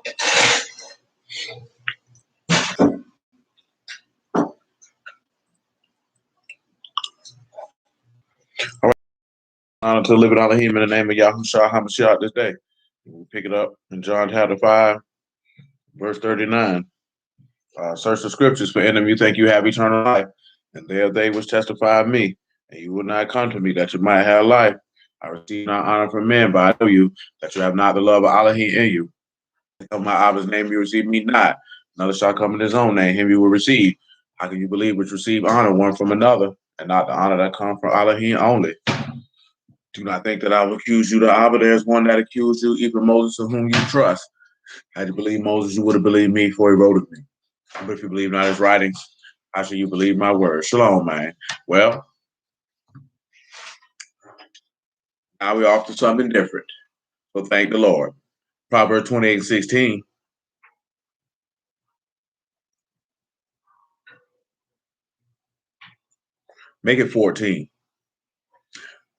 All right. Honor to live it on him in the name of Yahushua HaMashiach this day. We'll pick it up in John chapter 5, verse 39. Search the scriptures, for in them you think you have eternal life, and they are they which testify of me. And you will not come to me that you might have life. I receive not honor from men, but I know you, that you have not the love of Elohim in you. In my Abba's name you receive me not. Another shall come in his own name, him you will receive. How can you believe which receive honor one from another, and not the honor that comes from Elohim only? Do not think that I will accuse you to Abba. There's one that accused you, even Moses, of whom you trust. Had you believed Moses, you would have believed me, for he wrote of me. But if you believe not his writings, how shall you believe my words? Shalom, man. Well, now we're off to something different. So thank the Lord. Proverbs 28:16. Make it 14.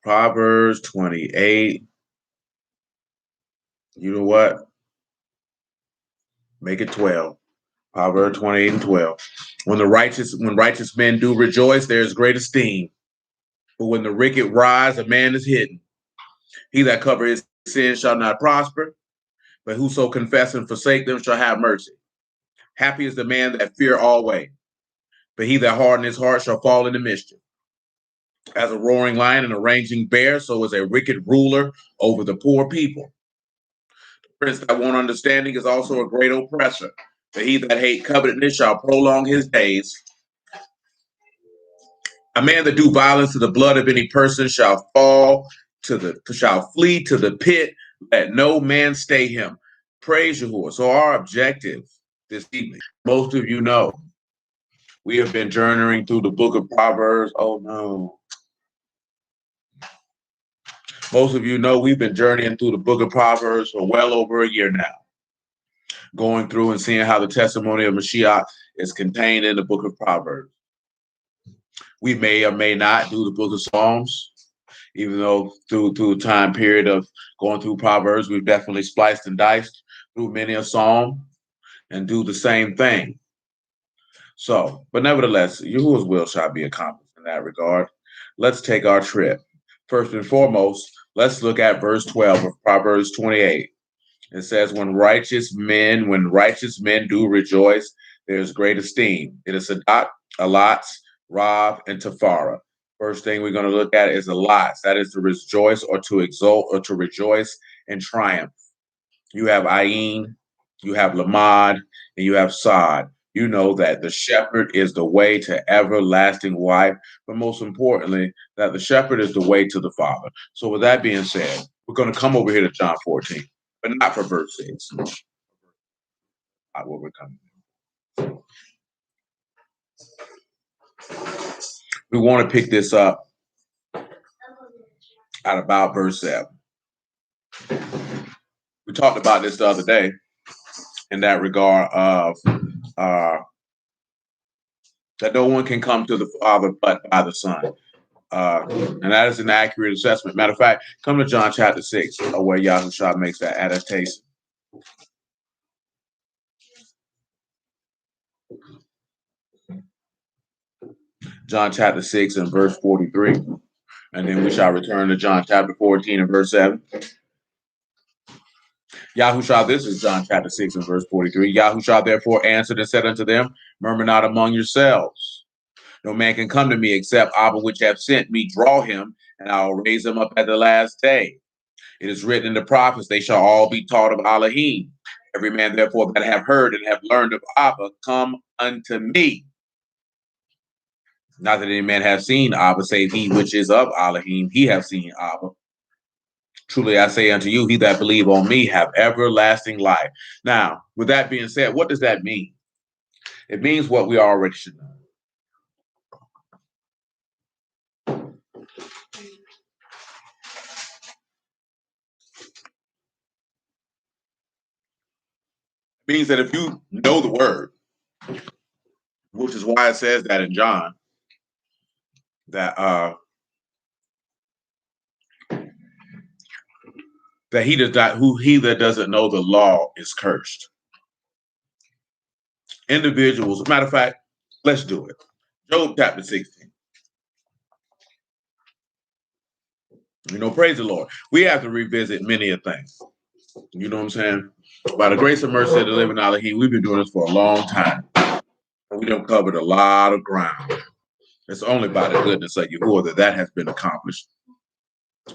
Proverbs 28. You know what? Make it 12. Proverbs 28 and 12. When righteous men do rejoice, there is great esteem. But when the wicked rise, a man is hidden. He that cover his sins shall not prosper, but whoso confess and forsake them shall have mercy. Happy is the man that fear always, but he that harden his heart shall fall into mischief. As a roaring lion and a raging bear, so is a wicked ruler over the poor people. The prince that want understanding is also a great oppressor, but he that hate covetousness shall prolong his days. A man that do violence to the blood of any person shall flee to the pit. Let no man stay him. Praise Yahuwah. So our objective this evening, most of you know, we have been journeying through the book of Proverbs. Oh no. Most of you know we've been journeying through the book of Proverbs for well over a year now, going through and seeing how the testimony of Mashiach is contained in the book of Proverbs. We may or may not do the book of Psalms, even though through a time period of going through Proverbs, we've definitely spliced and diced through many a psalm and do the same thing. So, but nevertheless, Yahuwah's will shall be accomplished in that regard. Let's take our trip. First and foremost, let's look at verse 12 of Proverbs 28. It says, when righteous men do rejoice, there's great esteem. It is Sadat, Alatz, Rav, and Tafara. First thing we're going to look at is Alatz. That is to rejoice or to exult or to rejoice and triumph. You have Ayin, you have Lamad, and you have Sod. You know that the shepherd is the way to everlasting life, but most importantly, that the shepherd is the way to the Father. So with that being said, we're going to come over here to John 14, but not for verse 6. Not what we're coming to. We want to pick this up at about verse 7. We talked about this the other day in that regard of that no one can come to the Father but by the Son. And that is an accurate assessment. Matter of fact, come to John chapter 6, where Yahushua makes that attestation. John chapter 6 and verse 43. And then we shall return to John chapter 14 and verse 7. Yahushua, this is John chapter 6 and verse 43. Yahushua therefore answered and said unto them, murmur not among yourselves. No man can come to me except Abba which hath sent me draw him, and I will raise him up at the last day. It is written in the prophets, they shall all be taught of Elohim. Every man therefore that have heard and have learned of Abba, come unto me. Not that any man have seen Abba, save he which is of Elohim, he have seen Abba. Truly I say unto you, he that believe on me have everlasting life. Now, with that being said, what does that mean? It means what we already should know. It means that if you know the word, which is why it says that in John, that he does not, he that doesn't know the law is cursed. individuals. As a matter of fact, let's do it. Job chapter 16. Praise the Lord. We have to revisit many a thing. You know what I'm saying? By the grace and mercy of the living Elohim, we've been doing this for a long time. We done covered a lot of ground. It's only by the goodness of Yahuwah that has been accomplished.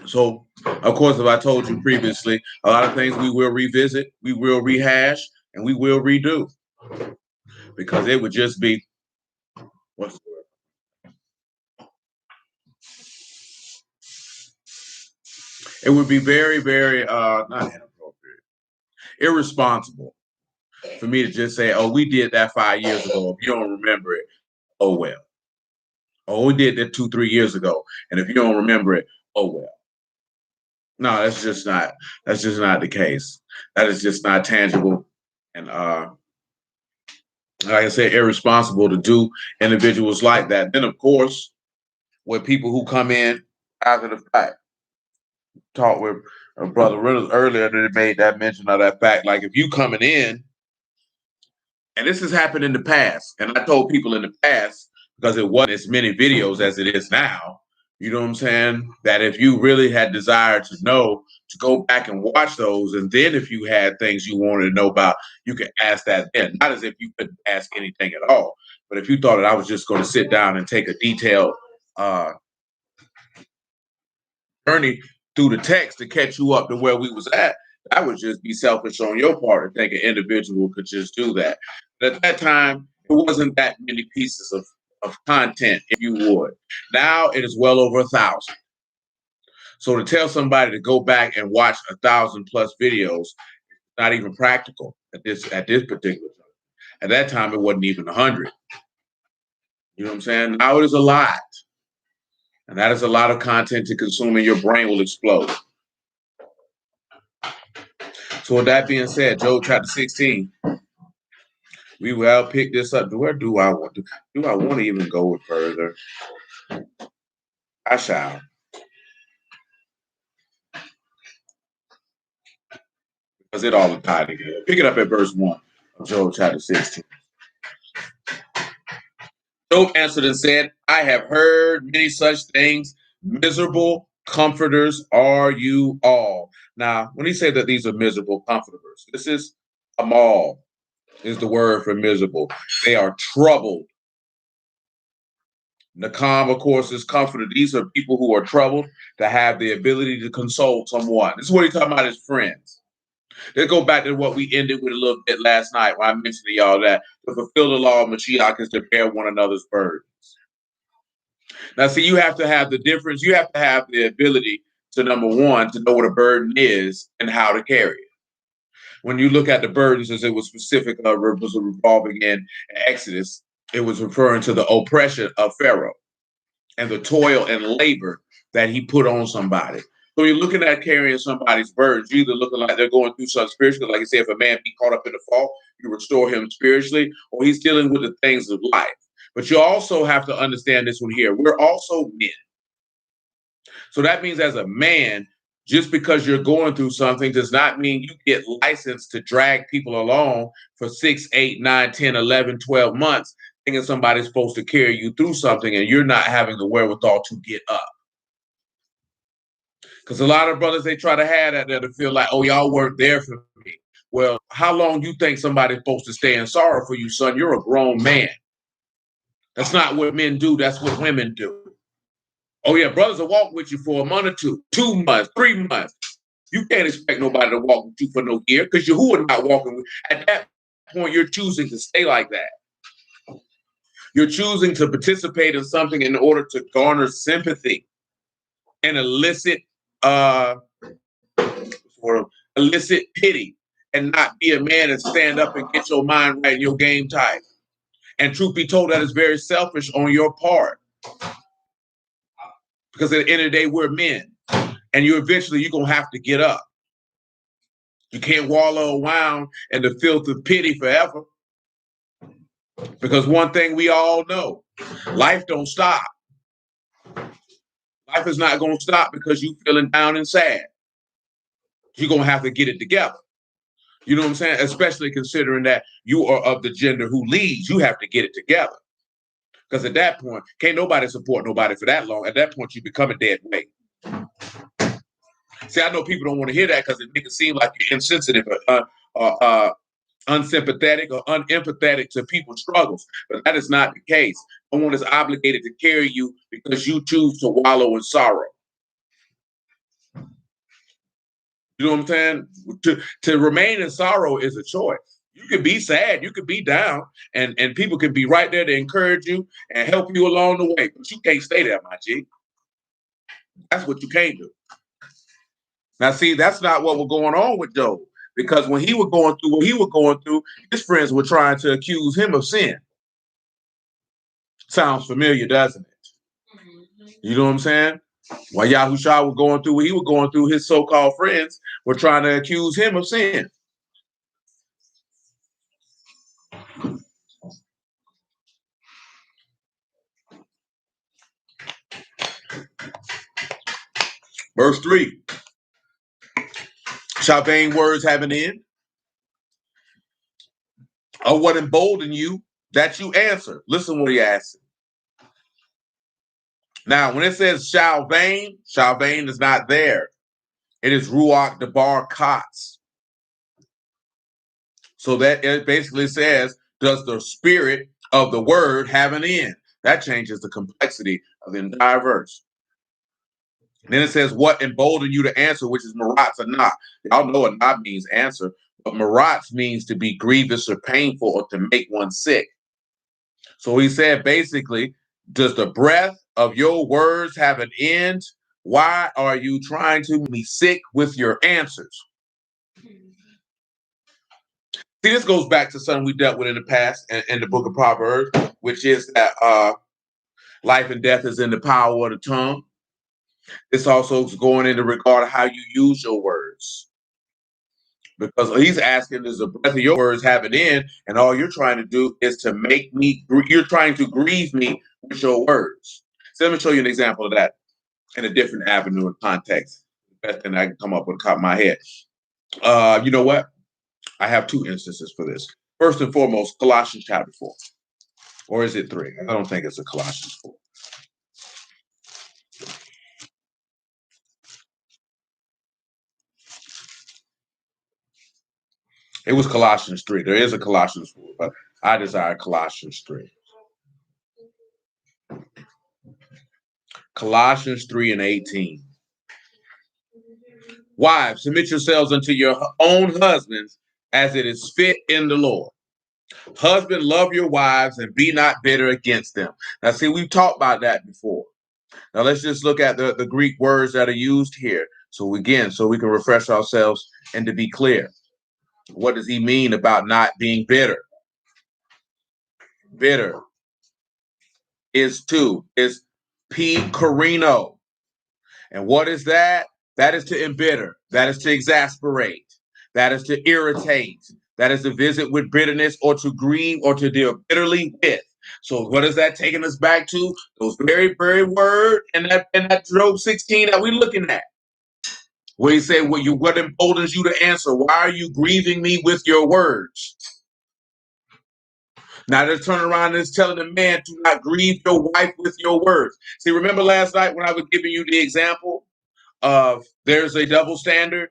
So, of course, as I told you previously, a lot of things we will revisit, we will rehash, and we will redo. Because it would just be, what's the word? It would be very, very, not inappropriate, irresponsible for me to just say, oh, we did that 5 years ago. If you don't remember it, oh, well. Oh, we did that 2-3 years ago. And if you don't remember it, oh, well. No, that's just not the case. That is just not tangible. And like I said, irresponsible to do individuals like that. Then, of course, with people who come in after the fact, talked with Brother Reynolds earlier that made that mention of that fact. Like if you coming in, and this has happened in the past, and I told people in the past, because it wasn't as many videos as it is now, you know what I'm saying? That if you really had desire to know, to go back and watch those, and then if you had things you wanted to know about, you could ask that then. Not as if you couldn't ask anything at all, but if you thought that I was just going to sit down and take a detailed journey through the text to catch you up to where we was at, that would just be selfish on your part to think an individual could just do that. But at that time, it wasn't that many pieces of content, if you would. Now it is well over 1,000. So to tell somebody to go back and watch 1,000 plus videos, not even practical at this particular time. At that time, it wasn't even 100. You know what I'm saying? Now it is a lot. And that is a lot of content to consume, and your brain will explode. So with that being said, Job chapter 16, we will pick this up. Where do I want to? Do I want to even go further? I shall. Because it all tied together. Pick it up at verse 1 of Job chapter 16. Job answered and said, I have heard many such things. Miserable comforters are you all. Now, when he said that these are miserable comforters, this is amal is the word for miserable. They are troubled. Nakam, of course, is comforter. These are people who are troubled to have the ability to console someone. This is what he's talking about, his friends. Let's go back to what we ended with a little bit last night when I mentioned to y'all that to fulfill the law of Mashiach is to bear one another's burdens. Now, see, you have to have the difference. You have to have the ability to, number one, to know what a burden is and how to carry it. When you look at the burdens, as it was specific, was revolving in Exodus, it was referring to the oppression of Pharaoh and the toil and labor that he put on somebody. So you're looking at carrying somebody's burdens, you're either looking like they're going through something spiritual. Like I say, if a man be caught up in the fault, you restore him spiritually, or he's dealing with the things of life. But you also have to understand this one here. We're also men. So that means as a man, just because you're going through something does not mean you get licensed to drag people along for 6, 8, 9, 10, 11, 12 months, thinking somebody's supposed to carry you through something and you're not having the wherewithal to get up. Because a lot of brothers, they try to have that there to feel like, oh, y'all weren't there for me. Well, how long you think somebody's supposed to stay in sorrow for you, son? You're a grown man. That's not what men do. That's what women do. Oh, yeah, brothers will walk with you for a month or two, 2 months, 3 months. You can't expect nobody to walk with you for no year because who are not walking with you. At that point, you're choosing to stay like that. You're choosing to participate in something in order to garner sympathy and elicit pity, and not be a man and stand up and get your mind right and your game tight. And truth be told, that is very selfish on your part. Because at the end of the day, we're men. And you're going to have to get up. You can't wallow around in the filth of pity forever. Because one thing we all know, life don't stop. Life is not going to stop because you're feeling down and sad. You're going to have to get it together. You know what I'm saying? Especially considering that you are of the gender who leads, you have to get it together. Because at that point, can't nobody support nobody for that long. At that point, you become a dead weight. See, I know people don't want to hear that because it makes it seem like you're insensitive or unsympathetic or unempathetic to people's struggles. But that is not the case. No one is obligated to carry you because you choose to wallow in sorrow. You know what I'm saying? To remain in sorrow is a choice. You could be sad, you could be down, and people could be right there to encourage you and help you along the way. But you can't stay there, my G. That's what you can't do. Now, see, that's not what was going on with Job. Because when he was going through what he was going through, his friends were trying to accuse him of sin. Sounds familiar, doesn't it? You know what I'm saying? While Yahushua was going through what he was going through, his so-called friends were trying to accuse him of sin. Verse 3. Shall vain words have an end? Or what embolden you that you answer? Listen what he asks. Now, when it says shall vain is not there. It is Ruach Debar Katz. So that it basically says, does the spirit of the word have an end? That changes the complexity of the entire verse. And then it says, what emboldened you to answer, which is maratz or not. Y'all know what not means answer, but maratz means to be grievous or painful or to make one sick. So he said, basically, does the breath of your words have an end? Why are you trying to make me sick with your answers? See, this goes back to something we dealt with in the past in the book of Proverbs, which is that life and death is in the power of the tongue. This also is going into regard to how you use your words. Because he's asking, does the breath of your words have an end? And all you're trying to do is to make me, you're trying to grieve me with your words. So let me show you an example of that in a different avenue and context. The best thing I can come up with top of my head. You know what? I have two instances for this. First and foremost, Colossians chapter 4. Or is it 3? I don't think it's a Colossians 4. It was Colossians 3. There is a Colossians 4, but I desire Colossians 3. Colossians 3 and 18. Wives, submit yourselves unto your own husbands as it is fit in the Lord. Husband, love your wives and be not bitter against them. Now, see, we've talked about that before. Now, let's just look at the Greek words that are used here. So again, so we can refresh ourselves and to be clear. What does he mean about not being bitter? Bitter is P. Carino. And what is that? That is to embitter. That is to exasperate. That is to irritate. That is to visit with bitterness or to grieve or to deal bitterly with. So what is that taking us back to? Those very, very word and that Job 16 that we're looking at. Where he said, what emboldens you to answer? Why are you grieving me with your words? Now they're turning around and telling the man to not grieve your wife with your words. See, remember last night when I was giving you the example of there's a double standard?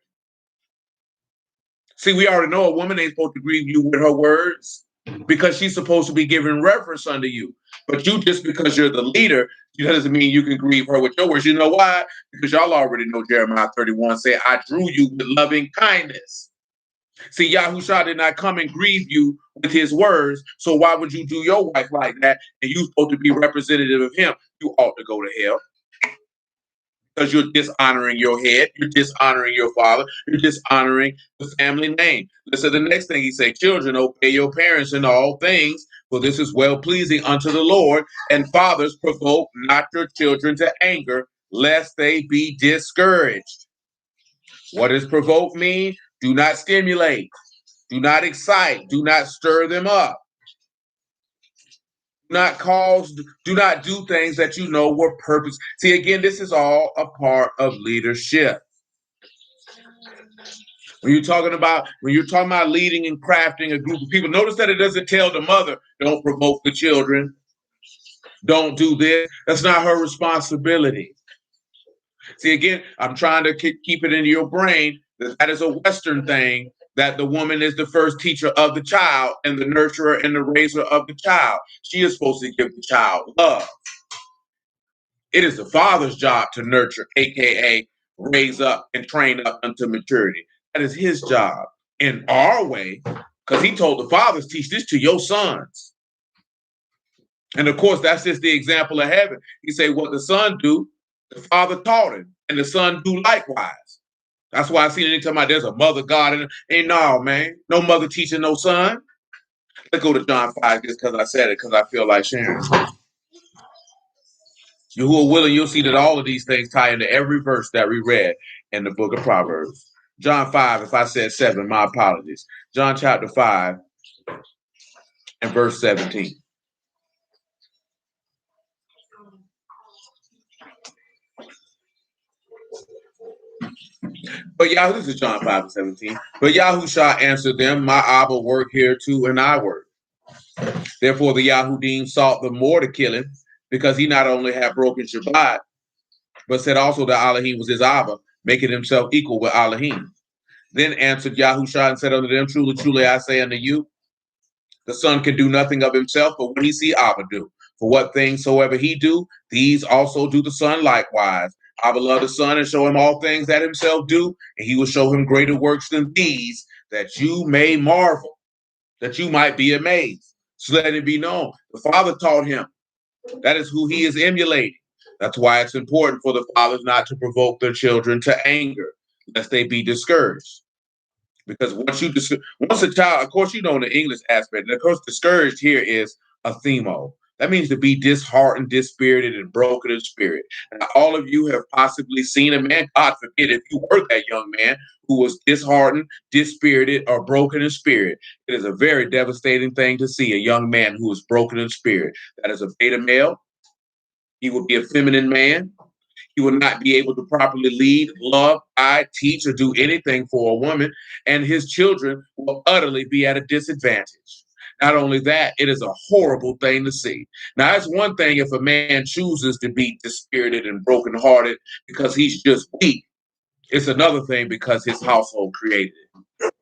See, we already know a woman ain't supposed to grieve you with her words because she's supposed to be giving reverence unto you. But you, just because you're the leader, it doesn't mean you can grieve her with your words. You know why? Because y'all already know Jeremiah 31 said, I drew you with loving kindness. See, Yahushua did not come and grieve you with his words. So why would you do your wife like that? And you're supposed to be representative of him. You ought to go to hell. Because you're dishonoring your head, you're dishonoring your father, you're dishonoring the family name. Listen to the next thing he said, children, obey your parents in all things, for this is well-pleasing unto the Lord. And fathers, provoke not your children to anger, lest they be discouraged. What does provoke mean? Do not stimulate, do not excite, do not stir them up. Do not do things that you know were purpose. See, again, this is all a part of leadership. When you're talking about leading and crafting a group of people, notice that it doesn't tell the mother, don't provoke the children, don't do this. That's not her responsibility. See, again, I'm trying to keep it into your brain that is a Western thing, that the woman is the first teacher of the child and the nurturer and the raiser of the child. She is supposed to give the child love. It is the father's job to nurture, aka raise up and train up unto maturity. That is his job in our way, because he told the fathers, teach this to your sons. And of course, that's just the example of heaven. He said, what the son do, the father taught him, and the son do likewise. That's why I see anytime there's a mother God, and ain't no, man, no mother teaching no son. Let's go to John 5 just because I said it, because I feel like sharing. You who are willing, you'll see that all of these things tie into every verse that we read in the book of Proverbs. John 5, if I said 7, my apologies. John chapter 5 and verse 17. But Yahoo, this is John 5 and 17. But Yahushua answered them, my Abba work here too, and I work. Therefore the Yahudim sought the more to kill him, because he not only had broken Shabbat, but said also that Elohim was his Abba, making himself equal with Elohim. Then answered Yahushua and said unto them, truly, truly, I say unto you, the Son can do nothing of himself, but what he see Abba do. For what things soever he do, these also do the Son likewise. Abba love the Son and show him all things that himself do, and he will show him greater works than these, that you may marvel, that you might be amazed. So let it be known. The Father taught him. That is who he is emulating. That's why it's important for the fathers not to provoke their children to anger, lest they be discouraged. Because once a child, of course, in the English aspect, and of course, discouraged here is athemo. That means to be disheartened, dispirited, and broken in spirit. And all of you have possibly seen a man, God forbid, if you were that young man who was disheartened, dispirited, or broken in spirit. It is a very devastating thing to see a young man who is broken in spirit. That is a beta male. He will be a feminine man. He will not be able to properly lead, love, guide, teach, or do anything for a woman, and his children will utterly be at a disadvantage. Not only that, it is a horrible thing to see. Now, it's one thing if a man chooses to be dispirited and brokenhearted because he's just weak. It's another thing because his household created it.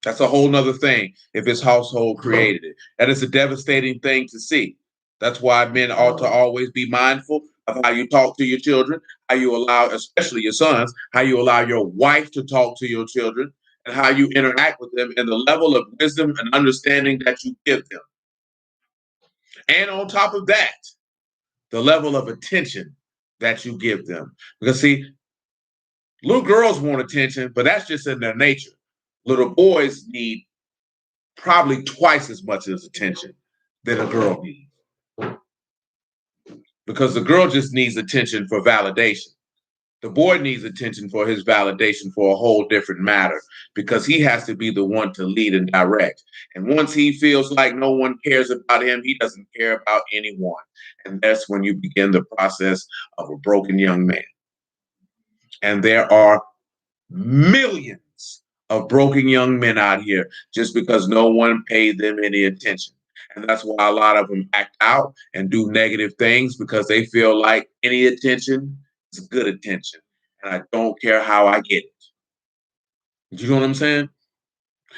That's a whole nother thing if his household created it. That is a devastating thing to see. That's why men ought to always be mindful of how you talk to your children, how you allow, especially your sons, how you allow your wife to talk to your children, and how you interact with them, and the level of wisdom and understanding that you give them. And on top of that, the level of attention that you give them. Because see, little girls want attention, but that's just in their nature. Little boys need probably twice as much as attention than a girl needs. Because the girl just needs attention for validation. The boy needs attention for his validation for a whole different matter, because he has to be the one to lead and direct. And once he feels like no one cares about him, he doesn't care about anyone. And that's when you begin the process of a broken young man. And there are millions of broken young men out here just because no one paid them any attention. And that's why a lot of them act out and do negative things, because they feel like any attention is good attention. And I don't care how I get it. You know what I'm saying?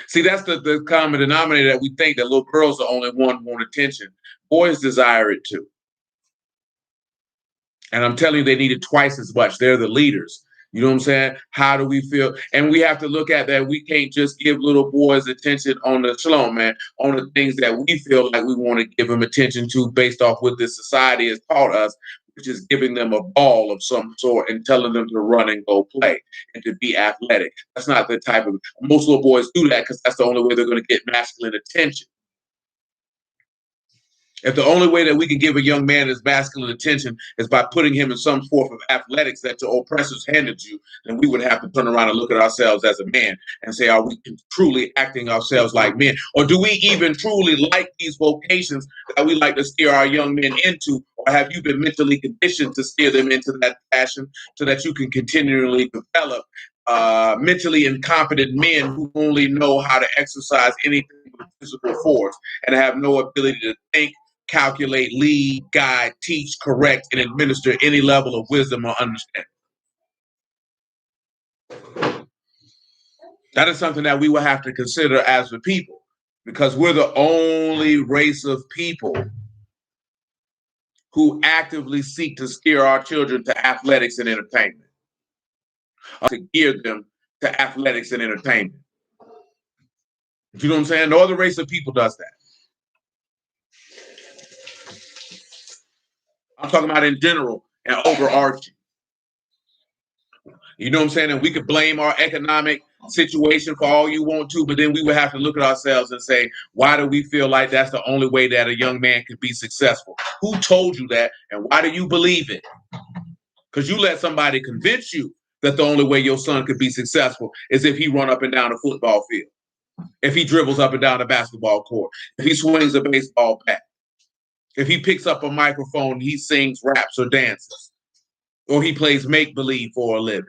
See, that's the common denominator, that we think that little girls are the only one want attention. Boys desire it too. And I'm telling you, they need it twice as much. They're the leaders. You know what I'm saying? How do we feel? And we have to look at that. We can't just give little boys attention on the shalom, man, on the things that we feel like we want to give them attention to based off what this society has taught us, which is giving them a ball of some sort and telling them to run and go play and to be athletic. That's not the type of, most little boys do that because that's the only way they're going to get masculine attention. If the only way that we can give a young man his masculine attention is by putting him in some form of athletics that your oppressors handed you, then we would have to turn around and look at ourselves as a man and say, are we truly acting ourselves like men? Or do we even truly like these vocations that we like to steer our young men into? Or have you been mentally conditioned to steer them into that passion so that you can continually develop mentally incompetent men who only know how to exercise anything with physical force and have no ability to think, calculate, lead, guide, teach, correct, and administer any level of wisdom or understanding? That is something that we will have to consider as the people, because we're the only race of people who actively seek to steer our children to athletics and entertainment, to gear them to athletics and entertainment. You know what I'm saying? No other race of people does that. I'm talking about in general and overarching. You know what I'm saying? And we could blame our economic situation for all you want to, but then we would have to look at ourselves and say, why do we feel like that's the only way that a young man could be successful? Who told you that? And why do you believe it? Because you let somebody convince you that the only way your son could be successful is if he run up and down a football field, if he dribbles up and down a basketball court, if he swings a baseball bat, if he picks up a microphone and he sings, raps, or dances, or he plays make-believe for a living.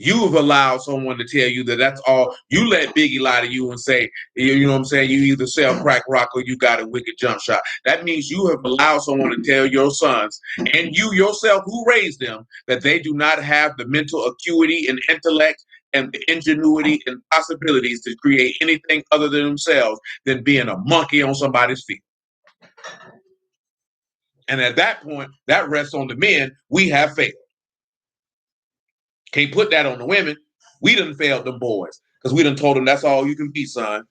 You've allowed someone to tell you that that's all. You let Biggie lie to you and say, you know what I'm saying, you either sell crack rock or you got a wicked jump shot. That means you have allowed someone to tell your sons and you yourself who raised them that they do not have the mental acuity and intellect and the ingenuity and possibilities to create anything other than themselves than being a monkey on somebody's feet. And at that point, that rests on the men. We have failed. Can't put that on the women. We done failed them boys because we done told them that's all you can be, son.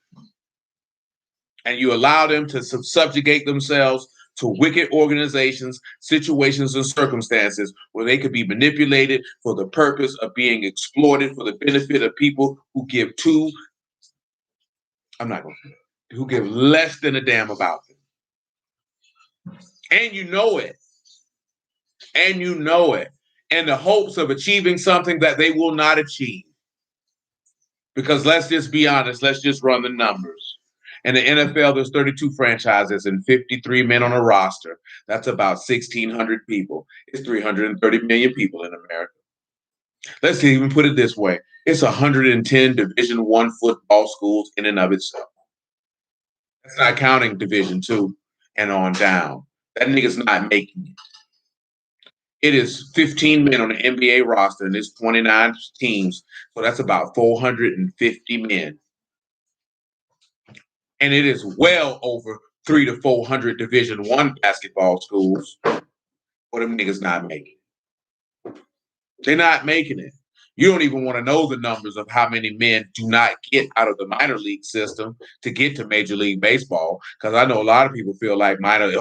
And you allow them to subjugate themselves to wicked organizations, situations, and circumstances where they could be manipulated for the purpose of being exploited for the benefit of people who give who give less than a damn about them. And you know it. And you know it. In the hopes of achieving something that they will not achieve. Because let's just be honest, let's just run the numbers. In the NFL, there's 32 franchises and 53 men on a roster. That's about 1,600 people. It's 330 million people in America. Let's even put it this way. It's 110 Division I football schools in and of itself. That's not counting Division II and on down. That nigga's not making it. It is 15 men on the NBA roster, and it's 29 teams. So that's about 450 men. And it is well over 300 to 400 Division I basketball schools. But them niggas not making it. They're not making it. You don't even want to know the numbers of how many men do not get out of the minor league system to get to Major League Baseball. Because I know a lot of people feel like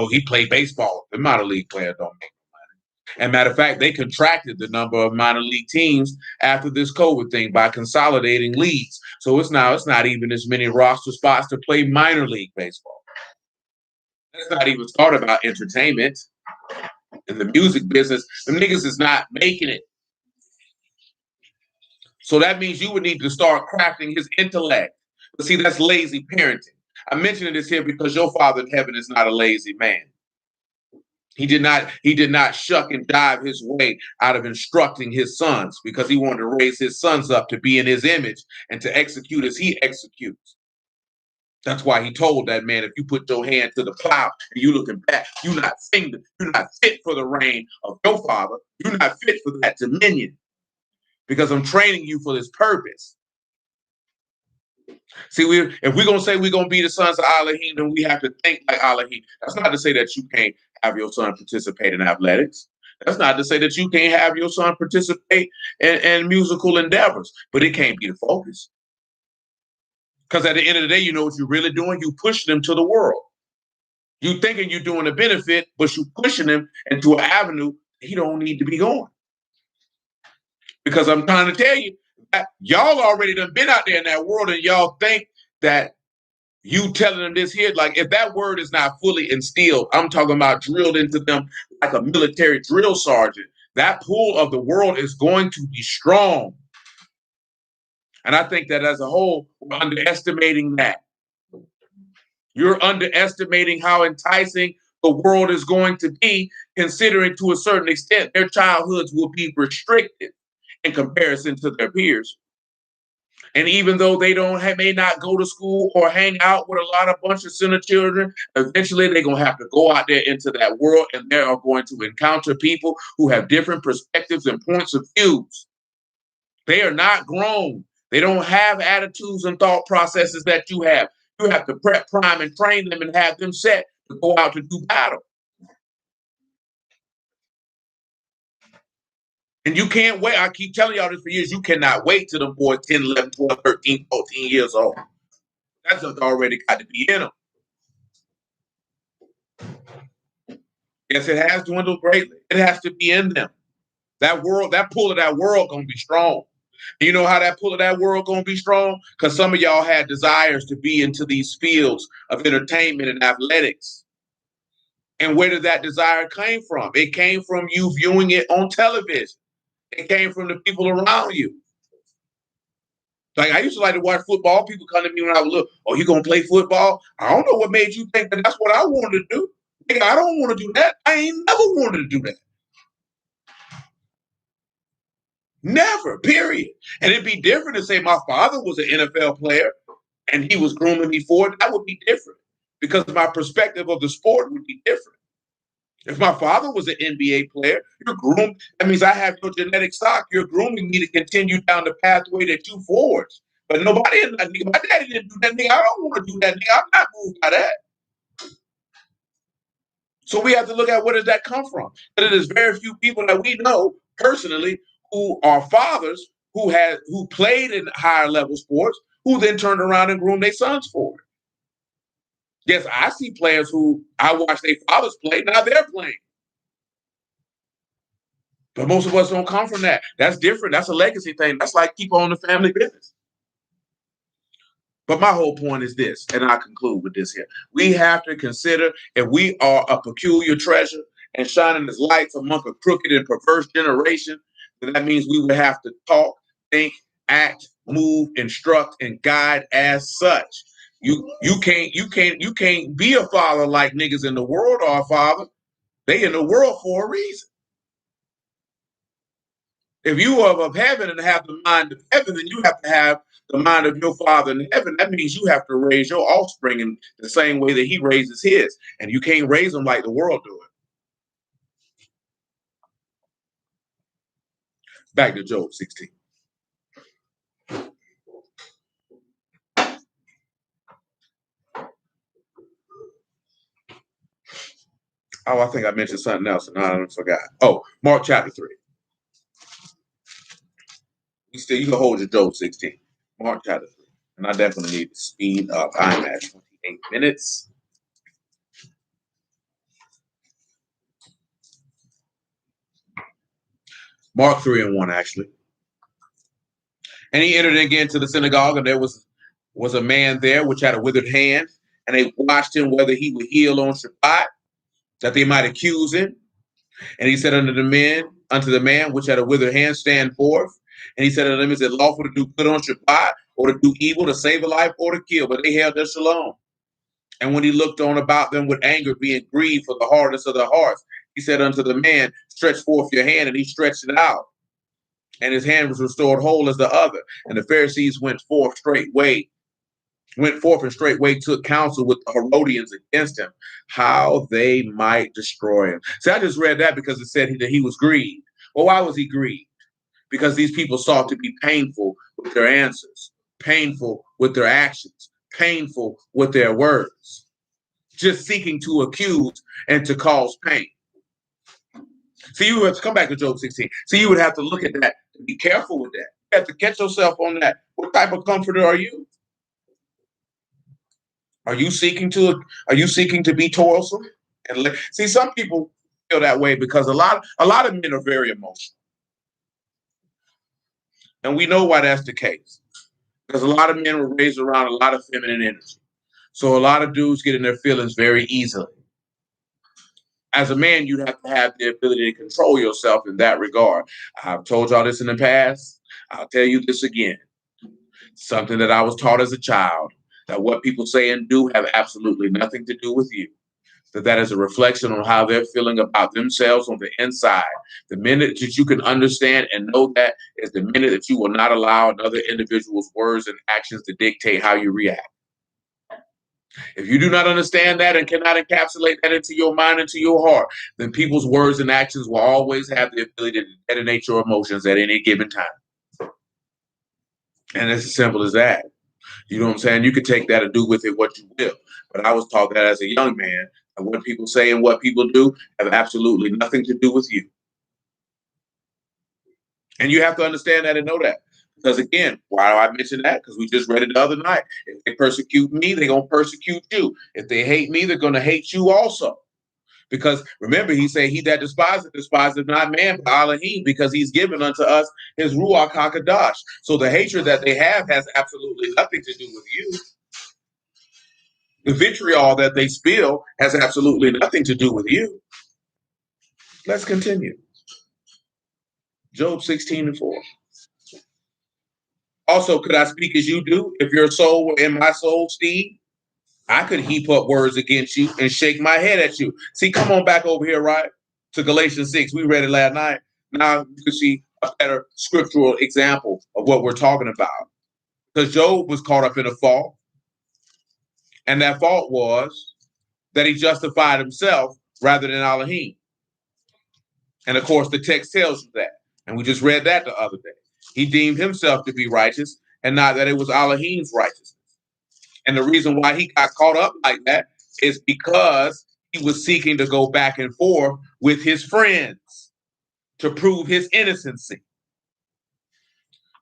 he played baseball. The minor league players don't make money. And matter of fact, they contracted the number of minor league teams after this COVID thing by consolidating leagues. So it's not even as many roster spots to play minor league baseball. Let's not even start about entertainment. In the music business, the niggas is not making it. So that means you would need to start crafting his intellect. But see, that's lazy parenting. I'm mentioning this here because your Father in heaven is not a lazy man. He did not shuck and dive his way out of instructing his sons because he wanted to raise his sons up to be in his image and to execute as he executes. That's why he told that man, if you put your hand to the plow and you looking back, you're not fit for the reign of your father. You're not fit for that dominion because I'm training you for this purpose. See, if we're going to say we're going to be the sons of Elohim, then we have to think like Elohim. That's not to say that you can't have your son participate in athletics. That's not to say that you can't have your son participate in musical endeavors, but it can't be the focus. Because at the end of the day, you know what you're really doing? You push them to the world. You thinking you're doing a benefit, but you pushing him into an avenue he don't need to be going. Because I'm trying to tell you, y'all already done been out there in that world and y'all think that You telling them this here, like if that word is not fully instilled, I'm talking about drilled into them like a military drill sergeant, that pull of the world is going to be strong. And I think that as a whole, we're underestimating that. You're underestimating how enticing the world is going to be, considering to a certain extent their childhoods will be restricted in comparison to their peers. And even though they don't may not go to school or hang out with a lot of bunch of center children, eventually they're gonna have to go out there into that world, and they are going to encounter people who have different perspectives and points of views. They are not grown. They don't have attitudes and thought processes that you have. You have to prep, prime, and train them and have them set to go out to do battle. And you can't wait. I keep telling y'all this for years. You cannot wait till the boys 10, 11, 12, 13, 14 years old. That's just already got to be in them. Yes, it has dwindled greatly. It has to be in them. That world, that pull of that world gonna be strong. You know how that pull of that world gonna be strong? Because some of y'all had desires to be into these fields of entertainment and athletics. And where did that desire came from? It came from you viewing it on television. It came from the people around you. Like I used to like to watch football. People come to me when I was little. Oh, you gonna play football? I don't know what made you think that that's what I wanted to do. Nigga, I don't want to do that. I ain't never wanted to do that. Never, period. And it'd be different to say my father was an NFL player and he was grooming me for it. That would be different because my perspective of the sport would be different. If my father was an NBA player, you're groomed. That means I have your genetic stock. You're grooming me to continue down the pathway that you forged. But nobody in that nigga, my daddy didn't do that nigga. I don't want to do that nigga. I'm not moved by that. So we have to look at where does that come from? But it is very few people that we know personally who are fathers who played in higher level sports who then turned around and groomed their sons for it. Yes, I see players who I watch their fathers play, now they're playing. But most of us don't come from that. That's different. That's a legacy thing. That's like keep on the family business. But my whole point is this, and I conclude with this here. We have to consider if we are a peculiar treasure and shining as lights among a crooked and perverse generation, then that means we would have to talk, think, act, move, instruct, and guide as such. You can't be a father like niggas in the world are a father. They in the world for a reason. If you are of heaven and have the mind of heaven, then you have to have the mind of your father in heaven. That means you have to raise your offspring in the same way that he raises his. And you can't raise them like the world do it. Back to Job 16. Oh, I think I mentioned something else and I forgot. Oh, Mark chapter 3. You can hold your Job 16. Mark chapter 3. And I definitely need to speed up. I'm at 28 minutes. Mark 3 and 1, actually. And he entered again to the synagogue, and there was a man there which had a withered hand, and they watched him whether he would heal on Shabbat, that they might accuse him. And he said unto the man which had a withered hand, stand forth. And he said unto them, is it lawful to do good on Shabbat, or to do evil, to save a life, or to kill? But they held their shalom. And when he looked on about them with anger, being grieved for the hardness of their hearts, he said unto the man, stretch forth your hand. And he stretched it out. And his hand was restored whole as the other. And the Pharisees went forth and straightway took counsel with the Herodians against him, how they might destroy him. So I just read that because it said that he was grieved. Well, why was he grieved? Because these people sought to be painful with their answers, painful with their actions, painful with their words, just seeking to accuse and to cause pain. So you have to come back to Job 16. So you would have to look at that and be careful with that. You have to catch yourself on that. What type of comforter are you? Are you seeking to be toilsome? And see, some people feel that way because a lot of men are very emotional. And we know why that's the case. Because a lot of men were raised around a lot of feminine energy. So a lot of dudes get in their feelings very easily. As a man, you have to have the ability to control yourself in that regard. I've told y'all this in the past. I'll tell you this again. Something that I was taught as a child, that what people say and do have absolutely nothing to do with you. That is a reflection on how they're feeling about themselves on the inside. The minute that you can understand and know that is the minute that you will not allow another individual's words and actions to dictate how you react. If you do not understand that and cannot encapsulate that into your mind, into your heart, then people's words and actions will always have the ability to detonate your emotions at any given time. And it's as simple as that. You know what I'm saying? You can take that and do with it what you will. But I was taught that as a young man, and what people say and what people do have absolutely nothing to do with you. And you have to understand that and know that. Because again, why do I mention that? Because we just read it the other night. If they persecute me, they're going to persecute you. If they hate me, they're going to hate you also. Because remember, he said, he that despiseth not man, but Elohim, because he's given unto us his Ruach HaKadosh. So the hatred that they have has absolutely nothing to do with you. The vitriol that they spill has absolutely nothing to do with you. Let's continue. Job 16:4. Also, could I speak as you do? If your soul were in my soul, Steve, I could heap up words against you and shake my head at you. See, come on back over here, right? To Galatians 6. We read it last night. Now you can see a better scriptural example of what we're talking about. Because Job was caught up in a fault. And that fault was that he justified himself rather than Elohim. And of course, the text tells you that. And we just read that the other day. He deemed himself to be righteous and not that it was Elohim's righteousness. And the reason why he got caught up like that is because he was seeking to go back and forth with his friends to prove his innocency.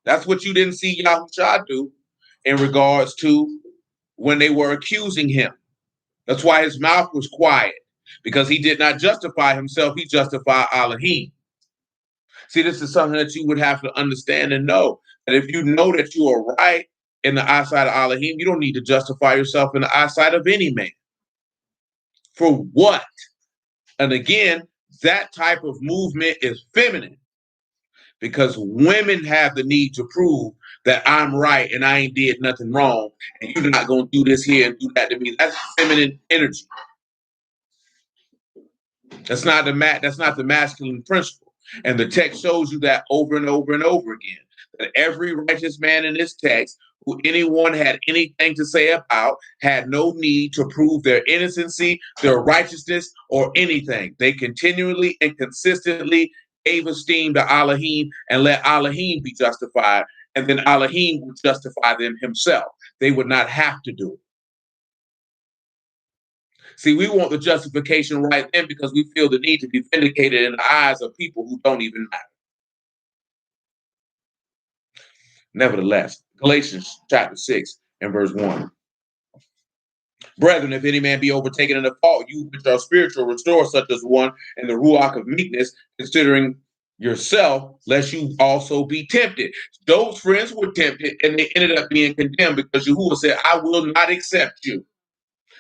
That's what you didn't see Yahushua do in regards to when they were accusing him. That's why his mouth was quiet, because he did not justify himself. He justified Elohim. See, this is something that you would have to understand and know. That if you know that you are right in the eyesight of Elohim, you don't need to justify yourself in the eyesight of any man. For what? And again, that type of movement is feminine, because women have the need to prove that I'm right and I ain't did nothing wrong, and you're not going to do this here and do that to me. That's feminine energy. That's not the masculine principle. And the text shows you that over and over and over again. That every righteous man in this text who anyone had anything to say about had no need to prove their innocency, their righteousness, or anything. They continually and consistently gave esteem to Elohim and let Elohim be justified. And then Elohim would justify them himself. They would not have to do it. See, we want the justification right then because we feel the need to be vindicated in the eyes of people who don't even matter. Nevertheless, Galatians chapter 6 and verse 1. Brethren, if any man be overtaken in a fault, you which are spiritual, restore such as one in the ruach of meekness, considering yourself, lest you also be tempted. Those friends were tempted and they ended up being condemned because Yahuwah said, I will not accept you.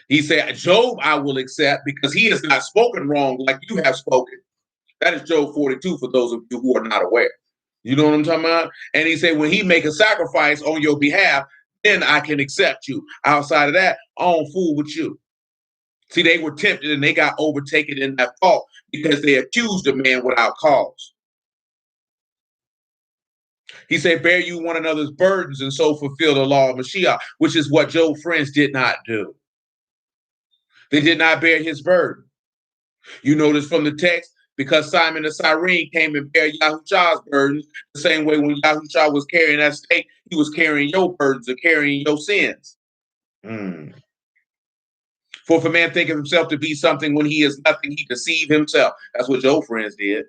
He said, Job, I will accept because he has not spoken wrong like you have spoken. That is Job 42 for those of you who are not aware. You know what I'm talking about? And he said, when he make a sacrifice on your behalf, then I can accept you. Outside of that, I don't fool with you. See, they were tempted and they got overtaken in that fault because they accused a man without cause. He said, bear you one another's burdens and so fulfill the law of Mashiach, which is what Job's friends did not do. They did not bear his burden. You notice from the text, because Simon the Cyrene came and bare Yahushua's burdens, the same way when Yahushua was carrying that stake, he was carrying your burdens or carrying your sins. For if a man think of himself to be something when he is nothing, he deceive himself. That's what Job's friends did.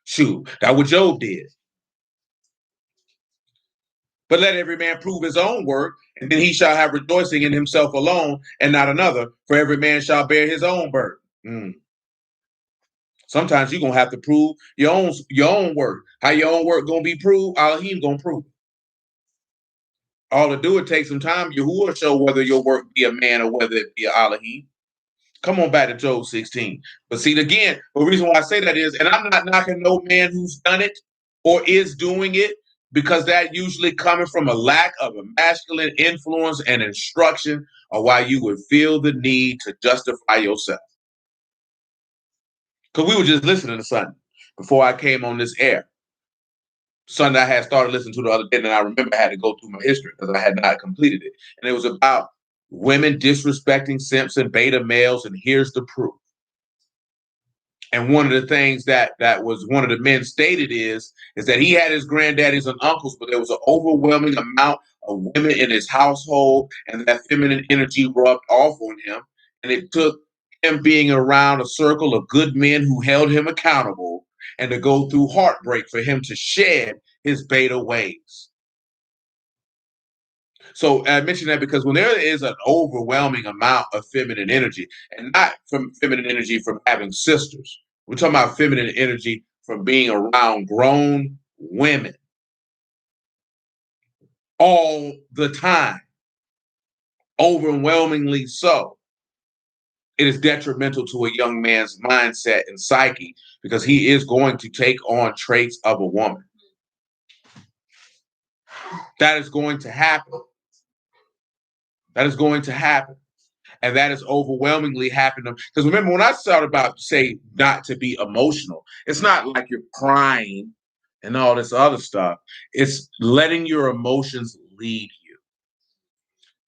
Shoot, that's what Job did. But let every man prove his own work, and then he shall have rejoicing in himself alone and not another, for every man shall bear his own burden. Sometimes you're gonna have to prove your own work. How your own work gonna be proved? Elohim gonna prove it. All to do, it takes some time. Yahuwah show whether your work be a man or whether it be a Elohim. Come on back to Job 16. But see, again, the reason why I say that is, and I'm not knocking no man who's done it or is doing it, because that usually coming from a lack of a masculine influence and instruction, or why you would feel the need to justify yourself. Because we were just listening to something before I came on this air. Something I had started listening to the other day, and I remember I had to go through my history because I had not completed it. And it was about women disrespecting simps and beta males, and here's the proof. And one of the things that was one of the men stated is that he had his granddaddies and uncles, but there was an overwhelming amount of women in his household, and that feminine energy rubbed off on him. And it took him being around a circle of good men who held him accountable and to go through heartbreak for him to shed his beta ways. So I mention that because when there is an overwhelming amount of feminine energy, and not from feminine energy from having sisters, we're talking about feminine energy from being around grown women all the time, overwhelmingly so. It is detrimental to a young man's mindset and psyche because he is going to take on traits of a woman. That is going to happen. That is going to happen. And that is overwhelmingly happening. Because remember, when I started about say not to be emotional, it's not like you're crying and all this other stuff. It's letting your emotions lead you.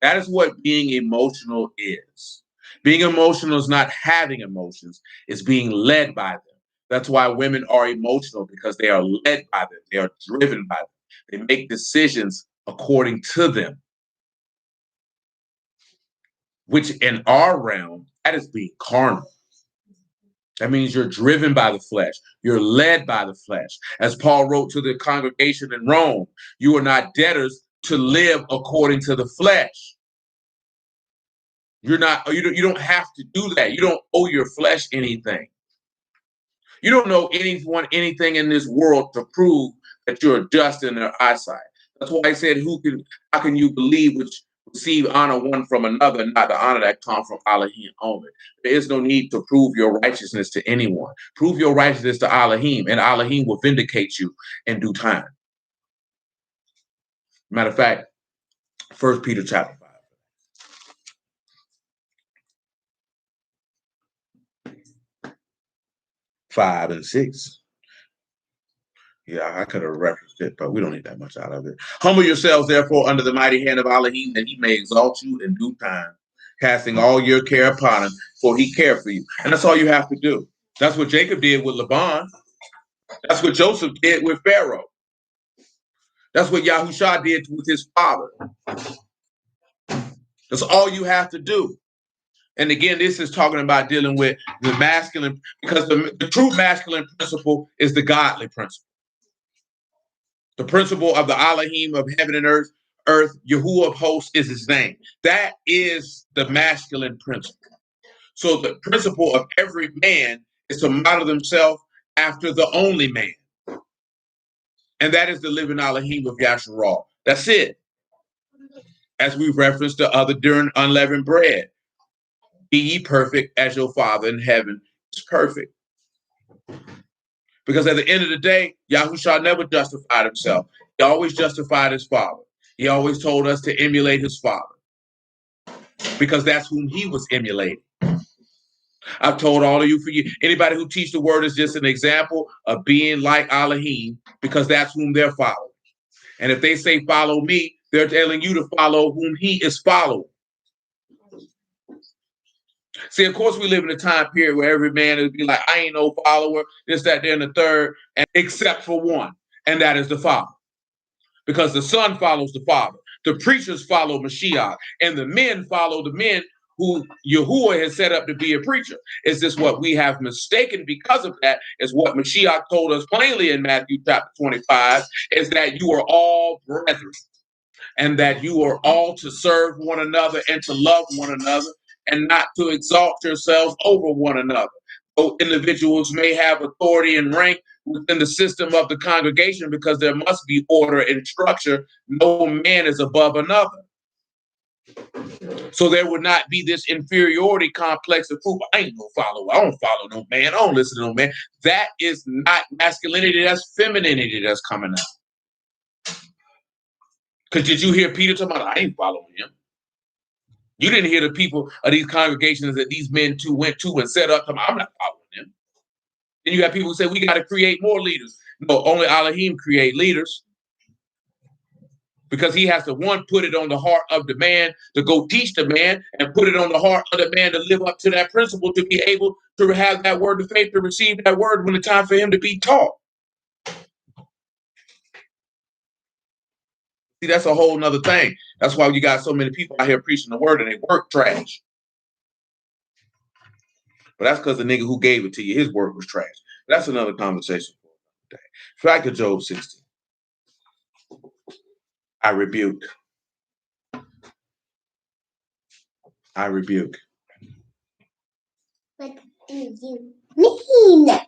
That is what being emotional is. Being emotional is not having emotions, it's being led by them. That's why women are emotional, because they are led by them. They are driven by them. They make decisions according to them, which in our realm, that is being carnal. That means you're driven by the flesh. You're led by the flesh. As Paul wrote to the congregation in Rome, you are not debtors to live according to the flesh. You don't have to do that. You don't owe your flesh anything. You don't know anything in this world to prove that you're just in their eyesight. That's why I said, how can you believe which receive honor one from another, not the honor that comes from Elohim only? There is no need to prove your righteousness to anyone. Prove your righteousness to Elohim, and Elohim will vindicate you in due time. Matter of fact, 1 Peter chapter 5 and 6. Yeah, I could have referenced it, but we don't need that much out of it. Humble yourselves, therefore, under the mighty hand of Elohim, that he may exalt you in due time, casting all your care upon him, for he cared for you. And that's all you have to do. That's what Jacob did with Laban. That's what Joseph did with Pharaoh. That's what Yahusha did with his father. That's all you have to do. And again, this is talking about dealing with the masculine, because the true masculine principle is the godly principle. The principle of the Elohim of heaven and earth, Yahuwah of hosts is his name. That is the masculine principle. So the principle of every man is to model themselves after the only man. And that is the living Elohim of Yasharal. That's it. As we referenced the other during unleavened bread. Be ye perfect as your Father in heaven is perfect. Because at the end of the day, Yahushua never justified himself. He always justified his Father. He always told us to emulate his Father, because that's whom he was emulating. I've told all of you, anybody who teach the word is just an example of being like Elohim, because that's whom they're following. And if they say follow me, they're telling you to follow whom he is following. See, of course, we live in a time period where every man would be like, I ain't no follower, this, that, there, and the third, and except for one, and that is the Father. Because the Son follows the Father. The preachers follow Mashiach, and the men follow the men who Yahuwah has set up to be a preacher. Is this what we have mistaken because of that? Is what Mashiach told us plainly in Matthew chapter 25, is that you are all brethren, and that you are all to serve one another and to love one another, and not to exalt yourselves over one another. Though individuals may have authority and rank within the system of the congregation because there must be order and structure, no man is above another. So there would not be this inferiority complex of food. I ain't no follower. I don't follow no man. I don't listen to no man. That is not masculinity. That's femininity that's coming out. Because did you hear Peter talking about, I ain't following him? You didn't hear the people of these congregations that these men too went to and set up. I'm not following them. Then you have people who say, we got to create more leaders. No, only Elohim create leaders. Because he has to, one, put it on the heart of the man to go teach the man, and put it on the heart of the man to live up to that principle, to be able to have that word of faith, to receive that word when it's time for him to be taught. See, that's a whole nother thing. That's why you got so many people out here preaching the word and they work trash. But that's because the nigga who gave it to you, his work was trash. That's another conversation for today. Back to Job 16. I rebuke. I rebuke. What do you mean?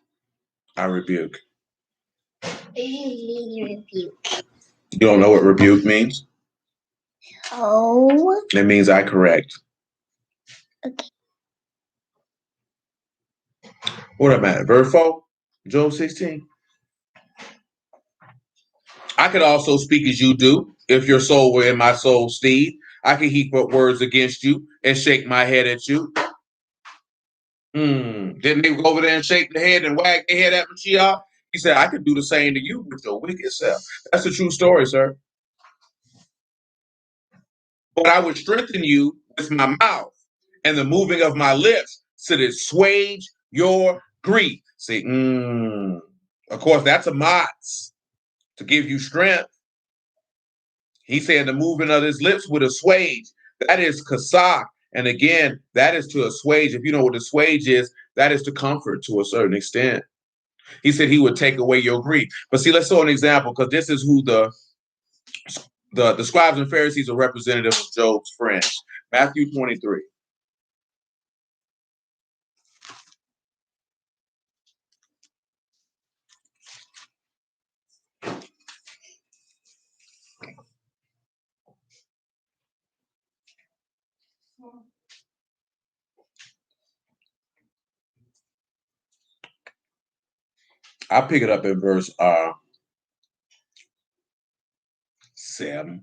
I rebuke. What do you mean rebuke? You don't know what rebuke means? Oh. It means I correct. Okay. What am I? Verse 4? Job 16? I could also speak as you do. If your soul were in my soul's steed, I could heap up words against you and shake my head at you. Didn't they go over there and shake their head and wag their head at Mashiach? He said, I could do the same to you with your wicked self. That's a true story, sir. But I would strengthen you with my mouth and the moving of my lips so that it assuage your grief. See, of course, that's a motz to give you strength. He said the moving of his lips would assuage. That is kasak. And again, that is to assuage. If you know what assuage is, that is to comfort to a certain extent. He said he would take away your grief. But see, let's show an example, because this is who the scribes and Pharisees are representative of Job's friends. Matthew 23. I'll pick it up in verse 7.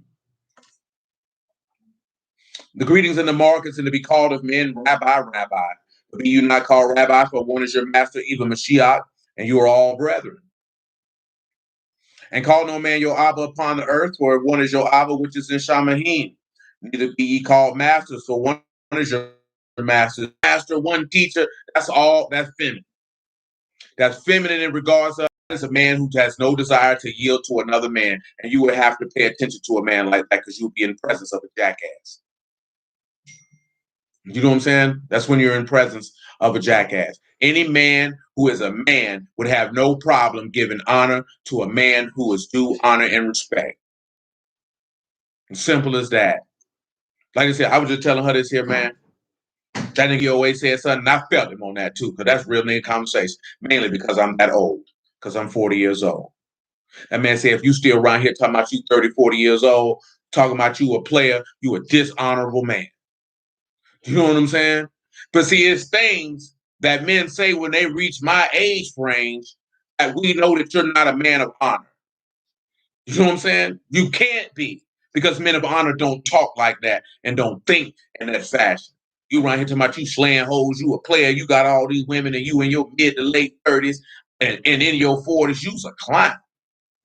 The greetings in the markets, and to be called of men, Rabbi, Rabbi. But be you not called Rabbi, for one is your master, even Mashiach, and you are all brethren. And call no man your Abba upon the earth, for one is your Abba, which is in Shamahim. Neither be ye called masters, for one is your master. Master, one teacher, that's all, that's feminine. That's feminine in regards to as a man who has no desire to yield to another man, and you would have to pay attention to a man like that because you'll be in presence of a jackass. You know what I'm saying? That's when you're in presence of a jackass. Any man who is a man would have no problem giving honor to a man who is due honor and respect. Simple as that. Like I said, I was just telling her this here, man. That nigga always said something, and I felt him on that too, because that's real nigga conversation. Mainly because I'm that old, because I'm 40 years old. That man said, if you still around here talking about you 30, 40 years old, talking about you a player, you a dishonorable man. You know what I'm saying? But see, it's things that men say when they reach my age range that we know that you're not a man of honor. You know what I'm saying? You can't be, because men of honor don't talk like that and don't think in that fashion. You around here talking about you slaying hoes, you a player, you got all these women, and you in your mid to late 30s and in your 40s, you's a clown.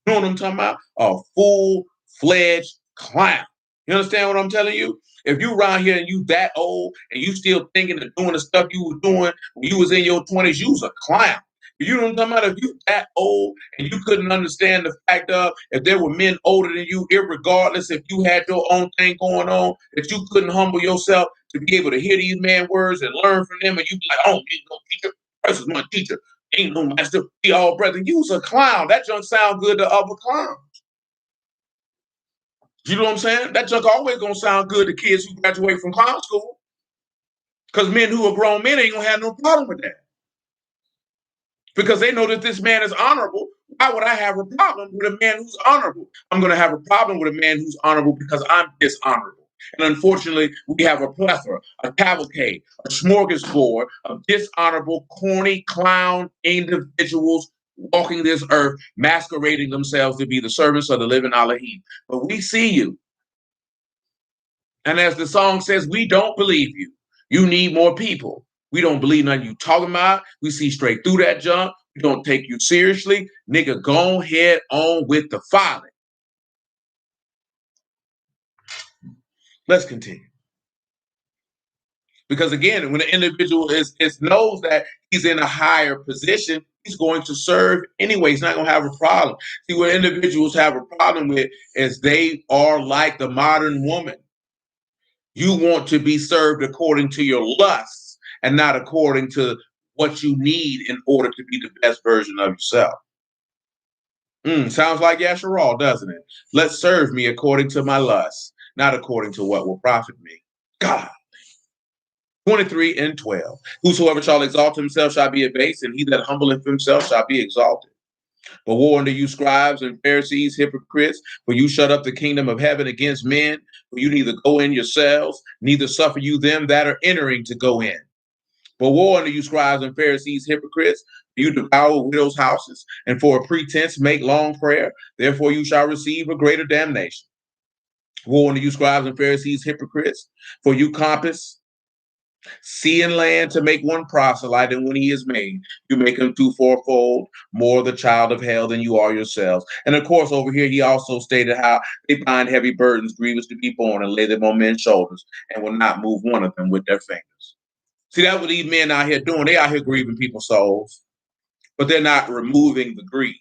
You know what I'm talking about? A full-fledged clown. You understand what I'm telling you? If you around here and you that old and you still thinking of doing the stuff you was doing when you was in your 20s, you was a clown. You know what I'm talking about? If you that old and you couldn't understand the fact of if there were men older than you, irregardless if you had your own thing going on, that you couldn't humble yourself to be able to hear these man words and learn from them, and you be like, I don't need no teacher. This is my teacher. Ain't no master. Be all brother. You's a clown. That junk sound good to other clowns. You know what I'm saying? That junk always gonna sound good to kids who graduate from clown school. Because men who are grown men ain't gonna have no problem with that. because they know that this man is honorable. Why would I have a problem with a man who's honorable? I'm going to have a problem with a man who's honorable because I'm dishonorable. And unfortunately, we have a plethora, a cavalcade, a smorgasbord of dishonorable, corny, clown individuals walking this earth, masquerading themselves to be the servants of the living Elohim. But we see you. And as the song says, we don't believe you. You need more people. We don't believe nothing you talking about. We see straight through that junk. We don't take you seriously. Nigga, go head on with the folly. Let's continue. Because again, when an individual knows that he's in a higher position, he's going to serve anyway. He's not going to have a problem. See, what individuals have a problem with is they are like the modern woman. You want to be served according to your lusts and not according to what you need in order to be the best version of yourself. Sounds like Yasharal, doesn't it? Let's serve me according to my lusts, not according to what will profit me. God. 23 and 12. Whosoever shall exalt himself shall be abased, and he that humbleth himself shall be exalted. But woe unto you, scribes and Pharisees, hypocrites, for you shut up the kingdom of heaven against men, for you neither go in yourselves, neither suffer you them that are entering to go in. But woe unto you, scribes and Pharisees, hypocrites, for you devour widows' houses, and for a pretense make long prayer, therefore you shall receive a greater damnation. Woe unto you, scribes and Pharisees, hypocrites, for you compass sea and land to make one proselyte, and when he is made, you make him two fourfold more the child of hell than you are yourselves. And of course, over here, he also stated how they find heavy burdens grievous to be borne and lay them on men's shoulders and will not move one of them with their fingers. See, that's what these men out here doing. They out here grieving people's souls, but they're not removing the grief.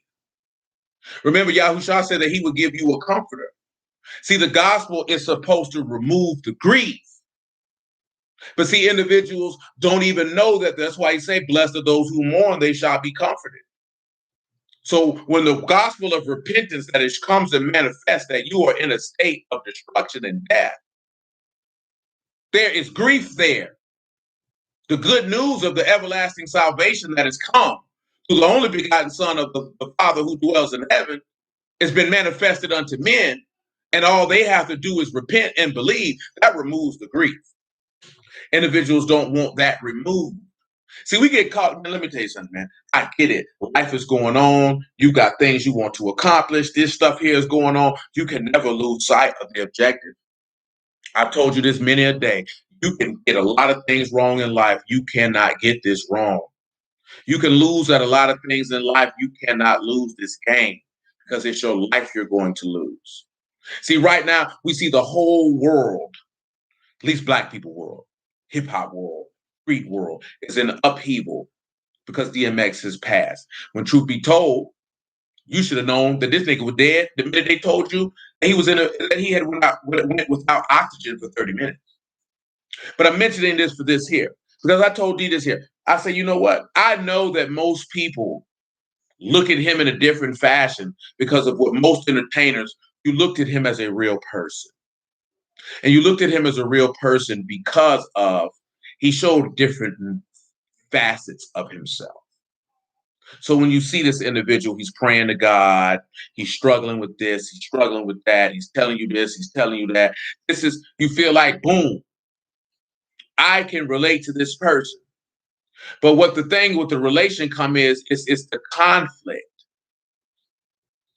Remember, Yahushua said that he would give you a comforter. See, the gospel is supposed to remove the grief. But see, individuals don't even know that. That's why he say, blessed are those who mourn, they shall be comforted. So when the gospel of repentance that it comes to manifest that you are in a state of destruction and death, there is grief there. The good news of the everlasting salvation that has come to the only begotten Son of the Father who dwells in heaven has been manifested unto men, and all they have to do is repent and believe. That removes the grief. Individuals don't want that removed. See, we get caught, man, let me tell you something, man. I get it. Life is going on. You got things you want to accomplish. This stuff here is going on. You can never lose sight of the objective. I've told you this many a day. You can get a lot of things wrong in life. You cannot get this wrong. You can lose at a lot of things in life. You cannot lose this game because it's your life you're going to lose. See, right now, we see the whole world, at least black people world, hip hop world, street world, is in upheaval because DMX has passed. When truth be told, you should have known that this nigga was dead the minute they told you that he was that he had went without oxygen for 30 minutes. But I'm mentioning this for this here because I told D this here. I say, you know what? I know that most people look at him in a different fashion because of what most entertainers, you looked at him as a real person. And you looked at him as a real person because of he showed different facets of himself. So when you see this individual, he's praying to God, he's struggling with this, he's struggling with that, he's telling you this, he's telling you that. This is, you feel like, boom, I can relate to this person. But what the thing with the relation come is, it's the conflict.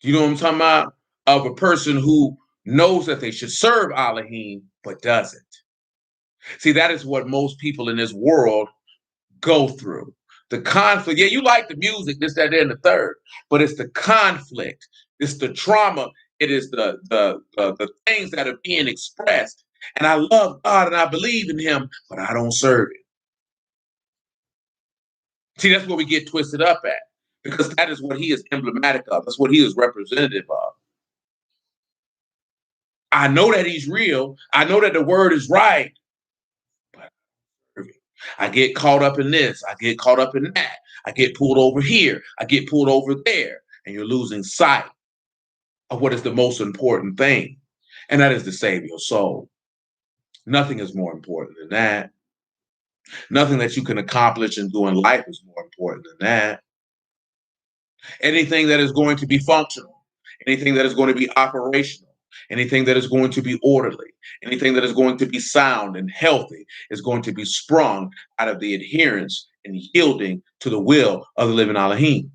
You know what I'm talking about? Of a person who knows that they should serve Elohim, but doesn't. See, that is what most people in this world go through. The conflict. Yeah, you like the music, this, that, and the third, but it's the conflict. It's the trauma. It is the things that are being expressed. And I love God and I believe in him, but I don't serve him. See, that's where we get twisted up at, because that is what he is emblematic of. That's what he is representative of. I know that he's real. I know that the word is right, but I get caught up in this. I get caught up in that. I get pulled over here. I get pulled over there. And you're losing sight of what is the most important thing. And that is to save your soul. Nothing is more important than that. Nothing that you can accomplish and do in life is more important than that. Anything that is going to be functional, anything that is going to be operational, anything that is going to be orderly, anything that is going to be sound and healthy is going to be sprung out of the adherence and yielding to the will of the living Elohim.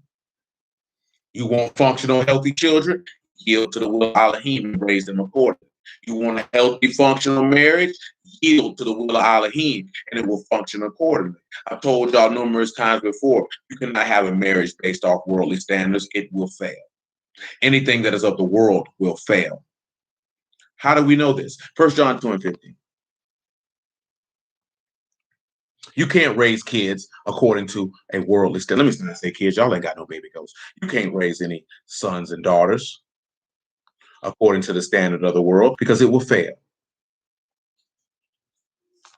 You want functional, healthy children? Yield to the will of Elohim and raise them accordingly. You want a healthy, functional marriage? Yield to the will of Elohim and it will function accordingly. I've told y'all numerous times before, you cannot have a marriage based off worldly standards. It will fail. Anything that is of the world will fail. How do we know this? 1 John 2:15. You can't raise kids according to a worldly standard. Let me not say kids, y'all ain't got no baby goats. You can't raise any sons and daughters according to the standard of the world because it will fail.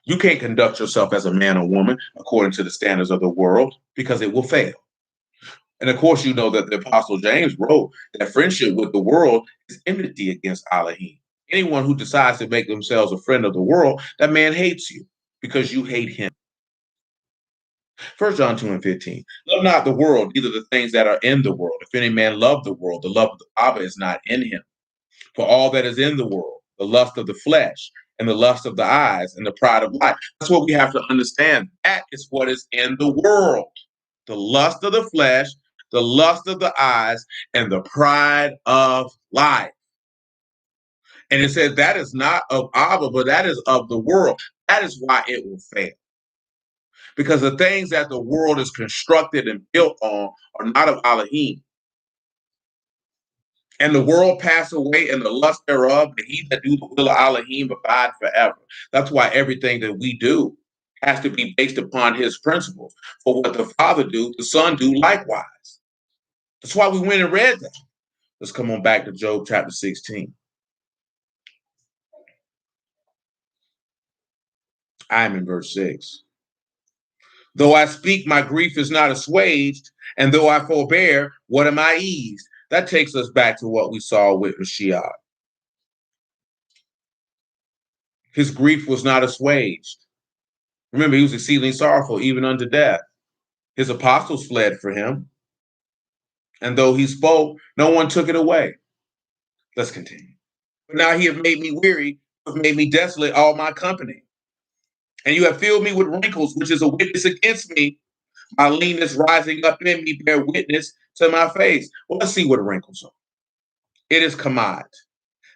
You can't conduct yourself as a man or woman according to the standards of the world because it will fail. And of course, you know that the Apostle James wrote that friendship with the world is enmity against Elohim. Anyone who decides to make themselves a friend of the world, that man hates you because you hate him. 1 John 2:15. Love not the world, neither the things that are in the world. If any man love the world, the love of the Abba is not in him. For all that is in the world, the lust of the flesh and the lust of the eyes and the pride of life. That's what we have to understand. That is what is in the world. The lust of the flesh, the lust of the eyes, and the pride of life. And it says that is not of Abba, but that is of the world. That is why it will fail. Because the things that the world is constructed and built on are not of Elohim. And the world pass away and the lust thereof, and he that do the will of Elohim abide forever. That's why everything that we do has to be based upon his principles. For what the Father do, the Son do likewise. That's why we went and read that. Let's come on back to Job chapter 16. I'm in verse 6. Though I speak, my grief is not assuaged, and though I forbear, what am I eased? That takes us back to what we saw with Mashiach. His grief was not assuaged. Remember, he was exceedingly sorrowful, even unto death. His apostles fled for him. And though he spoke, no one took it away. Let's continue. But now he have made me weary, have made me desolate all my company. And you have filled me with wrinkles, which is a witness against me. My leanness rising up in me bear witness to my face. Well, let's see what wrinkles are. It is kamad.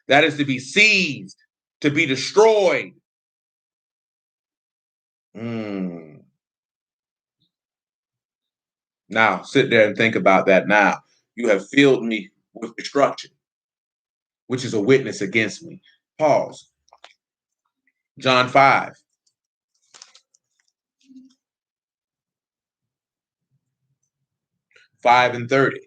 That is to be seized, to be destroyed. Now, sit there and think about that now. You have filled me with destruction, which is a witness against me. Pause. John 5. Five and 30.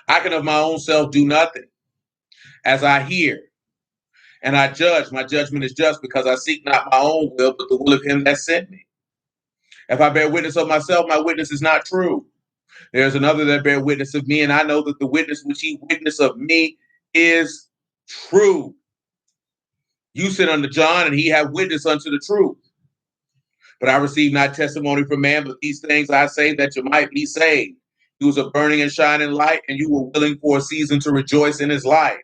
I can of my own self do nothing. As I hear and I judge, my judgment is just because I seek not my own will, but the will of him that sent me. If I bear witness of myself, my witness is not true. There's another that bear witness of me, and I know that the witness which he witness of me is true. You sent unto John, and he have witness unto the truth. But I receive not testimony from man, but these things I say that you might be saved. He was a burning and shining light, and you were willing for a season to rejoice in his light.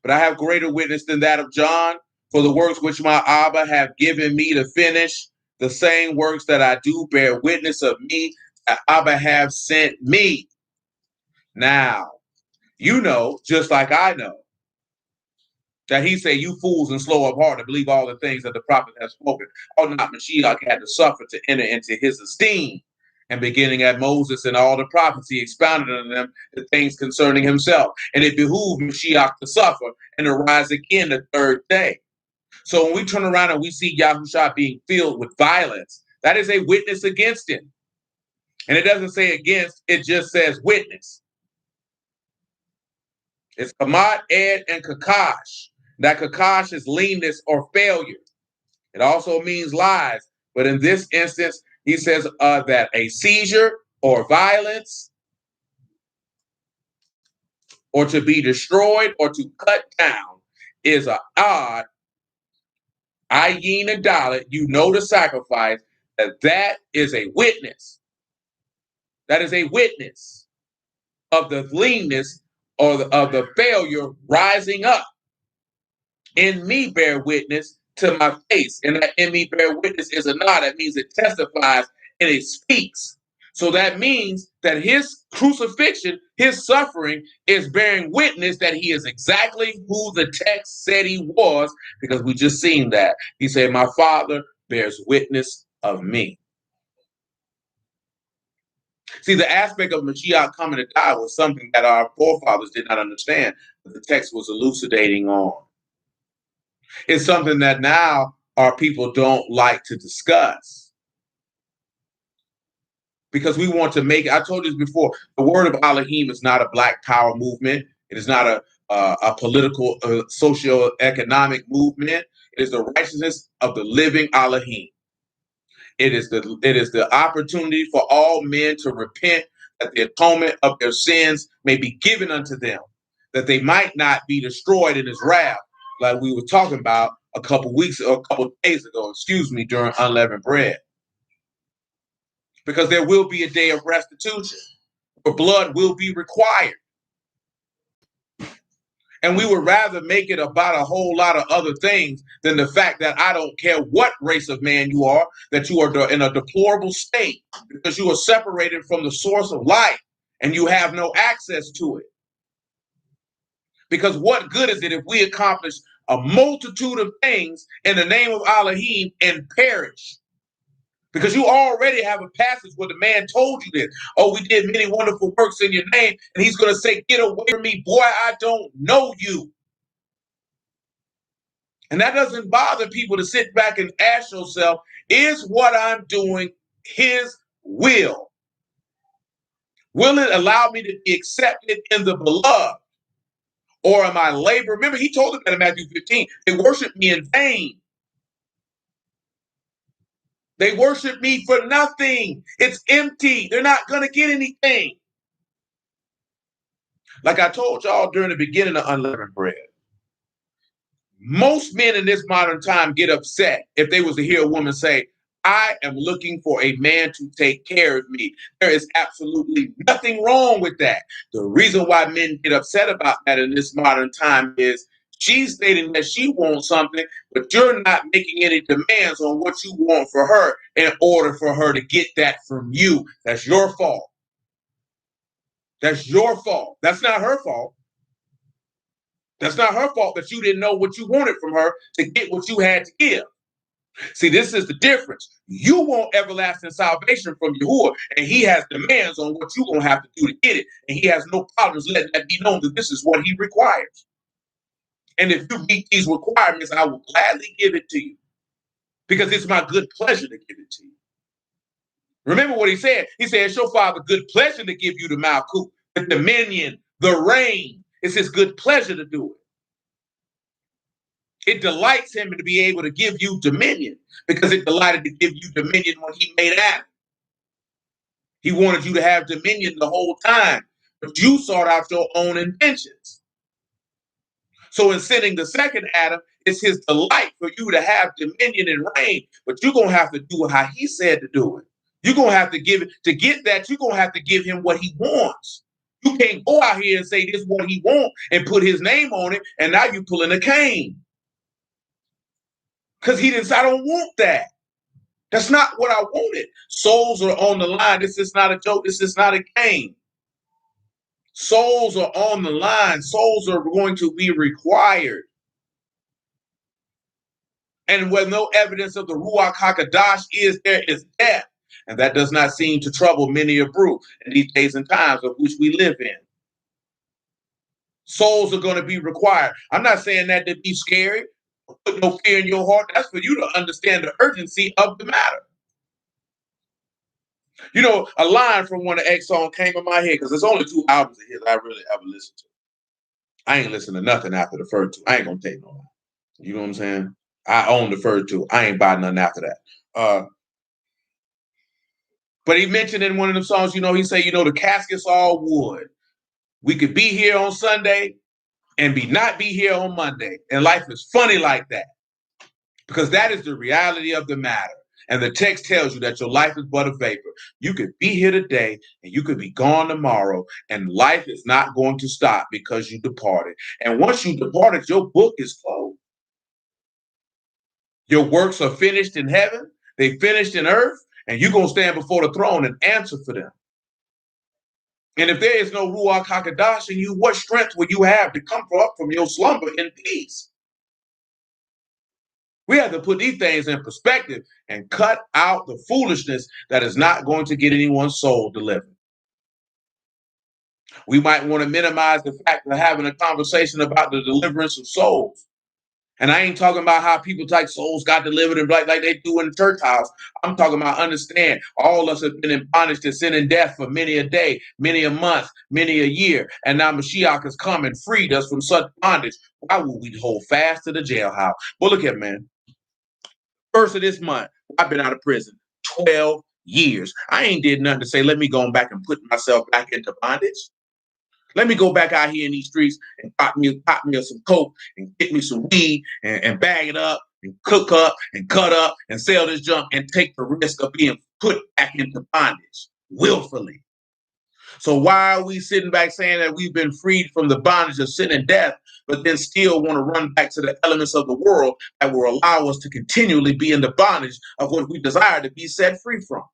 But I have greater witness than that of John, for the works which my Abba have given me to finish, the same works that I do bear witness of me, that Abba have sent me. Now, you know, just like I know, that he said, you fools and slow of heart to believe all the things that the prophet has spoken. Ought not Mashiach had to suffer to enter into his esteem. And beginning at Moses and all the prophets, he expounded on them the things concerning himself. And it behooved Mashiach to suffer and to rise again the third day. So when we turn around and we see Yahushua being filled with violence, that is a witness against him. And it doesn't say against, it just says witness. It's Kamat, Ed, and Kakash. That Kakash is leanness or failure. It also means lies. But in this instance, he says that a seizure or violence or to be destroyed or to cut down is an odd Ayin and Dalit, you know the sacrifice, that is a witness. That is a witness of the leanness or of the failure rising up. In me bear witness to my face. And that in me bear witness is a nod. That means it testifies and it speaks. So that means that his crucifixion, his suffering, is bearing witness that he is exactly who the text said he was, because we just seen that. He said, my Father bears witness of me. See, the aspect of Mashiach coming to die was something that our forefathers did not understand, but the text was elucidating on. It's something that now our people don't like to discuss because we want to make it. I told you this before. The word of Elohim is not a black power movement. It is not a political, socio-economic movement. It is the righteousness of the living Elohim. It is the opportunity for all men to repent, that the atonement of their sins may be given unto them, that they might not be destroyed in his wrath, like we were talking about a couple days ago, during unleavened bread. Because there will be a day of restitution, where blood will be required. And we would rather make it about a whole lot of other things than the fact that I don't care what race of man you are, that you are in a deplorable state because you are separated from the source of life and you have no access to it. Because what good is it if we accomplish a multitude of things in the name of Elohim and perish? Because you already have a passage where the man told you this. Oh, we did many wonderful works in your name. And he's going to say, get away from me, boy, I don't know you. And that doesn't bother people to sit back and ask yourself, is what I'm doing his will? Will it allow me to be accepted in the beloved? Or am I labor? Remember, he told them that in Matthew 15. They worship me in vain. They worship me for nothing. It's empty. They're not going to get anything. Like I told y'all during the beginning of Unleavened Bread, most men in this modern time get upset if they was to hear a woman say, I am looking for a man to take care of me. There is absolutely nothing wrong with that. The reason why men get upset about that in this modern time is she's stating that she wants something, but you're not making any demands on what you want for her in order for her to get that from you. That's your fault. That's your fault. That's not her fault. That's not her fault that you didn't know what you wanted from her to get what you had to give. See, this is the difference. You want everlasting salvation from Yahuwah, and he has demands on what you're going to have to do to get it. And he has no problems letting that be known that this is what he requires. And if you meet these requirements, I will gladly give it to you because it's my good pleasure to give it to you. Remember what he said. He said, it's your Father good pleasure to give you the Malkut, the dominion, the reign. It's his good pleasure to do it. It delights him to be able to give you dominion because it delighted to give you dominion when he made Adam. He wanted you to have dominion the whole time, but you sought out your own inventions. So in sending the second Adam, it's his delight for you to have dominion and reign, but you're going to have to do it how he said to do it. You're going to have to give it, to get that, you're going to have to give him what he wants. You can't go out here and say this is what he wants and put his name on it, and now you're pulling a Cain. Because he didn't say, I don't want that. That's not what I wanted. Souls are on the line. This is not a joke. This is not a game. Souls are on the line. Souls are going to be required. And where no evidence of the Ruach HaKodesh is, there is death. And that does not seem to trouble many a brew in these days and times of which we live in. Souls are going to be required. I'm not saying that to be scary. Put no fear in your heart. That's for you to understand the urgency of the matter. You know, a line from one of X songs came in my head because there's only 2 albums of his I really ever listened to. I ain't listened to nothing after the first 2. I ain't gonna take no line. You know what I'm saying? I own the first 2. I ain't buying nothing after that. But he mentioned in one of them songs, you know, he said, you know, the casket's all wood. We could be here on Sunday and not be here on Monday. And life is funny like that. because that is the reality of the matter. And the text tells you that your life is but a vapor. You could be here today and you could be gone tomorrow, and life is not going to stop because you departed. And once you departed, your book is closed. Your works are finished in heaven, they finished in earth, and you're going to stand before the throne and answer for them. And if there is no Ruach HaKodesh in you, what strength will you have to come up from your slumber in peace? We have to put these things in perspective and cut out the foolishness that is not going to get anyone's soul delivered. We might want to minimize the fact of having a conversation about the deliverance of souls. And I ain't talking about how people like souls got delivered and like they do in the church house. I'm talking about understand all of us have been in bondage to sin and death for many a day, many a month, many a year. And now Mashiach has come and freed us from such bondage. Why would we hold fast to the jailhouse? Well, look at man. First of this month, I've been out of prison 12 years. I ain't did nothing to say, let me go back and put myself back into bondage. Let me go back out here in these streets and pop me some coke and get me some weed and bag it up and cook up and cut up and sell this junk and take the risk of being put back into bondage willfully. So why are we sitting back saying that we've been freed from the bondage of sin and death, but then still want to run back to the elements of the world that will allow us to continually be in the bondage of what we desire to be set free from?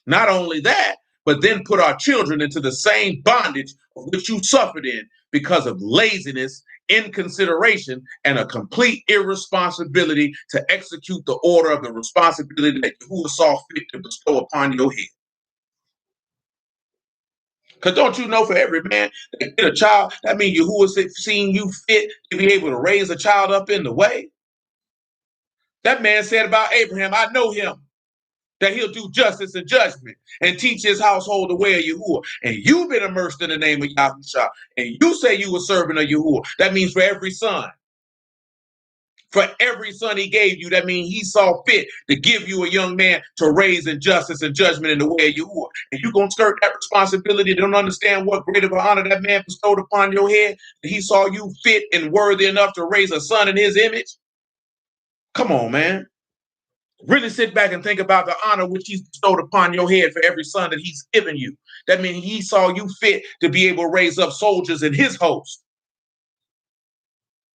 Not only that, but then put our children into the same bondage of which you suffered in because of laziness, inconsideration, and a complete irresponsibility to execute the order of the responsibility that Yahuwah saw fit to bestow upon your head. Because don't you know for every man that get a child, that means Yahuwah seen you fit to be able to raise a child up in the way? That man said about Abraham, I know him, that he'll do justice and judgment and teach his household the way of Yahuwah. And you've been immersed in the name of Yahushua. And you say you were servant of Yahuwah. That means for every son. For every son he gave you, that means he saw fit to give you a young man to raise in justice and judgment in the way of Yahuwah. And you're going to skirt that responsibility, don't understand what great of an honor that man bestowed upon your head, that he saw you fit and worthy enough to raise a son in his image? Come on, man. Really sit back and think about the honor which he's bestowed upon your head for every son that he's given you. That means he saw you fit to be able to raise up soldiers in his host.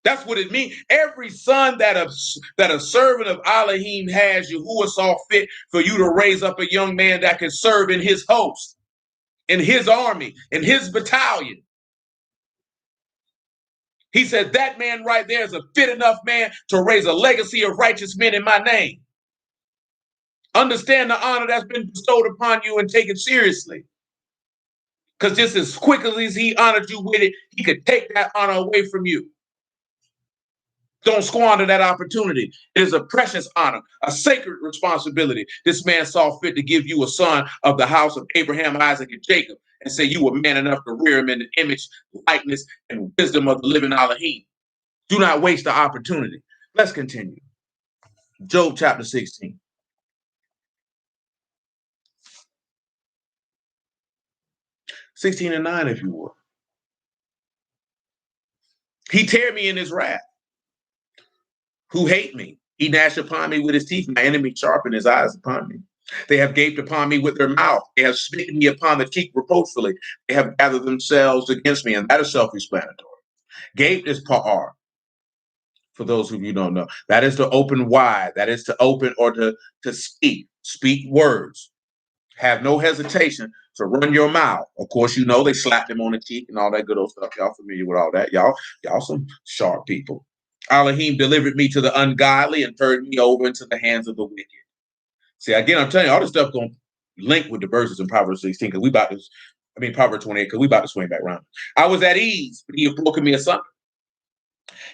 That's what it means. Every son that a servant of Elohim has, Yahuwah saw fit for you to raise up a young man that can serve in his host, in his army, in his battalion. He said that man right there is a fit enough man to raise a legacy of righteous men in my name. Understand the honor that's been bestowed upon you and take it seriously. Because just as quickly as he honored you with it, he could take that honor away from you. Don't squander that opportunity. It is a precious honor, a sacred responsibility. This man saw fit to give you a son of the house of Abraham, Isaac, and Jacob, and say you were man enough to rear him in the image, likeness, and wisdom of the living Elohim. Do not waste the opportunity. Let's continue. Job chapter 16. 16 and 9, if you would. He tear me in his wrath. Who hate me? He gnashed upon me with his teeth. My enemy sharpened his eyes upon me. They have gaped upon me with their mouth. They have smitten me upon the cheek reproachfully. They have gathered themselves against me, and that is self-explanatory. Gape is pa'ar. For those of you who don't know, that is to open wide. That is to open or to speak. Speak words. Have no hesitation to run your mouth. Of course, you know they slapped him on the cheek and all that good old stuff. Y'all familiar with all that? Y'all some sharp people. Elohim delivered me to the ungodly and turned me over into the hands of the wicked. See, again, I'm telling you, all this stuff going to link with the verses in Proverbs 16 because Proverbs 28, because we about to swing back around. I was at ease, but he have broken me asunder.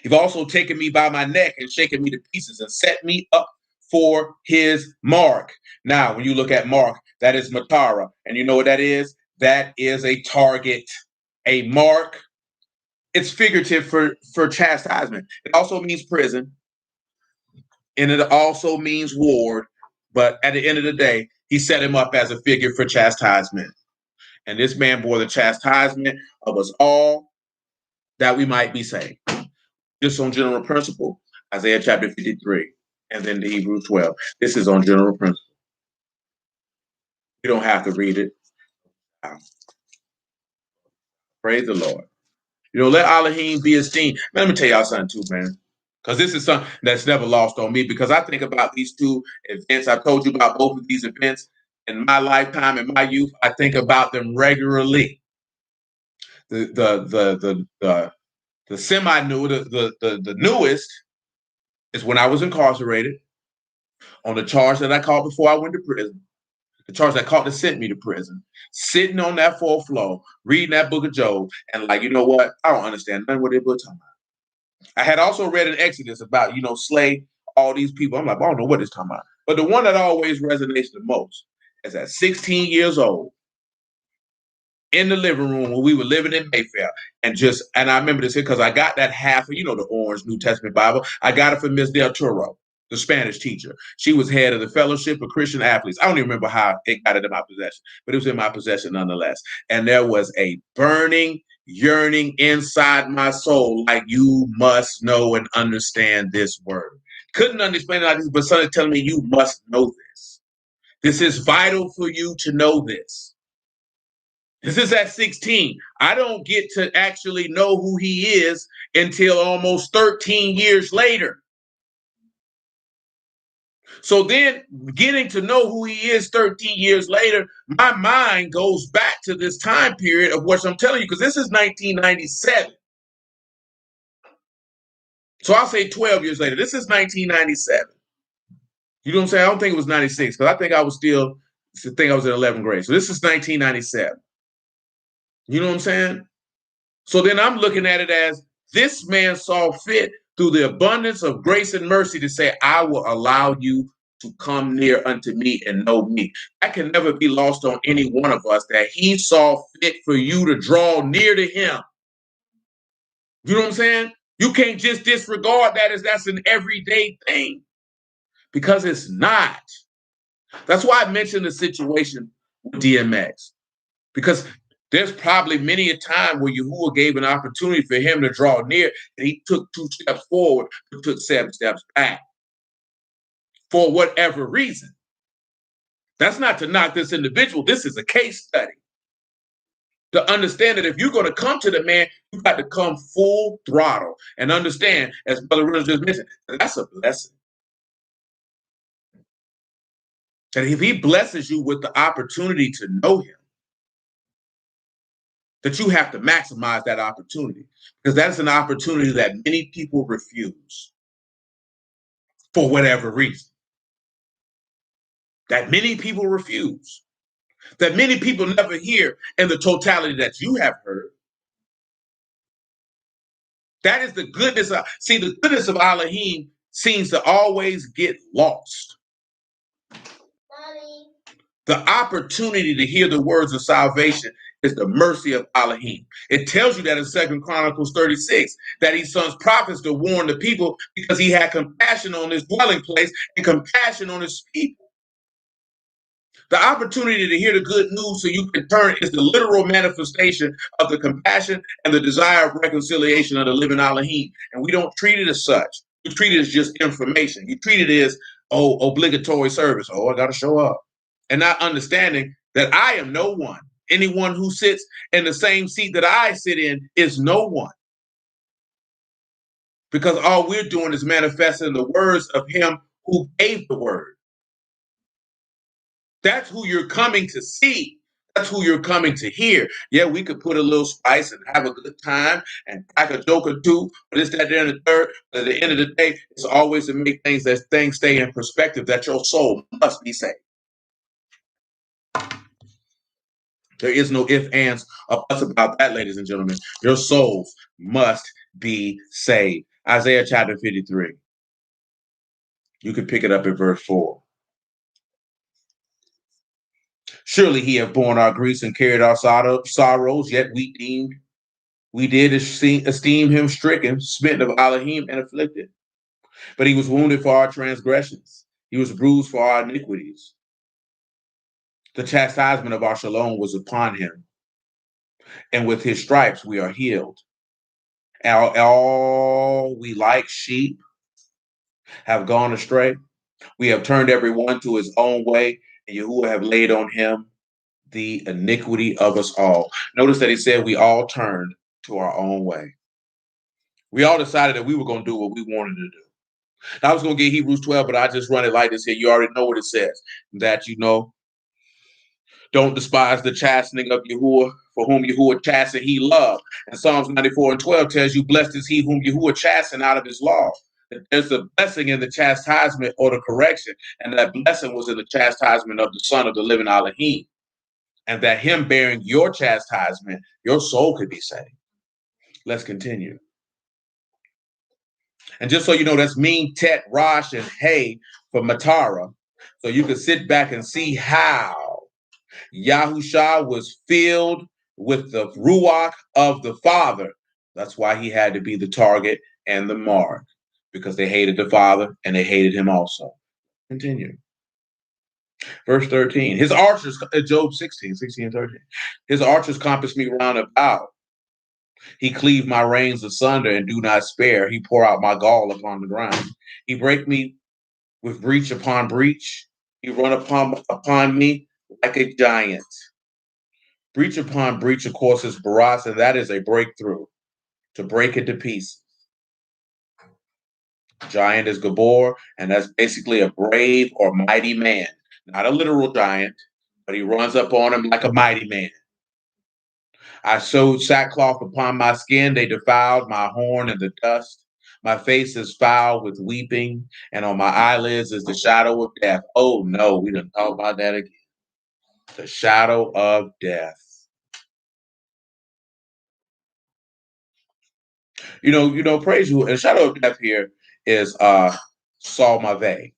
He've also taken me by my neck and shaken me to pieces and set me up for his mark. Now, when you look at mark, that is matara. And you know what that is? That is a target, a mark. It's figurative for chastisement. It also means prison. And it also means ward. But at the end of the day, he set him up as a figure for chastisement. And this man bore the chastisement of us all that we might be saved. Just on general principle, Isaiah chapter 53. and then the Hebrews 12. This is on general principle. You don't have to read it. Praise the Lord. Let Elohim be esteemed. Man, let me tell y'all something too, man. Because this is something that's never lost on me. Because I think about these two events. I told you about both of these events in my lifetime, in my youth. I think about them regularly. The semi-new, the newest is when I was incarcerated on the charge that I caught before I went to prison. The charge that caught that sent me to prison. Sitting on that fourth floor, reading that book of Job, and like, you know what? I don't understand nothing what they're talking about. I had also read in Exodus about, slay all these people. I'm like, I don't know what it's talking about. But the one that always resonates the most is at 16 years old, in the living room when we were living in Mayfair. And I remember this here because I got that half of, the orange New Testament Bible. I got it from Miss Del Toro, the Spanish teacher. She was head of the Fellowship of Christian Athletes. I don't even remember how it got it in my possession, but it was in my possession nonetheless. And there was a burning, yearning inside my soul, like, you must know and understand this word. Couldn't understand it like this, but something telling me you must know this. This is vital for you to know this. This is at 16. I don't get to actually know who he is until almost 13 years later. So then getting to know who he is 13 years later, my mind goes back to this time period of what I'm telling you, because this is 1997. So I'll say 12 years later. This is 1997. You know what I'm saying? I don't think it was 96, because I think I was in 11th grade. So this is 1997. You know what I'm saying? So then I'm looking at it as this man saw fit through the abundance of grace and mercy to say, I will allow you to come near unto me and know me. That can never be lost on any one of us, that he saw fit for you to draw near to him. You know what I'm saying? You can't just disregard that as that's an everyday thing, because it's not. That's why I mentioned the situation with DMX, because there's probably many a time where Yahuwah gave an opportunity for him to draw near, and he took 2 steps forward, but took 7 steps back for whatever reason. That's not to knock this individual. This is a case study. To understand that if you're going to come to the man, you got to come full throttle and understand, as Brother Reynolds just mentioned, that's a blessing. And if he blesses you with the opportunity to know him, that you have to maximize that opportunity, because that's an opportunity that many people refuse for whatever reason. That many people refuse. That many people never hear in the totality that you have heard. That is the goodness of, the goodness of Elohim seems to always get lost. Mommy. The opportunity to hear the words of salvation is the mercy of Elohim. It tells you that in 2 Chronicles 36, that he sends prophets to warn the people because he had compassion on his dwelling place and compassion on his people. The opportunity to hear the good news so you can turn is the literal manifestation of the compassion and the desire of reconciliation of the living Elohim. And we don't treat it as such. You treat it as just information. You treat it as, obligatory service. Oh, I got to show up. And not understanding that I am no one. Anyone who sits in the same seat that I sit in is no one. Because all we're doing is manifesting the words of him who gave the word. That's who you're coming to see. That's who you're coming to hear. Yeah, we could put a little spice and have a good time and crack a joke or two, but it's that, and the third. But at the end of the day, it's always to make things stay in perspective, that your soul must be saved. There is no ifs, ands, or buts about that, ladies and gentlemen. Your souls must be saved. Isaiah chapter 53. You can pick it up at verse 4. Surely he hath borne our griefs and carried our sorrows, yet we did esteem him stricken, smitten of Elohim, and afflicted. But he was wounded for our transgressions. He was bruised for our iniquities. The chastisement of our shalom was upon him, and with his stripes we are healed. All we like sheep have gone astray. We have turned everyone to his own way, and Yahuwah have laid on him the iniquity of us all. Notice that he said we all turned to our own way. We all decided that we were going to do what we wanted to do. Now, I was going to get Hebrews 12, but I just run it like this here. You already know what it says, that, don't despise the chastening of Yahuwah, for whom Yahuwah chastened, he loved. And Psalms 94 and 12 tells you, blessed is he whom Yahuwah chastened out of his law. There's a blessing in the chastisement or the correction, and that blessing was in the chastisement of the Son of the living Elohim. And that him bearing your chastisement, your soul could be saved. Let's continue. And just so you know, that's Meme, Tet, Rosh, and Hay for Matara. So you can sit back and see how Yahusha was filled with the Ruach of the Father. That's why he had to be the target and the mark, because they hated the Father and they hated him also. Continue. Verse 13. His archers, Job 16 and 13. His archers compass me round about. He cleave my reins asunder and do not spare. He pour out my gall upon the ground. He break me with breach upon breach. He run upon me like a giant. Breach upon breach, of course, is baras, and that is a breakthrough, to break it to pieces. Giant is Gabor, and that's basically a brave or mighty man. Not a literal giant, but he runs up on him like a mighty man. I sewed sackcloth upon my skin. They defiled my horn in the dust. My face is foul with weeping, and on my eyelids is the shadow of death. Oh, no, we didn't talk about that again. The shadow of death. Praise you. And shadow of death here is Saul Mave,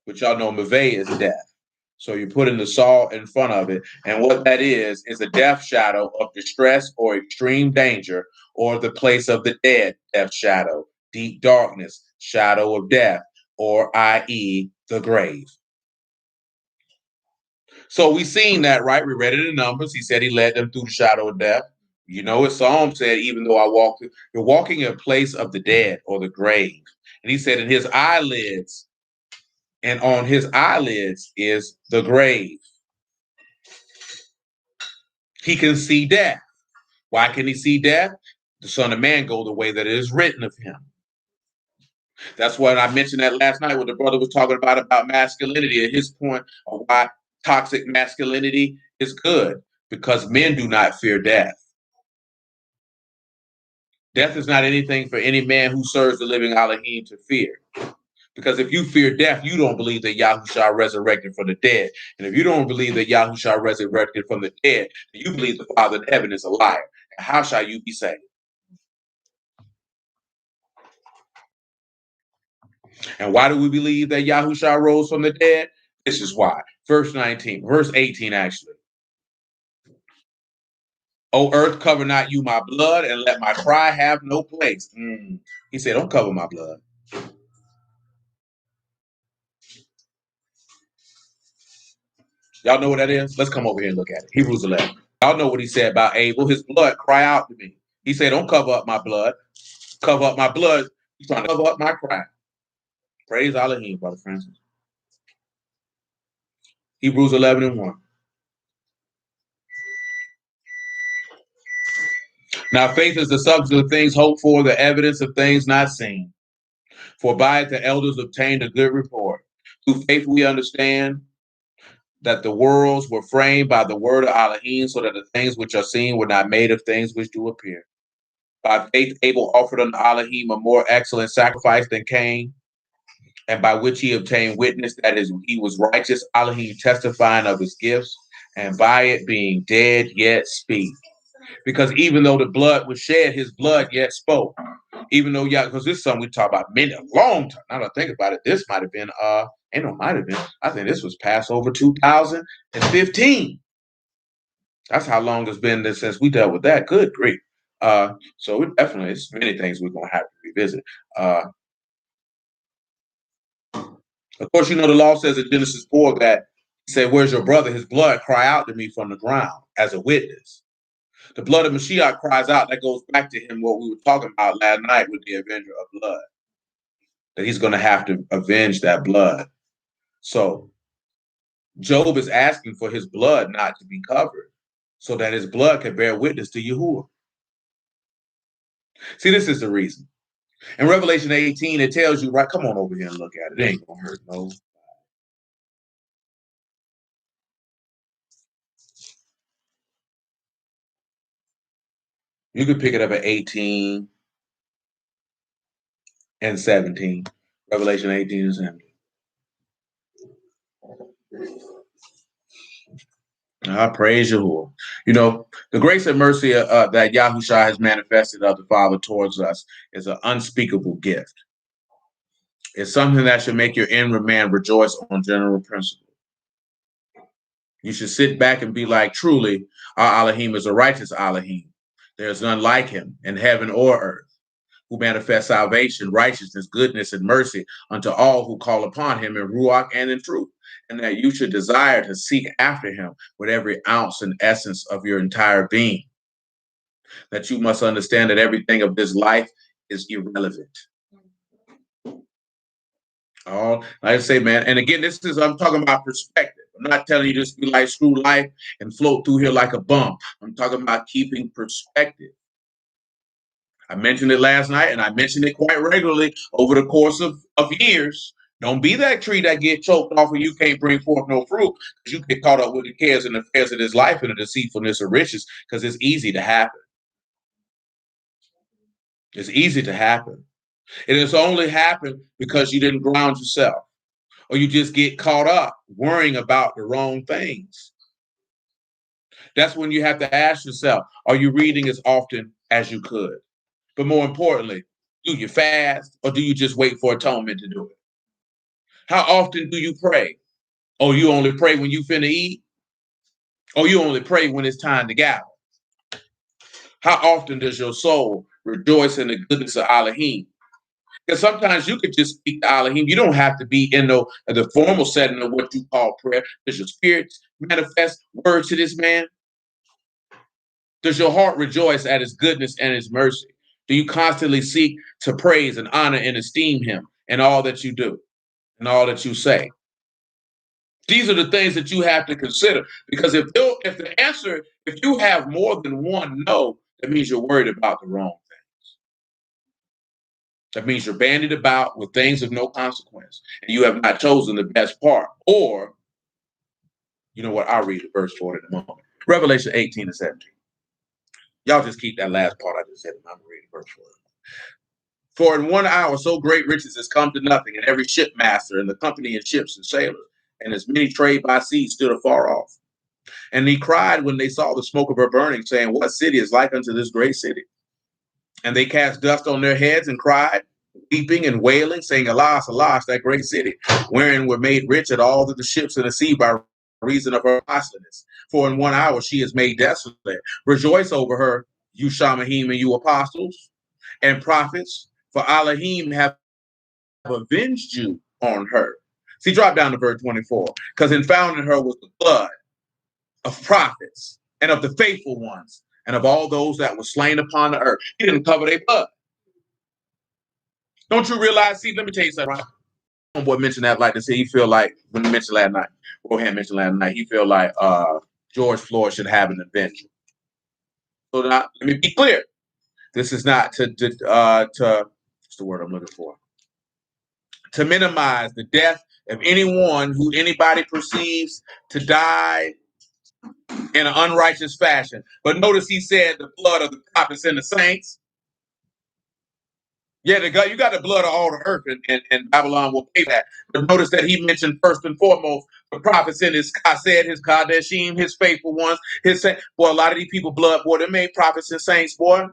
which y'all know Mave is death. So you put in the Saul in front of it. And what that is a death shadow of distress or extreme danger, or the place of the dead, death shadow, deep darkness, shadow of death, or i.e. the grave. So we seen that, right? We read it in Numbers. He said he led them through the shadow of death. His Psalm said, even though I walk, you're walking in a place of the dead or the grave. And he said, in his eyelids, and on his eyelids is the grave. He can see death. Why can he see death? The Son of Man go the way that it is written of him. That's what I mentioned that last night when the brother was talking about masculinity, at his point of why toxic masculinity is good, because men do not fear death. Death is not anything for any man who serves the living Elohim to fear. Because if you fear death, you don't believe that Yahushua resurrected from the dead. And if you don't believe that Yahushua resurrected from the dead, then you believe the Father in heaven is a liar. And how shall you be saved? And why do we believe that Yahushua rose from the dead? This is why. Verse 18, actually. O earth, cover not you my blood, and let my cry have no place. He said, don't cover my blood. Y'all know what that is? Let's come over here and look at it. Hebrews 11. Y'all know what he said about Abel. His blood cry out to me. He said, don't cover up my blood. Cover up my blood. He's trying to cover up my cry. Praise Elohim, Brother Francis. Hebrews 11 and 1. Now faith is the substance of things hoped for, the evidence of things not seen. For by it the elders obtained a good report. Through faith we understand that the worlds were framed by the word of Elohim, so that the things which are seen were not made of things which do appear. By faith Abel offered unto Elohim a more excellent sacrifice than Cain, and by which he obtained witness that he was righteous, Elohim testifying of his gifts, and by it being dead yet speak. Because even though the blood was shed, his blood yet spoke. Even though, because this is something we talk about a long time. Now that I think about it, this might have been, I think this was Passover 2015. That's how long it's been since we dealt with that. Good grief. So it's many things we're going to have to revisit. Of course, the law says in Genesis 4 that he said, where's your brother? His blood cry out to me from the ground as a witness. The blood of Mashiach cries out. That goes back to him, what we were talking about last night with the avenger of blood. That he's going to have to avenge that blood. So Job is asking for his blood not to be covered so that his blood can bear witness to Yahuwah. See, this is the reason. In Revelation 18, it tells you, right? Come on over here and look at it. It ain't going to hurt no. You could pick it up at 18 and 17. Revelation 18 and 17. I praise Yahuwah. You know, the grace and mercy that Yahushua has manifested of the Father towards us is an unspeakable gift. It's something that should make your inward man rejoice on general principle. You should sit back and be like, truly, our Elohim is a righteous Elohim. There's none like him in heaven or earth, who manifests salvation, righteousness, goodness, and mercy unto all who call upon him in Ruach and in truth, and that you should desire to seek after him with every ounce and essence of your entire being. That you must understand that everything of this life is irrelevant. Oh, like I say, man, and again, I'm talking about perspective. I'm not telling you just be like screw life and float through here like a bum. I'm talking about keeping perspective. I mentioned it last night, and I mentioned it quite regularly over the course of years. Don't be that tree that get choked off and you can't bring forth no fruit because you get caught up with the cares and affairs of this life and the deceitfulness of riches because it's easy to happen. It's easy to happen. It has only happened because you didn't ground yourself or you just get caught up worrying about the wrong things. That's when you have to ask yourself, are you reading as often as you could? But more importantly, do you fast or do you just wait for atonement to do it? How often do you pray? Oh, you only pray when you finna eat? Or you only pray when it's time to gather? How often does your soul rejoice in the goodness of Elohim? Because sometimes you could just speak to Elohim. You don't have to be in the formal setting of what you call prayer. Does your spirit manifest word to this man? Does your heart rejoice at his goodness and his mercy? Do you constantly seek to praise and honor and esteem him in all that you do and all that you say? These are the things that you have to consider, because if the answer, if you have more than one no, that means you're worried about the wrong things. That means you're bandied about with things of no consequence, and you have not chosen the best part. Or, you know what? I'll read the verse for it in a moment. Revelation 18 and 17. Y'all just keep that last part I just said, and I'm going to read the verse for it. For in 1 hour so great riches has come to nothing, and every shipmaster and the company and ships and sailors, and as many trade by sea stood afar off. And he cried when they saw the smoke of her burning, saying, what city is like unto this great city? And they cast dust on their heads and cried, weeping and wailing, saying, alas, alas, that great city, wherein were made rich at all the ships in the sea by reason of her costliness. For in 1 hour she is made desolate. Rejoice over her, you Shamahim and you apostles and prophets, for Elohim have avenged you on her. See, drop down to verse 24. Because in founding her was the blood of prophets and of the faithful ones and of all those that were slain upon the earth. He didn't cover their blood. Don't you realize? See, let me tell you something. Right? Homeboy mentioned that like this. He feel like when he mentioned last night, Rohan mentioned last night, he feel like George Floyd should have an adventure. So now, let me be clear. This is not to what's the word I'm looking for? To minimize the death of anyone who anybody perceives to die in an unrighteous fashion. But notice he said the blood of the prophets and the saints. Yeah, you got the blood of all the earth, and Babylon will pay that. But notice that he mentioned first and foremost the prophets in his Kased, his Kadeshim, his faithful ones, his saints. Boy, a lot of these people, blood, boy, they made prophets and saints, boy.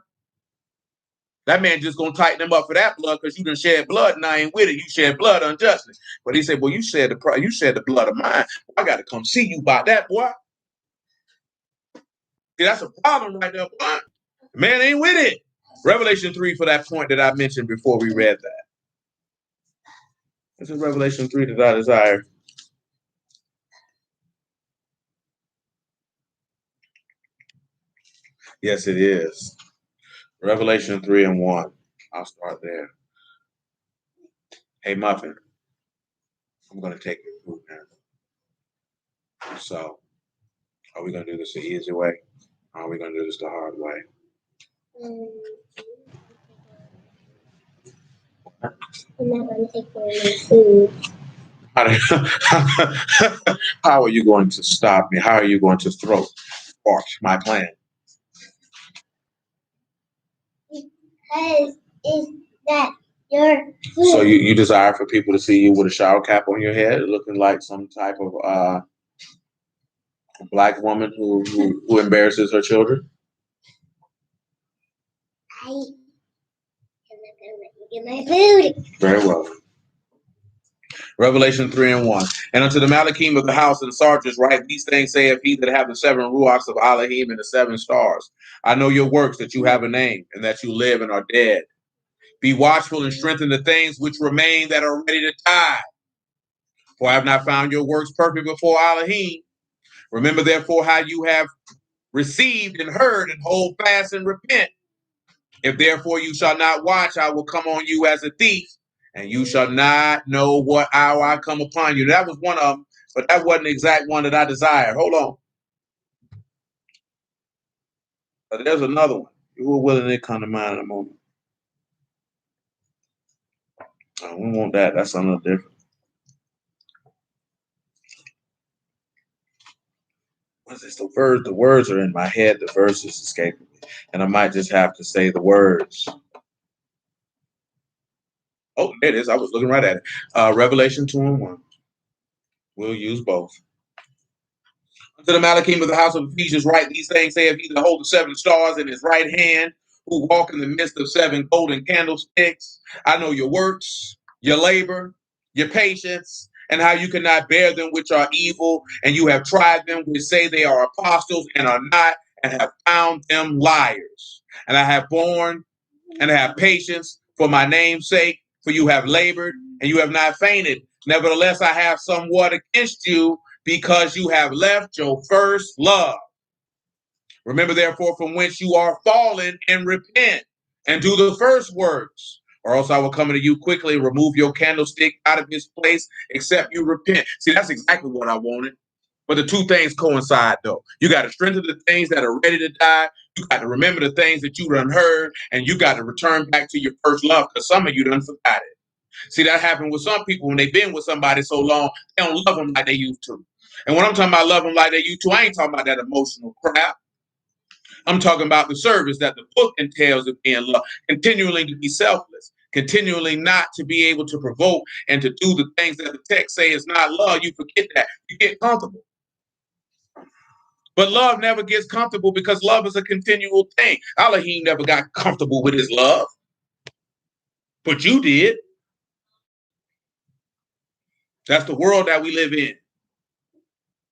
That man just gonna tighten them up for that blood because you done shed blood and I ain't with it. You shed blood unjustly. But he said, well, you shed the blood of mine. I got to come see you about that, boy. See, that's a problem right there, boy. Man ain't with it. Revelation 3 for that point that I mentioned before we read that. This is Revelation 3 that I desire. Yes, it is. Revelation 3 and 1. I'll start there. Hey, Muffin. I'm going to take your food now. So, are we going to do this the easy way? Or are we going to do this the hard way? I'm not going to take away my food. How are you going to stop me? How are you going to thwart my plan? Because is that your food? So you desire for people to see you with a shower cap on your head, looking like some type of black woman who embarrasses her children? I'm not going to let you get my food. Very well. Revelation 3:1. And unto the Malachim of the house and the sergeants write, these things saith he that have the 7 ruachs of Elohim and the 7 stars. I know your works, that you have a name, and that you live and are dead. Be watchful and strengthen the things which remain that are ready to die. For I have not found your works perfect before Elohim. Remember therefore how you have received and heard, and hold fast and repent. If therefore you shall not watch, I will come on you as a thief, and you shall not know what hour I come upon you. That was one of them, but that wasn't the exact one that I desired. Hold on. But there's another one. You were willing to come to mind in a moment. Oh, we want that. That's something different. What's this? The words are in my head. The verse is escaping me. And I might just have to say the words. Oh, there it is. I was looking right at it. Revelation 2:1. We'll use both. Unto the Malachim of the house of Ephesians write, these things saith he that hold the 7 stars in his right hand, who walk in the midst of 7 golden candlesticks. I know your works, your labor, your patience, and how you cannot bear them which are evil, and you have tried them which say they are apostles and are not, and have found them liars. And I have borne and have patience for my name's sake, for you have labored and you have not fainted. Nevertheless, I have somewhat against you, because you have left your first love. Remember, therefore, from whence you are fallen, and repent, and do the first works, or else I will come unto you quickly, remove your candlestick out of his place, except you repent. See, that's exactly what I wanted. But the two things coincide, though. You got to strengthen the things that are ready to die. You got to remember the things that you done heard, and you got to return back to your first love, because some of you done forgot it. See, that happened with some people when they've been with somebody so long, they don't love them like they used to. And when I'm talking about love them like they used to, I ain't talking about that emotional crap. I'm talking about the service that the book entails of being loved, continually to be selfless, continually not to be able to provoke and to do the things that the text say is not love. You forget that. You get comfortable. But love never gets comfortable, because love is a continual thing. Elohim never got comfortable with his love, but you did. That's the world that we live in.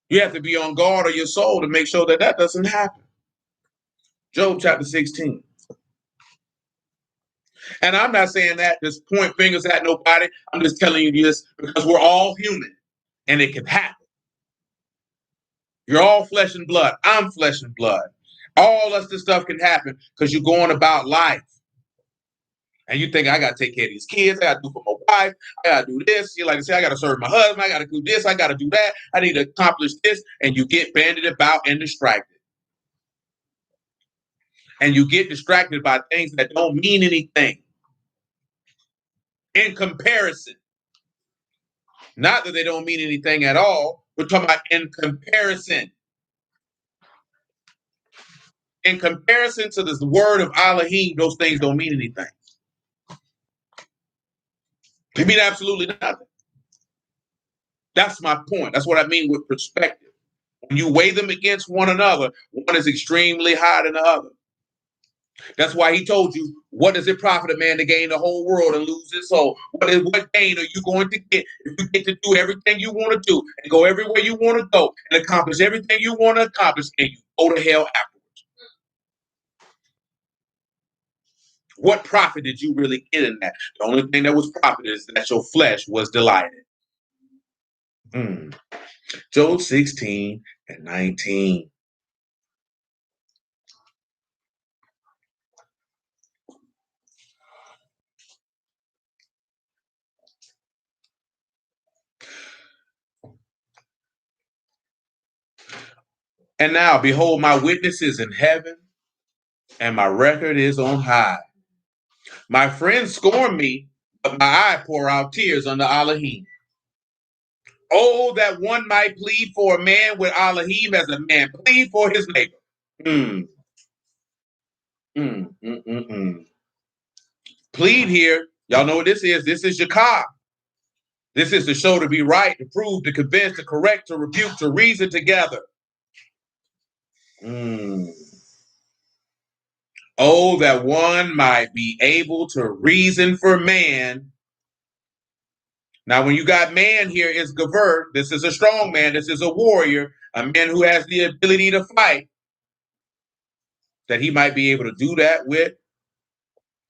You have to be on guard of your soul to make sure that that doesn't happen. Job chapter 16. And I'm not saying that just point fingers at nobody. I'm just telling you this because we're all human and it can happen. You're all flesh and blood. I'm flesh and blood. All of this stuff can happen because you're going about life. And you think, I got to take care of these kids. I got to do for my wife. I got to do this. You like to say, I got to serve my husband. I got to do this. I got to do that. I need to accomplish this. And you get banded about and distracted. And you get distracted by things that don't mean anything in comparison. Not that they don't mean anything at all. We're talking about in comparison. In comparison to this word of Elohim, those things don't mean anything. They mean absolutely nothing. That's my point. That's what I mean with perspective. When you weigh them against one another, one is extremely higher than the other. That's why he told you, what does it profit a man to gain the whole world and lose his soul? What gain are you going to get if you get to do everything you want to do and go everywhere you want to go and accomplish everything you want to accomplish, and you go to hell afterwards? What profit did you really get in that? The only thing that was profit is that your flesh was delighted. Job 16:19. And now, behold, my witness is in heaven, and my record is on high. My friends scorn me, but my eye pour out tears on the Elohim. Oh, that one might plead for a man with Elohim as a man plead for his neighbor. Mm, mm, mm, mm, mm. Plead here. Y'all know what this is. This is Yakar. This is to show, to be right, to prove, to convince, to correct, to rebuke, to reason together. Mm. Oh, that one might be able to reason for man. Now, when you got man here, it's Gavert. This is a strong man. This is a warrior, a man who has the ability to fight. That he might be able to do that with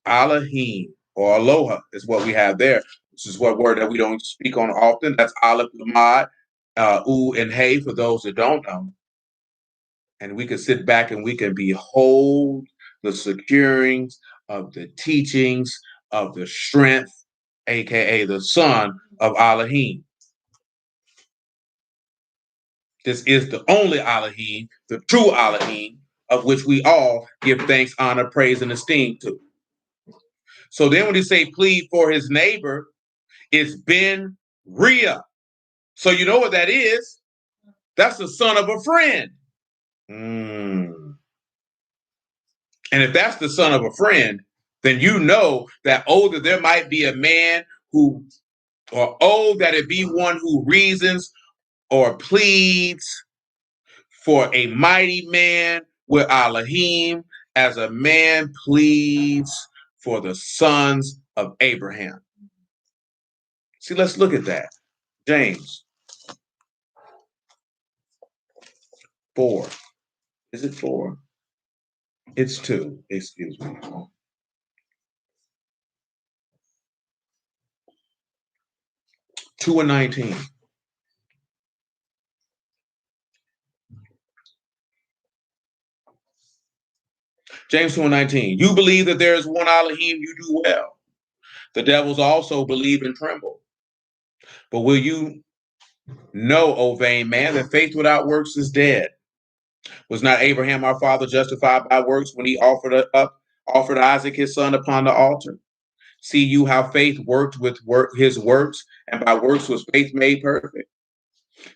Elohim or Aloha is what we have there. This is what word that we don't speak on often. That's Aleph, Lamad, U, and Hey for those that don't know. And we can sit back and we can behold the securings of the teachings of the strength, aka the son of Elohim. This is the only Elohim, the true Elohim, of which we all give thanks, honor, praise, and esteem to. So then when he say plead for his neighbor, it's Ben Ria. So you know what that is? That's the son of a friend. Mm. And if that's the son of a friend, then you know that that there might be a man who, or that it be one who reasons or pleads for a mighty man with Elohim as a man pleads for the sons of Abraham. See, let's look at that. James 4. Is it 4? It's 2. Excuse me. 2 and 19. James 2 and 19. You believe that there is one Elohim, you do well. The devils also believe and tremble. But will you know, O vain man, that faith without works is dead? Was not Abraham our father justified by works when he offered Isaac his son upon the altar? See you how faith worked with his works, and by works was faith made perfect.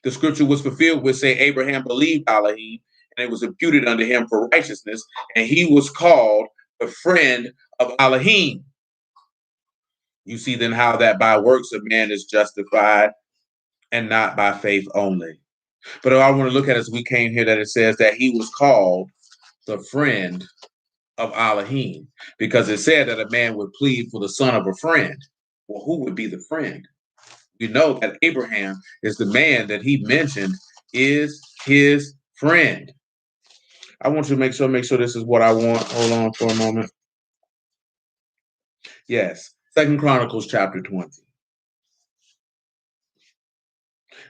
The scripture was fulfilled which say Abraham believed Elohim, and it was imputed unto him for righteousness, and he was called the friend of Elohim. You see then how that by works a man is justified and not by faith only. But I want to look at as we came here that it says that he was called the friend of Elohim, because it said that a man would plead for the son of a friend. Well, who would be the friend? You know that Abraham is the man that he mentioned is his friend. I want you to make sure this is what I want. Hold on for a moment. Yes, Second Chronicles chapter 20.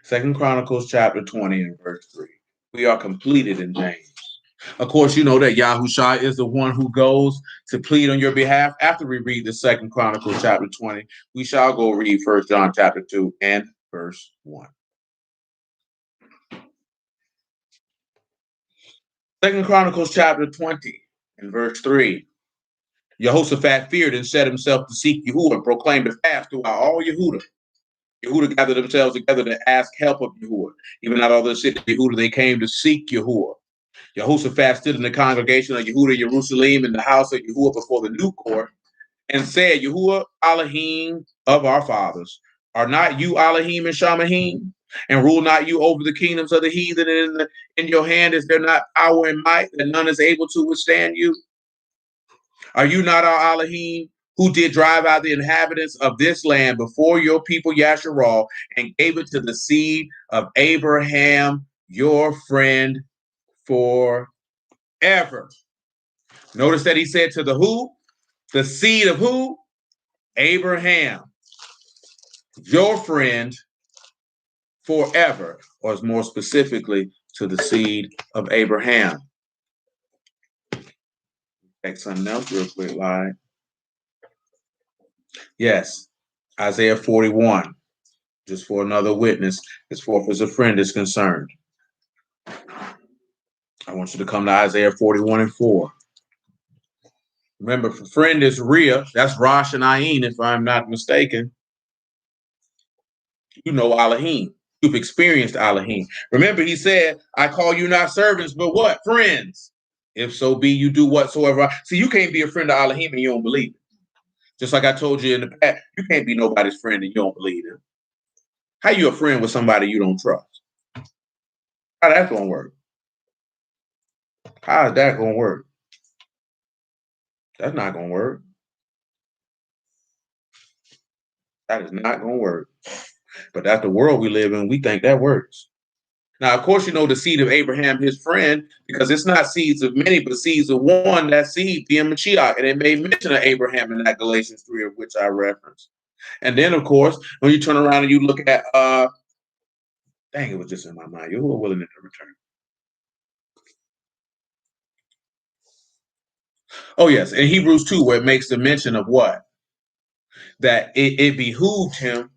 Second Chronicles chapter 20 and verse 3. We are completed in James. Of course, you know that Yahushua is the one who goes to plead on your behalf. After we read the Second Chronicles chapter 20, we shall go read First John chapter 2 and verse 1. Second Chronicles chapter 20 and verse 3. Jehoshaphat feared and set himself to seek Yahuwah and proclaimed a fast throughout all Yehudah. Yehudah gathered themselves together to ask help of Yahuwah. Even out of the city of Yehudah, they came to seek Yahuwah. Jehoshaphat stood in the congregation of Yehudah, Jerusalem, in the house of Yahuwah before the new court, and said, Yahuwah, Elohim of our fathers, are not you Elohim and Shamahim? And rule not you over the kingdoms of the heathen? In your hand is there not power and might that none is able to withstand you? Are you not our Elohim, who did drive out the inhabitants of this land before your people Yasharal, and gave it to the seed of Abraham, your friend, forever? Notice that he said to the who? The seed of who? Abraham, your friend, forever, or more specifically, to the seed of Abraham. Take something else real quick, Live. Yes, Isaiah 41. Just for another witness, as far as a friend is concerned. I want you to come to Isaiah 41:4. Remember, for friend is Rhea. That's Rosh and Ayin, if I'm not mistaken. You know Elohim. You've experienced Elohim. Remember, he said, I call you not servants, but what? Friends. If so be you do whatsoever. See, you can't be a friend of Elohim and you don't believe it. Just like I told you in the past, you can't be nobody's friend and you don't believe him. How you a friend with somebody you don't trust? How that's gonna work? How is that gonna work? That's not gonna work. That is not gonna work. But that's the world we live in. We think that works. Now, of course, you know the seed of Abraham, his friend, because it's not seeds of many, but seeds of one, that seed being Mashiach. And it made mention of Abraham in that Galatians 3, of which I referenced. And then, of course, when you turn around and you look at, dang, it was just in my mind. You're willing to return. Oh, yes. In Hebrews 2, where it makes the mention of what? That it behooved him,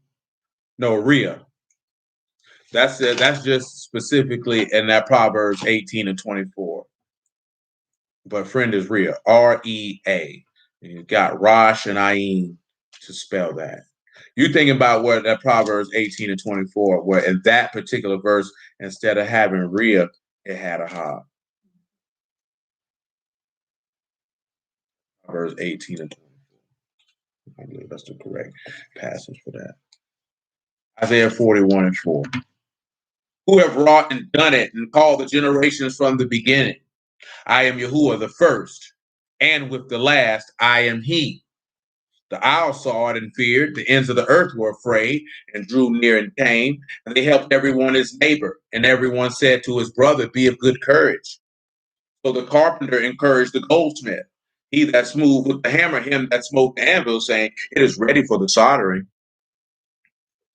no, Rhea. That's it. That's just specifically in that Proverbs 18:24. But friend is Rhea, Rea. And you got Rosh and Ayin to spell that. You thinking about where that Proverbs 18:24, where in that particular verse, instead of having Rhea, it had a Ha. Proverbs 18:24. I believe that's the correct passage for that. Isaiah 41:4. Who have wrought and done it and called the generations from the beginning? I am Yahuwah, the first, and with the last, I am he. The isles saw it and feared. The ends of the earth were afraid and drew near and came. And they helped everyone his neighbor. And everyone said to his brother, be of good courage. So the carpenter encouraged the goldsmith. He that smote with the hammer, him that smote the anvil, saying, it is ready for the soldering.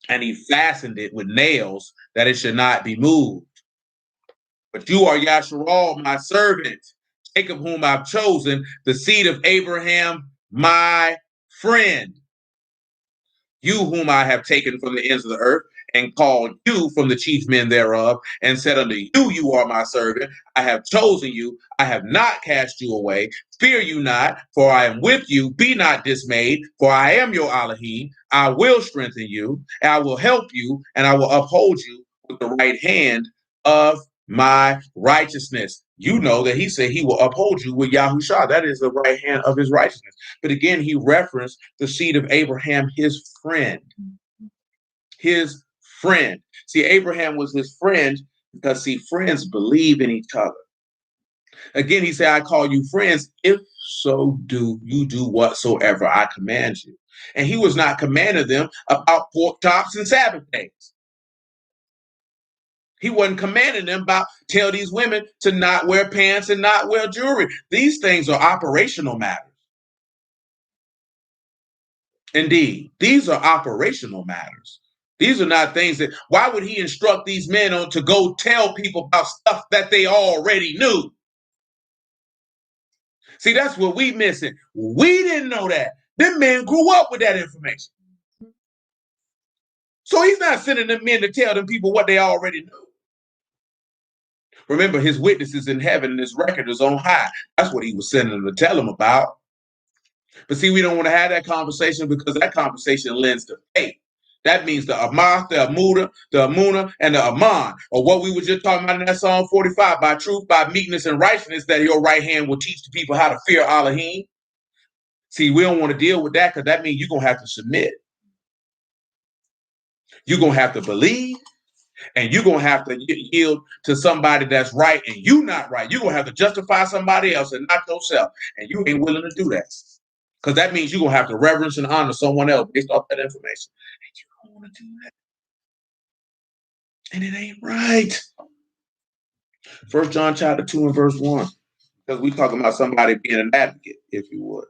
And he fastened it with nails that it should not be moved. But you are Yasharal, my servant, Jacob, whom I've chosen, the seed of Abraham, my friend. You whom I have taken from the ends of the earth, and called you from the chief men thereof, and said unto you, you are my servant. I have chosen you. I have not cast you away. Fear you not, for I am with you. Be not dismayed, for I am your Elohim. I will strengthen you, and I will help you, and I will uphold you with the right hand of my righteousness. You know that he said he will uphold you with Yahushua. That is the right hand of his righteousness. But again, he referenced the seed of Abraham, his friend. His friend. See, Abraham was his friend because, see, friends believe in each other. Again, he said, I call you friends if so do you do whatsoever I command you. And he was not commanding them about pork chops and Sabbath days. He wasn't commanding them about tell these women to not wear pants and not wear jewelry. These things are operational matters. Indeed, these are operational matters. These are not things that, why would he instruct these men on to go tell people about stuff that they already knew? See, that's what we missing. We didn't know that. Them men grew up with that information. So he's not sending them men to tell them people what they already knew. Remember, his witnesses in heaven and his record is on high. That's what he was sending them to tell them about. But see, we don't want to have that conversation because that conversation lends to faith. That means the Amath, the Amuna, and the Aman, or what we were just talking about in that Psalm 45, by truth, by meekness and righteousness, that your right hand will teach the people how to fear Elohim. See, we don't want to deal with that because that means you're going to have to submit. You're going to have to believe, and you're going to have to yield to somebody that's right and you not right. You're going to have to justify somebody else and not yourself, and you ain't willing to do that. Because that means you're going to have to reverence and honor someone else based off that information. And you don't want to do that. And it ain't right. 1 John chapter 2 and verse 1. Because we're talking about somebody being an advocate, if you would.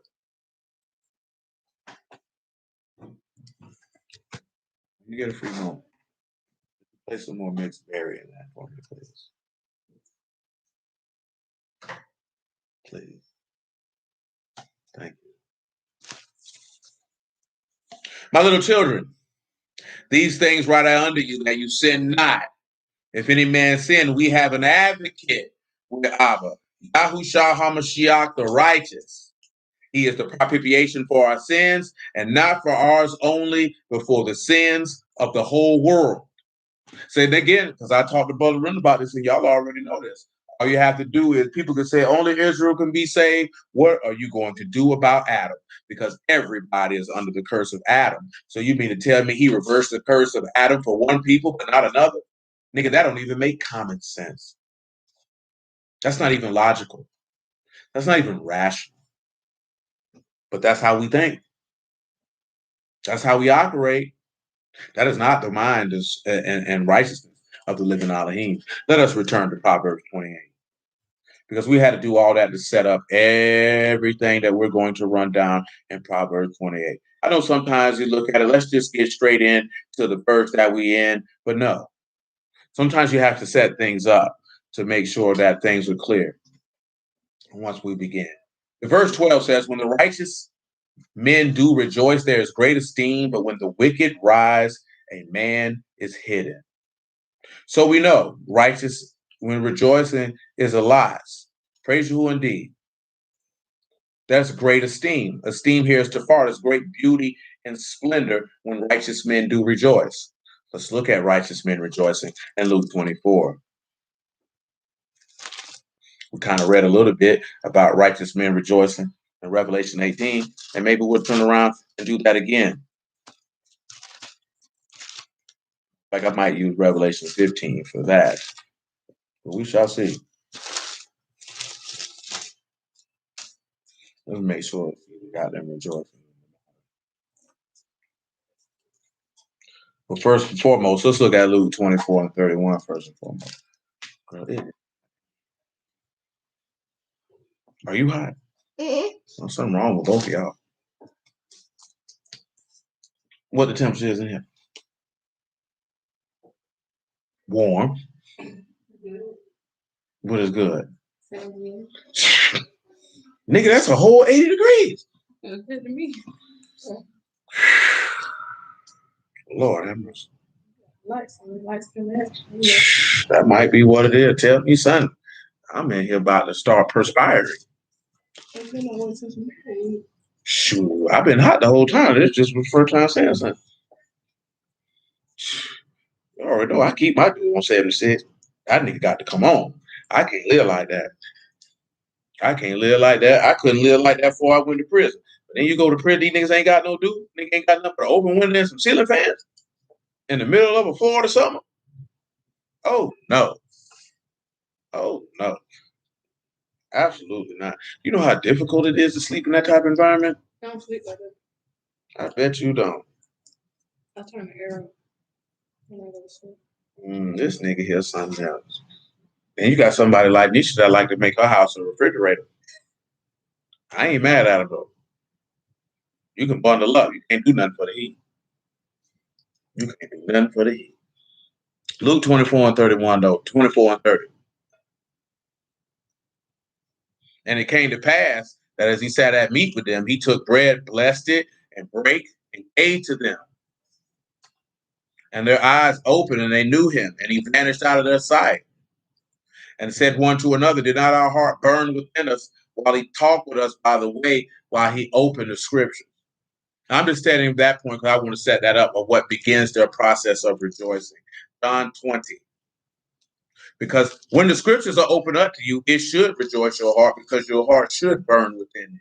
You get a free moment. Play some more mixed berry in that for me, please. Please. Thank you. My little children, these things write I unto you that you sin not. If any man sin, we have an advocate with Abba. Yahushua HaMashiach, the righteous. He is the propitiation for our sins, and not for ours only, but for the sins of the whole world. Say it again, because I talked to Brother Ren about this, and y'all already know this. All you have to do is people can say only Israel can be saved. What are you going to do about Adam? Because everybody is under the curse of Adam. So you mean to tell me he reversed the curse of Adam for one people, but not another? Nigga, that don't even make common sense. That's not even logical. That's not even rational. But that's how we think. That's how we operate. That is not the mind and righteousness of the living Elohim. Let us return to Proverbs 28. Because we had to do all that to set up everything that we're going to run down in Proverbs 28. I know sometimes you look at it, let's just get straight in to the verse that we in, but no. Sometimes you have to set things up to make sure that things are clear once we begin. The verse 12 says, when the righteous men do rejoice, there is great esteem, but when the wicked rise, a man is hidden. So we know righteous when rejoicing is a lies. Praise you indeed. That's great esteem. Esteem here is tafar, is great beauty and splendor when righteous men do rejoice. Let's look at righteous men rejoicing in Luke 24. We kind of read a little bit about righteous men rejoicing in Revelation 18, and maybe we'll turn around and do that again. Like I might use Revelation 15 for that, but we shall see. Let's make sure we got them rejoicing. But first and foremost, let's look at Luke 24 and 31 first and foremost. Girl, are you hot? There's something wrong with both of y'all. What the temperature is in here? Warm. What is good? Nigga, that's a whole 80 degrees. That's good to me. Lord have mercy. That might be what it is. Tell me, son. I'm in here about to start perspiring. Shoot, I've been hot the whole time. This just was the first time saying something. You already know I keep my dude on 76. That nigga got to come on. I can't live like that. I can't live like that. I couldn't live like that before I went to prison. But then you go to prison, these niggas ain't got no dude. Nigga ain't got nothing but an open window and some ceiling fans in the middle of a Florida summer. Oh, no. Oh, no. Absolutely not. You know how difficult it is to sleep in that type of environment? I don't sleep like that. I bet you don't. I turn the air on when I go to sleep. This nigga here something else. And you got somebody like Nisha that like to make her house a refrigerator. I ain't mad at her though. You can bundle up. You can't do nothing for the heat. You can't do nothing for the heat. Luke 24 and 31 though. 24 and 30. And it came to pass that as he sat at meat with them, he took bread, blessed it, and brake, and gave to them. And their eyes opened, and they knew him, and he vanished out of their sight. And said one to another, did not our heart burn within us while he talked with us by the way, while he opened the scriptures? I'm just stating that point because I want to set that up of what begins their process of rejoicing. John 20. Because when the scriptures are opened up to you, it should rejoice your heart because your heart should burn within you.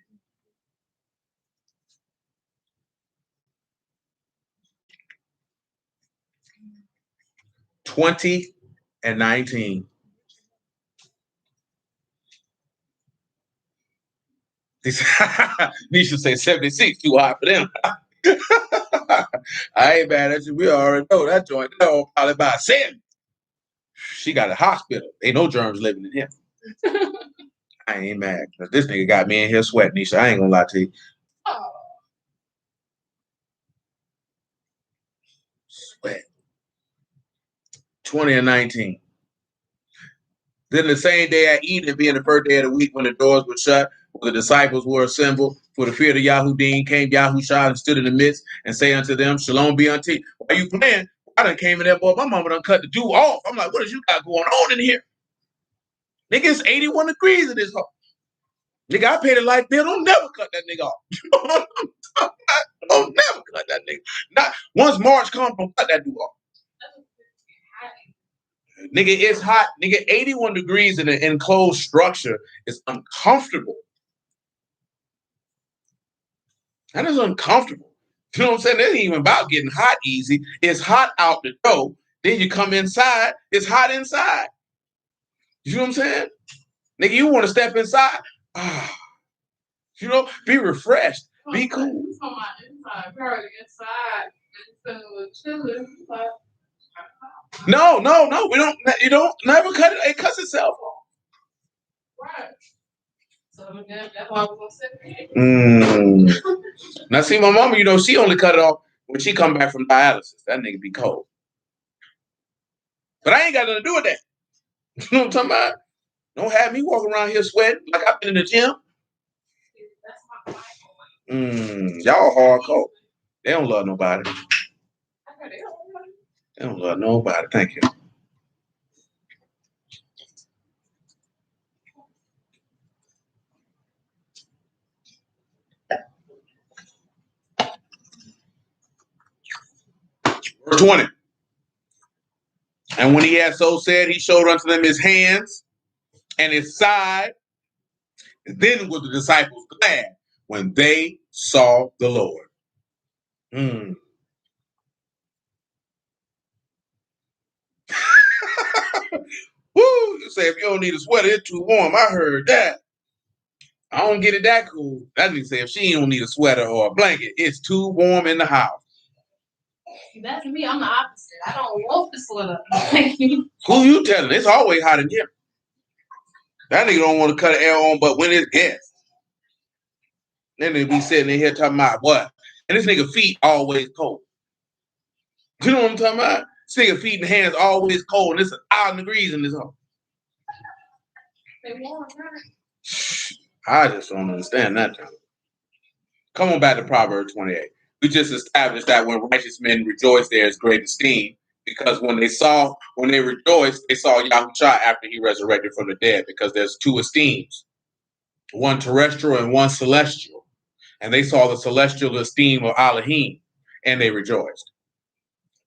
(20 and 19). Nisha say 76, too high for them. I ain't mad at you. We already know that joint. They're probably about 7. She got a hospital. Ain't no germs living in here. I ain't mad. This nigga got me in here sweating, Nisha. I ain't gonna lie to you. Oh. Sweat. 20 and 19. Then the same day at Eden, being the first day of the week when the doors were shut, when the disciples were assembled, for the fear of the Yahudim came Yahushua and stood in the midst and say unto them, Shalom be unto you. Why you playing? I done came in there, boy. My mama done cut the dew off. I'm like, what is you got going on in here? Nigga, it's 81 degrees in this hole. Nigga, I paid a light bill. Don't never cut that nigga off. Don't never cut that nigga. Not once March comes, don't cut that dude off. Nigga, it's hot. Nigga, 81 degrees in an enclosed structure is uncomfortable. That is uncomfortable. You know what I'm saying? It ain't even about getting hot easy. It's hot out the door. Then you come inside. It's hot inside. You know what I'm saying? Nigga, you want to step inside? You know, be refreshed. Be cool. Inside, girl, inside. No. We don't. You don't never cut it. It cuts itself off. Right. So that's why I was gonna say. Now, see, my mama, you know, she only cut it off when she come back from dialysis. That nigga be cold. But I ain't got nothing to do with that. You know what I'm talking about? Don't have me walking around here sweating like I've been in the gym. Y'all hardcore. They don't love nobody. They don't love nobody. Thank you. Verse 20. And when he had so said, he showed unto them his hands and his side. And then were the disciples glad when they saw the Lord. Woo! You say if you don't need a sweater, it's too warm. I heard that. I don't get it that cool. That means say if she don't need a sweater or a blanket, it's too warm in the house. That's me. I'm the opposite. I don't want the sweater. Who you telling? It's always hot in here. That nigga don't want to cut the air on, but when it's guests. Then they be sitting in here talking about what? And this nigga feet always cold. You know what I'm talking about? This nigga feet and hands always cold, and it's 1,000 degrees in this home. They want her. I just don't understand that. Come on back to Proverbs 28. We just established that when righteous men rejoice, there is great esteem, because when they rejoiced, they saw Yahusha after he resurrected from the dead, because there's two esteems, one terrestrial and one celestial. And they saw the celestial esteem of Elohim, and they rejoiced.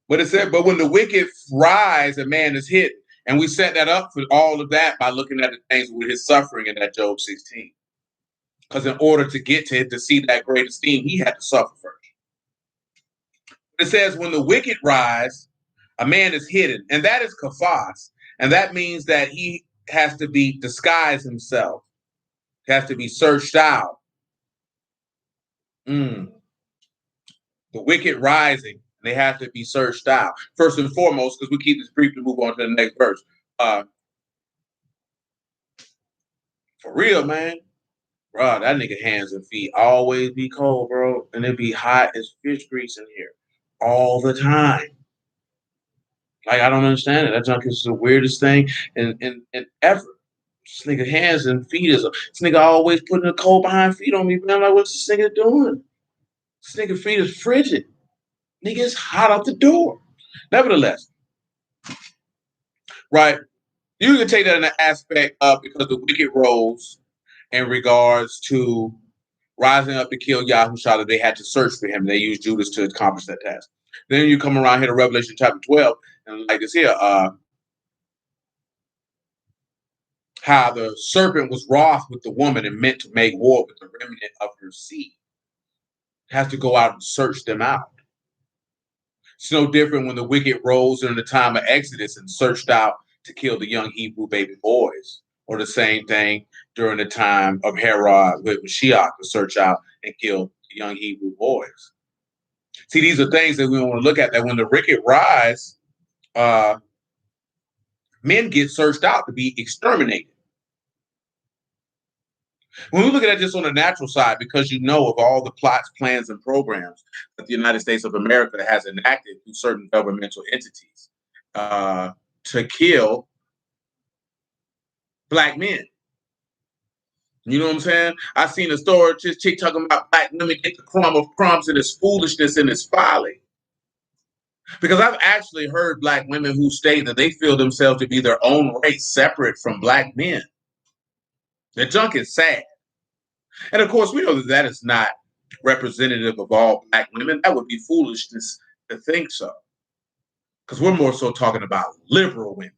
But it said, but when the wicked rise, a man is hidden. And we set that up for all of that by looking at the things with his suffering in that Job 16. Because in order to get to it, to see that great esteem, he had to suffer first. It says, when the wicked rise, a man is hidden. And that is kafas. And that means that he has to be disguised himself. He has to be searched out. The wicked rising, they have to be searched out. First and foremost, because we keep this brief to move on to the next verse. For real, man. Bro, that nigga hands and feet always be cold, bro. And it be hot as fish grease in here all the time. Like, I don't understand it. That junk is the weirdest thing and ever. This nigga hands and feet this nigga always putting a cold behind feet on me, man. I'm like, what's this nigga doing? This nigga feet is frigid. Nigga, it's hot out the door. Nevertheless, right, you can take that in the aspect of because the wicked rose in regards to rising up to kill Yahusha, that they had to search for him. They used Judas to accomplish that task. Then you come around here to Revelation chapter 12, and like this here, how the serpent was wroth with the woman and meant to make war with the remnant of her seed. Has to go out and search them out. It's no different when the wicked rose during the time of Exodus and searched out to kill the young Hebrew baby boys, or the same thing during the time of Herod with Mashiach to search out and kill the young Hebrew boys. See, these are things that we want to look at, that when the wicked rise, men get searched out to be exterminated. When we look at it just on the natural side, because you know of all the plots, plans, and programs that the United States of America has enacted through certain governmental entities to kill Black men. You know what I'm saying? I seen a story, just chick talking about Black women get the crumb of crumbs and its foolishness and its folly. Because I've actually heard Black women who state that they feel themselves to be their own race, separate from Black men. The junk is sad. And of course, we know that that is not representative of all Black women. That would be foolishness to think so. Because we're more so talking about liberal women.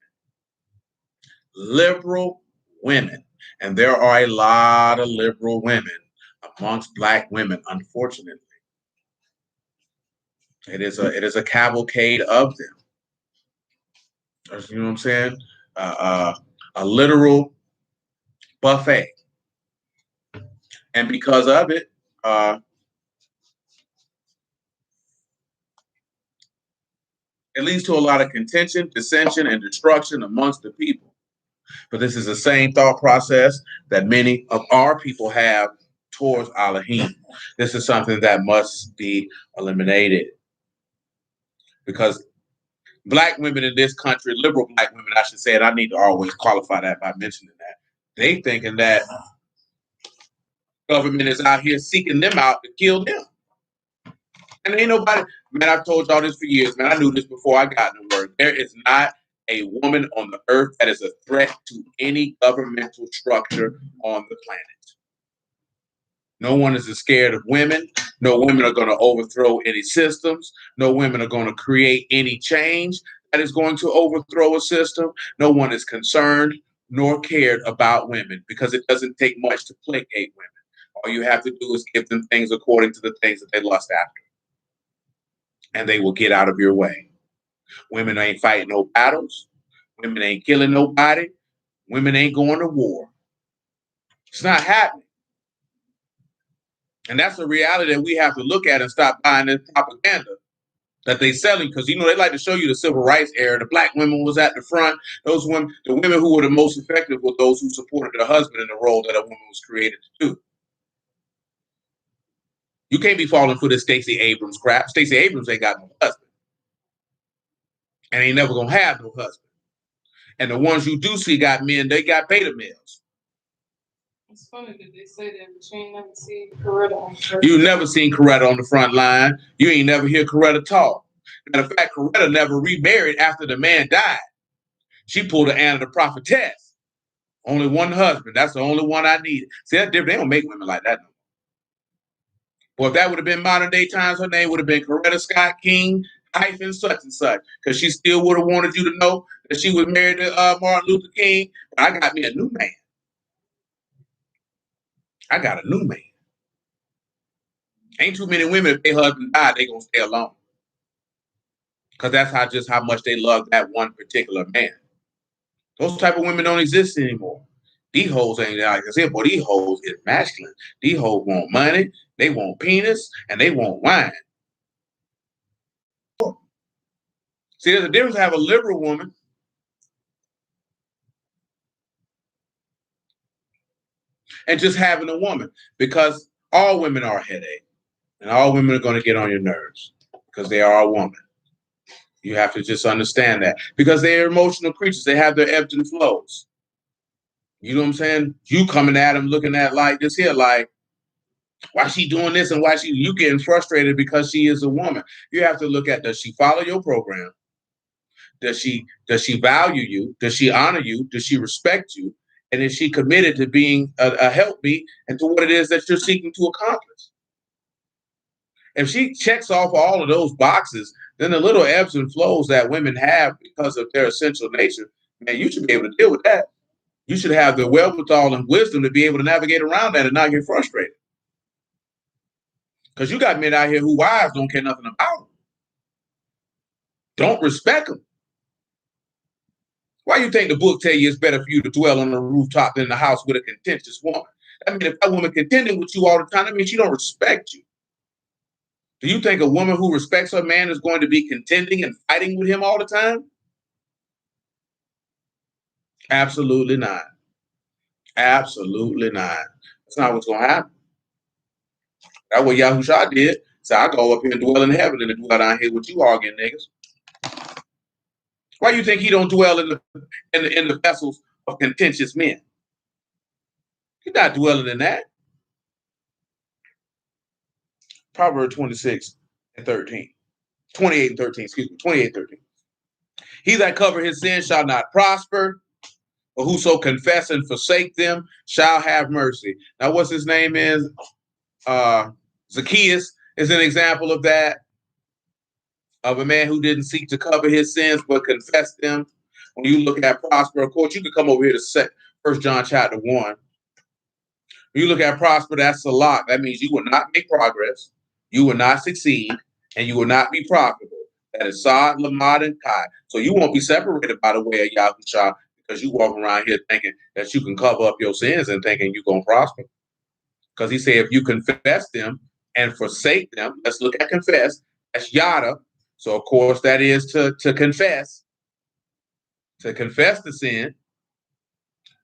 Liberal women. And there are a lot of liberal women amongst Black women, unfortunately. It is a cavalcade of them. You know what I'm saying? A literal buffet. And because of it, it leads to a lot of contention, dissension, and destruction amongst the people. But this is the same thought process that many of our people have towards Elohim. This is something that must be eliminated because Black women in this country, liberal Black women, I should say, and I need to always qualify that by mentioning that, they thinking that government is out here seeking them out to kill them. And ain't nobody, man, I've told y'all this for years, man. I knew this before I got to work. There is not a woman on the earth that is a threat to any governmental structure on the planet. No one is scared of women. No women are going to overthrow any systems. No women are going to create any change that is going to overthrow a system. No one is concerned nor cared about women because it doesn't take much to placate women. All you have to do is give them things according to the things that they lust after, and they will get out of your way. Women ain't fighting no battles. Women ain't killing nobody. Women ain't going to war. It's not happening. And that's a reality that we have to look at and stop buying this propaganda that they selling, because you know they like to show you the civil rights era. The Black women was at the front. Those women, the women who were the most effective were those who supported their husband in the role that a woman was created to do. You can't be falling for this Stacey Abrams crap. Stacey Abrams ain't got no husband. And ain't never gonna have no husband. And the ones you do see got men, they got beta males. It's funny that they say that, but you ain't never seen Coretta on the front line. You never seen Coretta on the front line. You ain't never hear Coretta talk. Matter of fact, Coretta never remarried after the man died. She pulled an Anna the prophetess. Only one husband. That's the only one I needed. See, that's different. They don't make women like that no more. Well, if that would have been modern day times, her name would have been Coretta Scott King hyphen such and such, because she still would have wanted you to know that she was married to Martin Luther King. But I got me a new man. I got a new man. Ain't too many women, if their husband died, they gonna stay alone. Because that's how much they love that one particular man. Those type of women don't exist anymore. These hoes ain't like I said, boy, these hoes is masculine. These hoes want money, they want penis, and they want wine. See, there's a difference to have a liberal woman and just having a woman, because all women are a headache, and all women are going to get on your nerves because they are a woman. You have to just understand that, because they're emotional creatures. They have their ebbs and flows. You know what I'm saying? You coming at them looking at like this here, like, why she doing this and why you getting frustrated because she is a woman. You have to look at, does she follow your program? Does she value you? Does she honor you? Does she respect you? And is she committed to being a helpmeet and to what it is that you're seeking to accomplish? If she checks off all of those boxes, then the little ebbs and flows that women have because of their essential nature, man, you should be able to deal with that. You should have the wherewithal and wisdom to be able to navigate around that and not get frustrated. Because you got men out here who wives don't care nothing about them. Don't respect them. Why you think the book tell you it's better for you to dwell on the rooftop than the house with a contentious woman? I mean, if that woman contending with you all the time, that means she don't respect you. Do you think a woman who respects her man is going to be contending and fighting with him all the time? Absolutely not. Absolutely not. That's not what's going to happen. That's what Yahushua did. So I go up here and dwell in heaven and dwell down here with you arguing niggas. Why you think he don't dwell in the vessels of contentious men? He's not dwelling in that. Proverbs 26 and 13. 28 and 13, excuse me, 28 and 13. He that cover his sin shall not prosper, But whoso confess and forsake them shall have mercy. Now, what's his name is? Zacchaeus is an example of that, of a man who didn't seek to cover his sins but confessed them. When you look at Prosper, of course, you can come over here to 1 John chapter 1. When you look at Prosper, that's a lot. That means you will not make progress, you will not succeed, and you will not be profitable. That is Sod, Lamad, and Kai. So you won't be separated by the way of Yahushua because you walk around here thinking that you can cover up your sins and thinking you're going to prosper. Because he said, if you confess them and forsake them, let's look at confess. That's yada. So, of course, that is to confess the sin,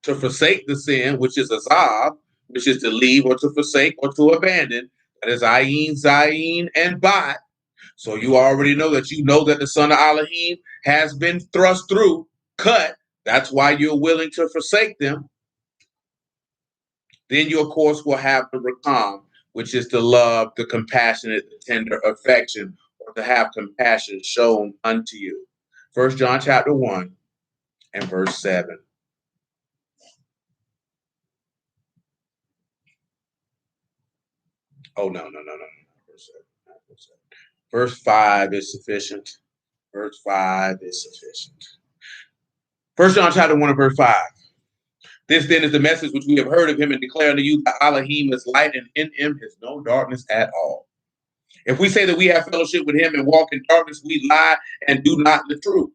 to forsake the sin, which is azab, which is to leave or to forsake or to abandon. That is ayin, zayin, and bat. So you already know that the son of Elohim has been thrust through, cut. That's why you're willing to forsake them. Then you, of course, will have the rakam, which is the love, the compassionate, the tender affection, or to have compassion shown unto you. 1 John chapter 1 and verse 7. Oh, no. Verse 7. Verse 5 is sufficient. Verse 5 is sufficient. 1 John chapter 1 and verse 5. This then is the message which we have heard of him and declare unto you that Elohim is light and in him is no darkness at all. If we say that we have fellowship with him and walk in darkness, we lie and do not the truth.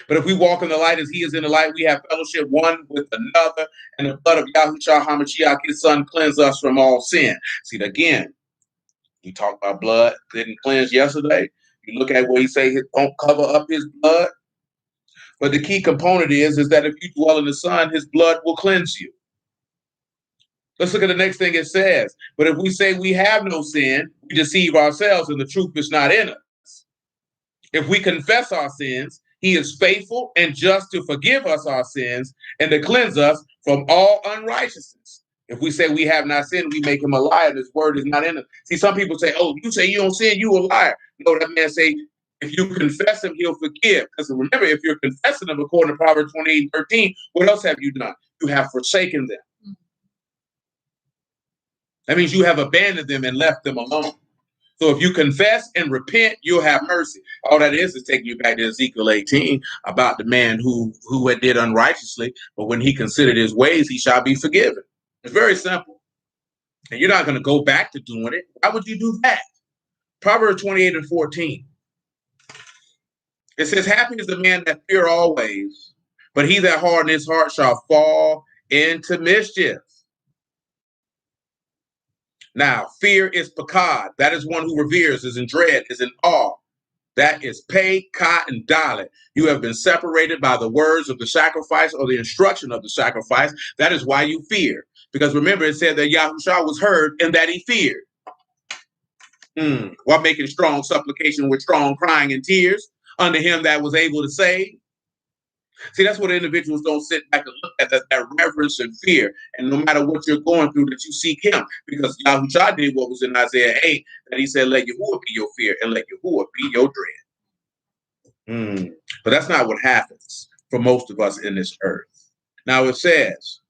But if we walk in the light as he is in the light, we have fellowship one with another, and the blood of Yahushua HaMashiach, his son, cleanse us from all sin. See, again, we talked about blood didn't cleanse yesterday. You look at where he say don't cover up his blood. But the key component is that if you dwell in the Son, his blood will cleanse you. Let's look at the next thing it says. But if we say we have no sin, we deceive ourselves and the truth is not in us. If we confess our sins, he is faithful and just to forgive us our sins and to cleanse us from all unrighteousness. If we say we have not sinned, we make him a liar. This word is not in us. See, some people say, oh, you say you don't sin, you a liar. No, that man say, if you confess him, he'll forgive. Because remember, if you're confessing him according to Proverbs 28:13, what else have you done? You have forsaken them. That means you have abandoned them and left them alone. So if you confess and repent, you'll have mercy. All that is taking you back to Ezekiel 18 about the man who had did unrighteously, but when he considered his ways, he shall be forgiven. It's very simple. And you're not going to go back to doing it. Why would you do that? Proverbs 28 and 14. It says, happy is the man that fear always, but he that harden his heart shall fall into mischief. Now, fear is pakad. That is one who reveres, is in dread, is in awe. That is pay, ka, and dalet. You have been separated by the words of the sacrifice or the instruction of the sacrifice. That is why you fear. Because remember, it said that Yahushua was heard and that he feared. While making strong supplication with strong crying and tears unto him that was able to save. See, that's what individuals don't sit back and look at, that reverence and fear. And no matter what you're going through, that you seek him. Because Yahushua did what was in Isaiah 8, that he said, let Yahuwah be your fear and let Yahuwah be your dread. But that's not what happens for most of us in this earth. Now it says,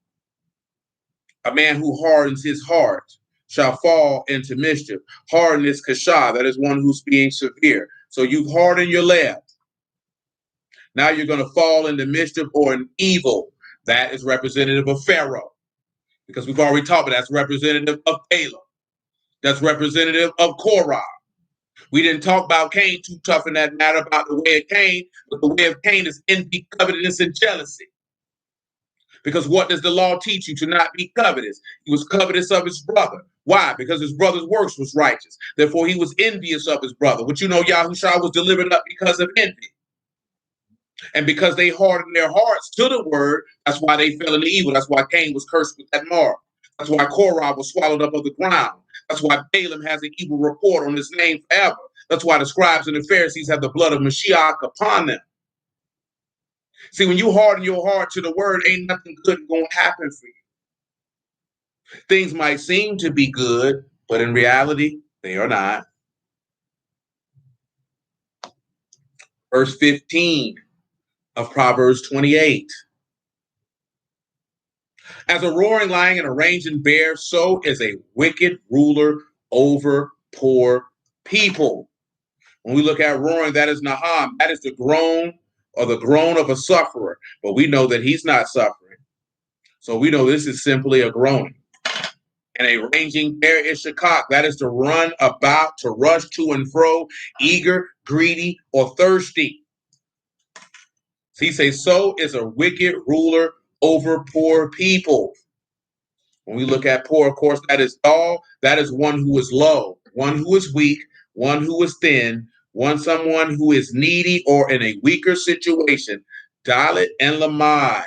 a man who hardens his heart shall fall into mischief. Harden is kasha, that is one who's being severe. So you've hardened your left. Now you're going to fall into mischief or an evil. That is representative of Pharaoh. Because we've already talked about that's representative of Balaam. That's representative of Korah. We didn't talk about Cain too tough in that matter about the way of Cain, but the way of Cain is envy, covetousness, and jealousy. Because what does the law teach you? To not be covetous. He was covetous of his brother. Why? Because his brother's works was righteous. Therefore, he was envious of his brother. But you know, Yahushua was delivered up because of envy. And because they hardened their hearts to the word, that's why they fell into evil. That's why Cain was cursed with that mark. That's why Korah was swallowed up of the ground. That's why Balaam has an evil report on his name forever. That's why the scribes and the Pharisees have the blood of Mashiach upon them. See, when you harden your heart to the word, ain't nothing good going to happen for you. Things might seem to be good, but in reality, they are not. Verse 15 of Proverbs 28. As a roaring lion and a raging bear, so is a wicked ruler over poor people. When we look at roaring, that is Naham. That is the groan or the groan of a sufferer. But we know that he's not suffering. So we know this is simply a groaning. And a raging bear is shakak. That is to run about, to rush to and fro, eager, greedy, or thirsty. So he says, so is a wicked ruler over poor people. When we look at poor, of course, that is all. That is one who is low, one who is weak, one who is thin, someone who is needy or in a weaker situation. Dalit and Lamad.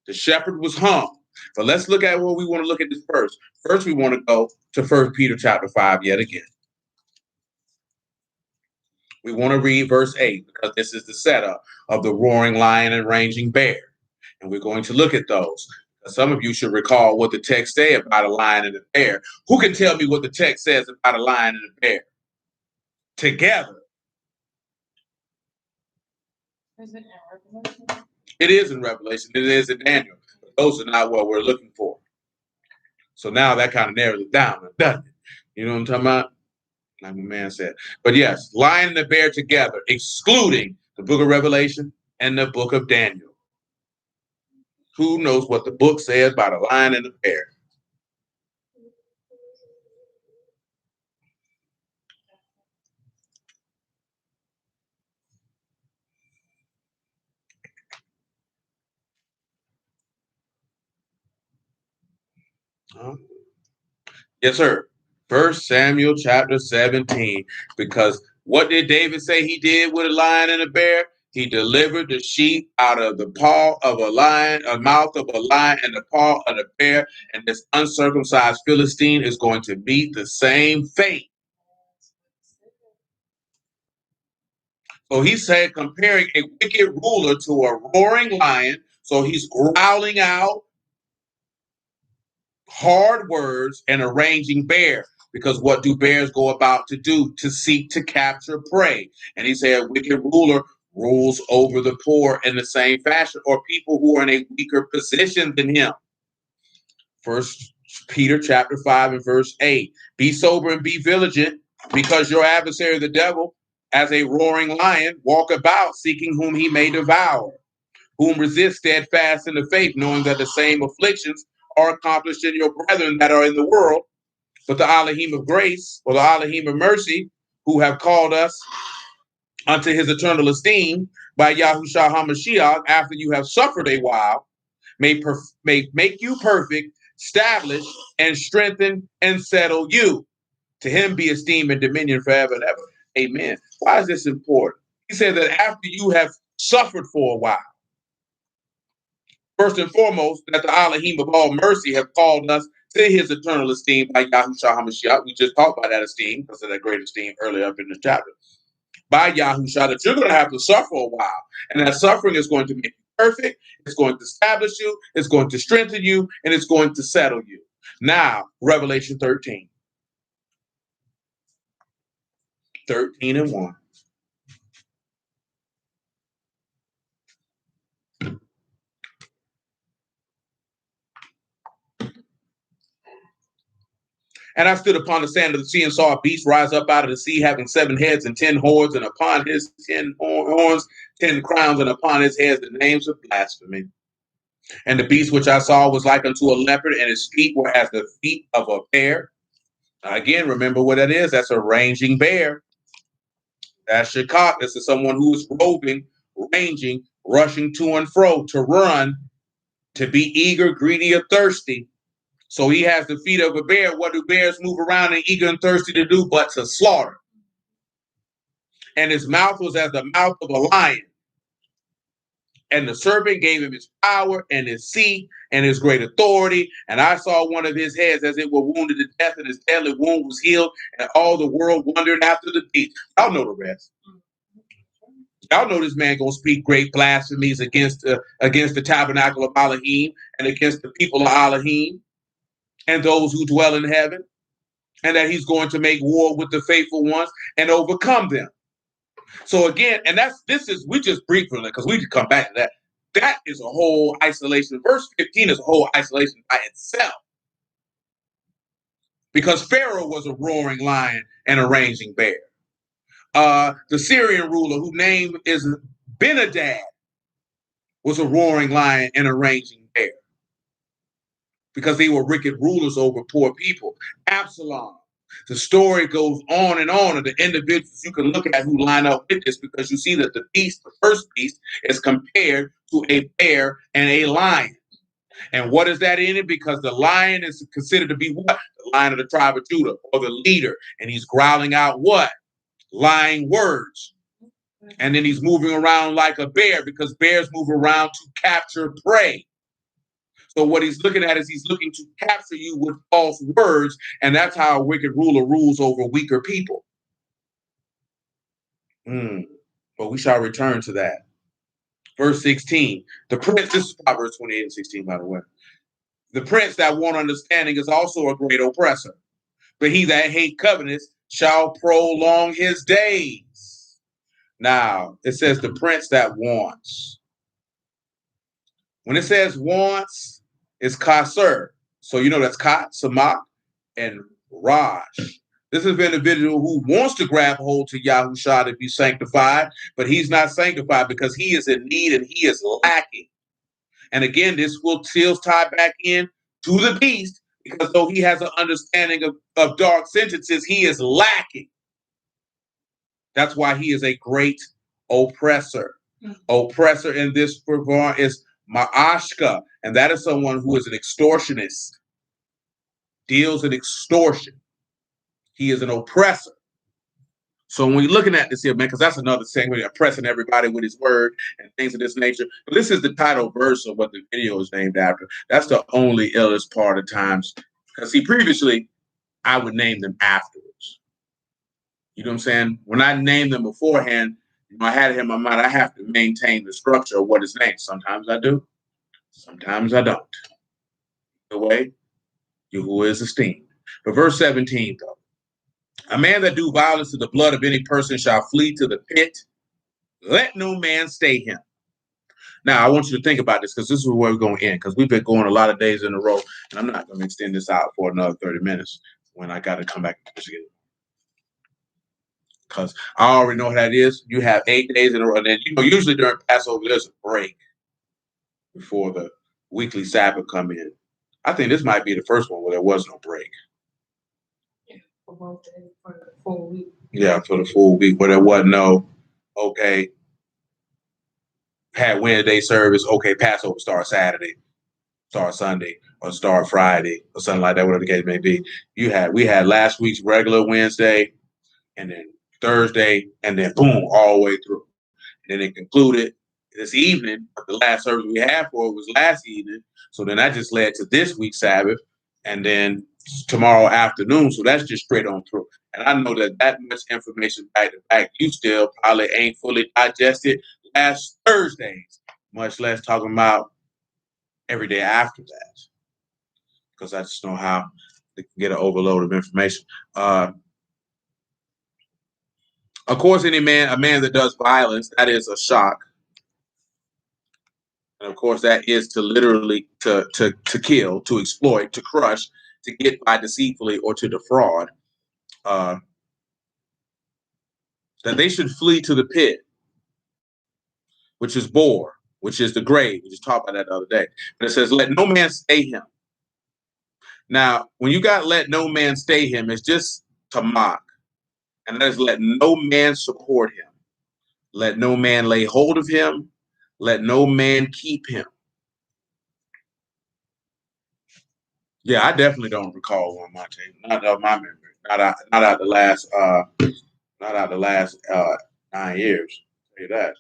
The shepherd was hung. But let's look at what we want to look at this first. First, we want to go to 1 Peter chapter 5 yet again. We want to read verse 8 because this is the setup of the roaring lion and raging bear. And we're going to look at those. Some of you should recall what the text says about a lion and a bear. Who can tell me what the text says about a lion and a bear? Together. Is it in Revelation? It is in Revelation. It is in Daniel. But those are not what we're looking for. So now that kind of narrows it down, doesn't it? You know what I'm talking about? Like my man said. But yes, lion and the bear together, excluding the book of Revelation and the book of Daniel. Who knows what the book says about a lion and a bear? Yes, sir. 1 Samuel chapter 17. Because what did David say he did with a lion and a bear? He delivered the sheep out of the paw of a lion, a mouth of a lion, and the paw of a bear. And this uncircumcised Philistine is going to meet the same fate. So he said, comparing a wicked ruler to a roaring lion. So he's growling out hard words and a raging bear. Because what do bears go about to do? To seek to capture prey. And he said, a wicked ruler rules over the poor in the same fashion, or people who are in a weaker position than him. 1 Peter chapter 5 and verse 8. Be sober and be vigilant, because your adversary, the devil, as a roaring lion, walk about seeking whom he may devour, whom resist steadfast in the faith, knowing that the same afflictions are accomplished in your brethren that are in the world. But the Elohim of grace, or the Elohim of mercy, who have called us unto his eternal esteem by Yahushua HaMashiach, after you have suffered a while, may make you perfect, establish, and strengthen, and settle you. To him be esteem and dominion forever and ever. Amen. Why is this important? He said that after you have suffered for a while, first and foremost, that the Elohim of all mercy have called us to his eternal esteem by Yahushua HaMashiach. We just talked about that esteem because of that great esteem earlier up in the chapter. By Yahushua, that you're going to have to suffer a while. And that suffering is going to make you perfect. It's going to establish you. It's going to strengthen you. And it's going to settle you. Now, Revelation 13. 13 and 1. And I stood upon the sand of the sea and saw a beast rise up out of the sea, having 7 heads and 10 horns, and upon his 10 horns 10 crowns, and upon his heads the names of blasphemy. And the beast which I saw was like unto a leopard, and his feet were as the feet of a bear. Now again, remember what that is. That's a raging bear. That's shakak. This is someone who is roving, ranging, rushing to and fro, to run, to be eager, greedy, or thirsty. So he has the feet of a bear. What do bears move around and eager and thirsty to do but to slaughter? And his mouth was as the mouth of a lion. And the serpent gave him his power and his seat and his great authority. And I saw one of his heads as it were wounded to death, and his deadly wound was healed. And all the world wondered after the beast. Y'all know the rest. Y'all know this man gonna speak great blasphemies against the tabernacle of Elohim and against the people of Elohim and those who dwell in heaven, and that he's going to make war with the faithful ones and overcome them. So again, and we just briefly, because we could come back to that. That is a whole isolation. Verse 15 is a whole isolation by itself. Because Pharaoh was a roaring lion and a raging bear. The Syrian ruler, whose name is Ben-Hadad, was a roaring lion and a raging bear. Because they were wicked rulers over poor people. Absalom. The story goes on and on of the individuals you can look at who line up with this, because you see that the beast, the first beast, is compared to a bear and a lion. And what is that in it? Because the lion is considered to be what? The lion of the tribe of Judah, or the leader. And he's growling out what? Lying words. And then he's moving around like a bear, because bears move around to capture prey. So what he's looking at is he's looking to capture you with false words, and that's how a wicked ruler rules over weaker people. But we shall return to that. Verse 16, the prince, this is Proverbs 28 and 16, by the way. The prince that want understanding is also a great oppressor, but he that hate covenants shall prolong his days. Now, it says the prince that wants. When it says wants, it's kasser. So you know that's Kat, Samak, and Raj. This is an individual who wants to grab hold to Yahushua to be sanctified, but he's not sanctified because he is in need and he is lacking. And again, this will still tie back in to the beast, because though he has an understanding of dark sentences, he is lacking. That's why he is a great oppressor. Oppressor in this regard is Ma'ashka, and that is someone who is an extortionist, deals in extortion. He is an oppressor. So when we're looking at this here, man, because that's another thing, we're oppressing everybody with his word and things of this nature. But this is the title verse of what the video is named after. That's the only illest part of times. Because see, previously, I would name them afterwards. You know what I'm saying? When I named them beforehand, I had it in my mind, I have to maintain the structure of what is named. Sometimes I do. Sometimes I don't. The way, Yahuwah is esteemed. But verse 17, though. A man that do violence to the blood of any person shall flee to the pit. Let no man stay him. Now, I want you to think about this, because this is where we're going to end, because we've been going a lot of days in a row, and I'm not going to extend this out for another 30 minutes when I got to come back to Michigan. Because I already know how that is. You have 8 days in a row, and then, usually during Passover, there's a break before the weekly Sabbath come in. I think this might be the first one where there was no break. For both days, for the full week. Yeah, for the full week, where there wasn't no, okay, had Wednesday service, okay, Passover start Saturday, start Sunday, or start Friday, or something like that, whatever the case may be. We had last week's regular Wednesday, and then Thursday, and then boom, all the way through. And then it concluded this evening, but the last service we had for it was last evening. So then that just led to this week's Sabbath, and then tomorrow afternoon. So that's just straight on through. And I know that much information back to back, you still probably ain't fully digested last Thursdays, much less talking about every day after that. Because I just know how to get an overload of information. Of course, a man that does violence, that is a shock. And of course, that is to literally to kill, to exploit, to crush, to get by deceitfully, or to defraud. That they should flee to the pit, which is bore, which is the grave. We just talked about that the other day. But it says, let no man stay him. Now, when you got let no man stay him, it's just to mock. And that is let no man support him. Let no man lay hold of him. Let no man keep him. Yeah, I definitely don't recall one of my team. Not of my memory. Not out the last 9 years. I'll tell you that.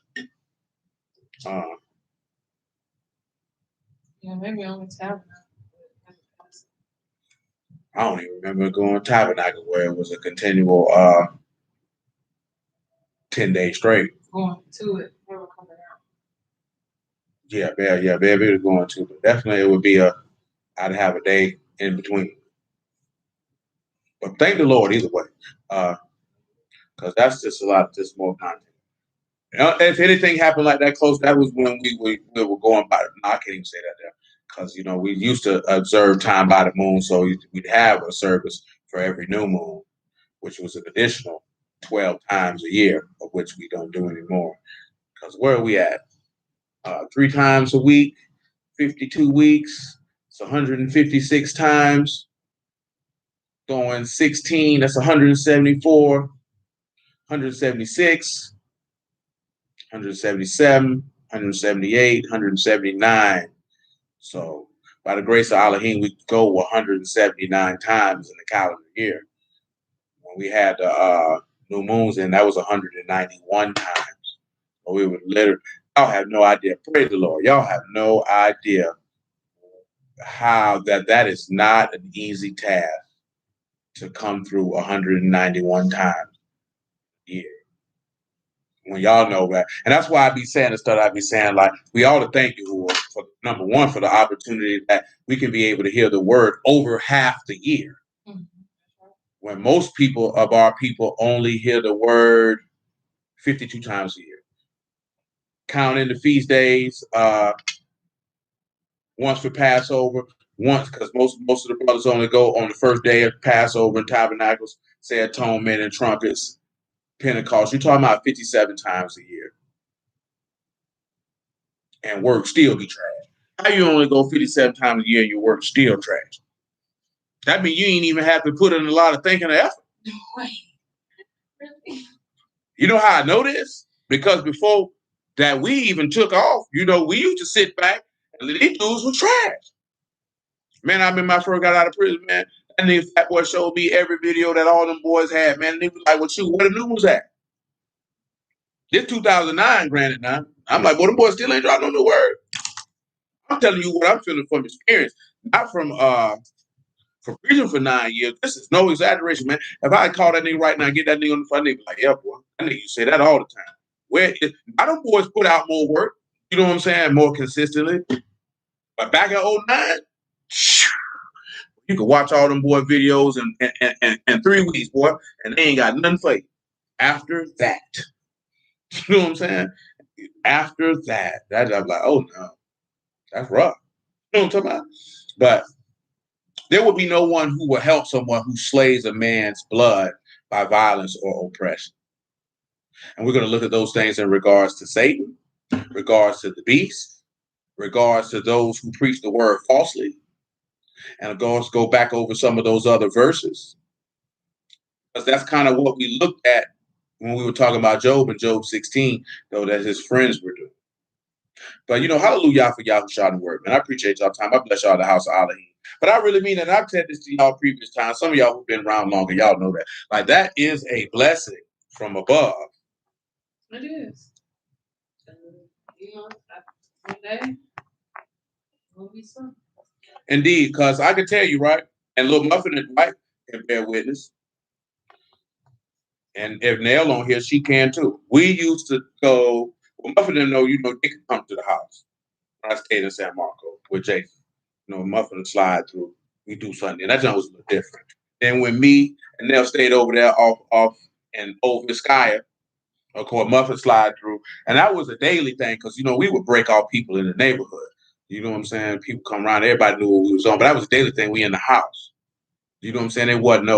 Yeah, maybe only Tabernacle. I don't even remember going to Tabernacle where it was a continual 10 days straight. Going to it, never coming out. Yeah, baby was going to, but definitely it would be I'd have a day in between. But thank the Lord either way, because that's just a lot, just more content. If anything happened like that close, that was when we were going by. No, I can't even say that there because we used to observe time by the moon, so we'd have a service for every new moon, which was an additional 12 times a year, of which we don't do anymore. Because where are we at? 3 times a week, 52 weeks. It's 156 times. Going 16, that's 174, 176, 177, 178, 179. So by the grace of Elohim, we go 179 times in the calendar year. When we had the new moons, and that was 191 times. So we would literally, y'all have no idea. Praise the Lord. Y'all have no idea how that is not an easy task to come through 191 times a year. When y'all know that. And that's why I be saying the stuff I be saying, like, we ought to thank you for number one, for the opportunity that we can be able to hear the word over half the year. Mm-hmm. When most people of our people only hear the word 52 times a year. Counting the feast days, once for Passover, once, because most of the brothers only go on the first day of Passover and Tabernacles, say atonement and trumpets, Pentecost. You're talking about 57 times a year. And work still be trash. How you only go 57 times a year and your work still trash? That means you ain't even have to put in a lot of thinking and effort. Wait, really? You know how I know this? Because before that we even took off, we used to sit back and these dudes were trash. Man, I remember I first got out of prison, man. That nigga Fat Boy showed me every video that all them boys had, man. And they was like, well, shoot, where the new ones at? This 2009, granted now. I'm like, well, them boys still ain't dropped no new word. I'm telling you what I'm feeling from experience, not from preaching for 9 years. This is no exaggeration, man. If I call that nigga right now, get that nigga on the phone, nigga like, yeah, boy, that nigga, you say that all the time. Where is, I don't boys put out more work, you know what I'm saying, more consistently. But back in 09, you can watch all them boy videos in 3 weeks, boy, and they ain't got nothing for you. After that, you know what I'm saying? After that, I'm like, oh no, that's rough. You know what I'm talking about? But there will be no one who will help someone who slays a man's blood by violence or oppression. And we're going to look at those things in regards to Satan, regards to the beast, regards to those who preach the word falsely. And of course, go back over some of those other verses. Because that's kind of what we looked at when we were talking about Job in Job 16, though, that his friends were doing. But, hallelujah for Yahushua and word. And I appreciate y'all time. I bless y'all the house of Elohim. But I really mean that. I've said this to y'all previous times. Some of y'all who've been around longer, y'all know that. Like, that is a blessing from above. It is. One day, will be some. Indeed, because I can tell you, right? And Little Muffin and White can bear witness. And if Nell on here, she can too. We used to go, well, Muffin didn't know, they could come to the house. I stayed in San Marco with Jason. Muffin and slide through. We do something. That joint was a little different. Then when me and Nell stayed over there off in Old Vizcaya, of course, Muffin slide through. And that was a daily thing because, we would break off people in the neighborhood. You know what I'm saying? People come around, everybody knew what we was on. But that was a daily thing. We in the house. You know what I'm saying? It wasn't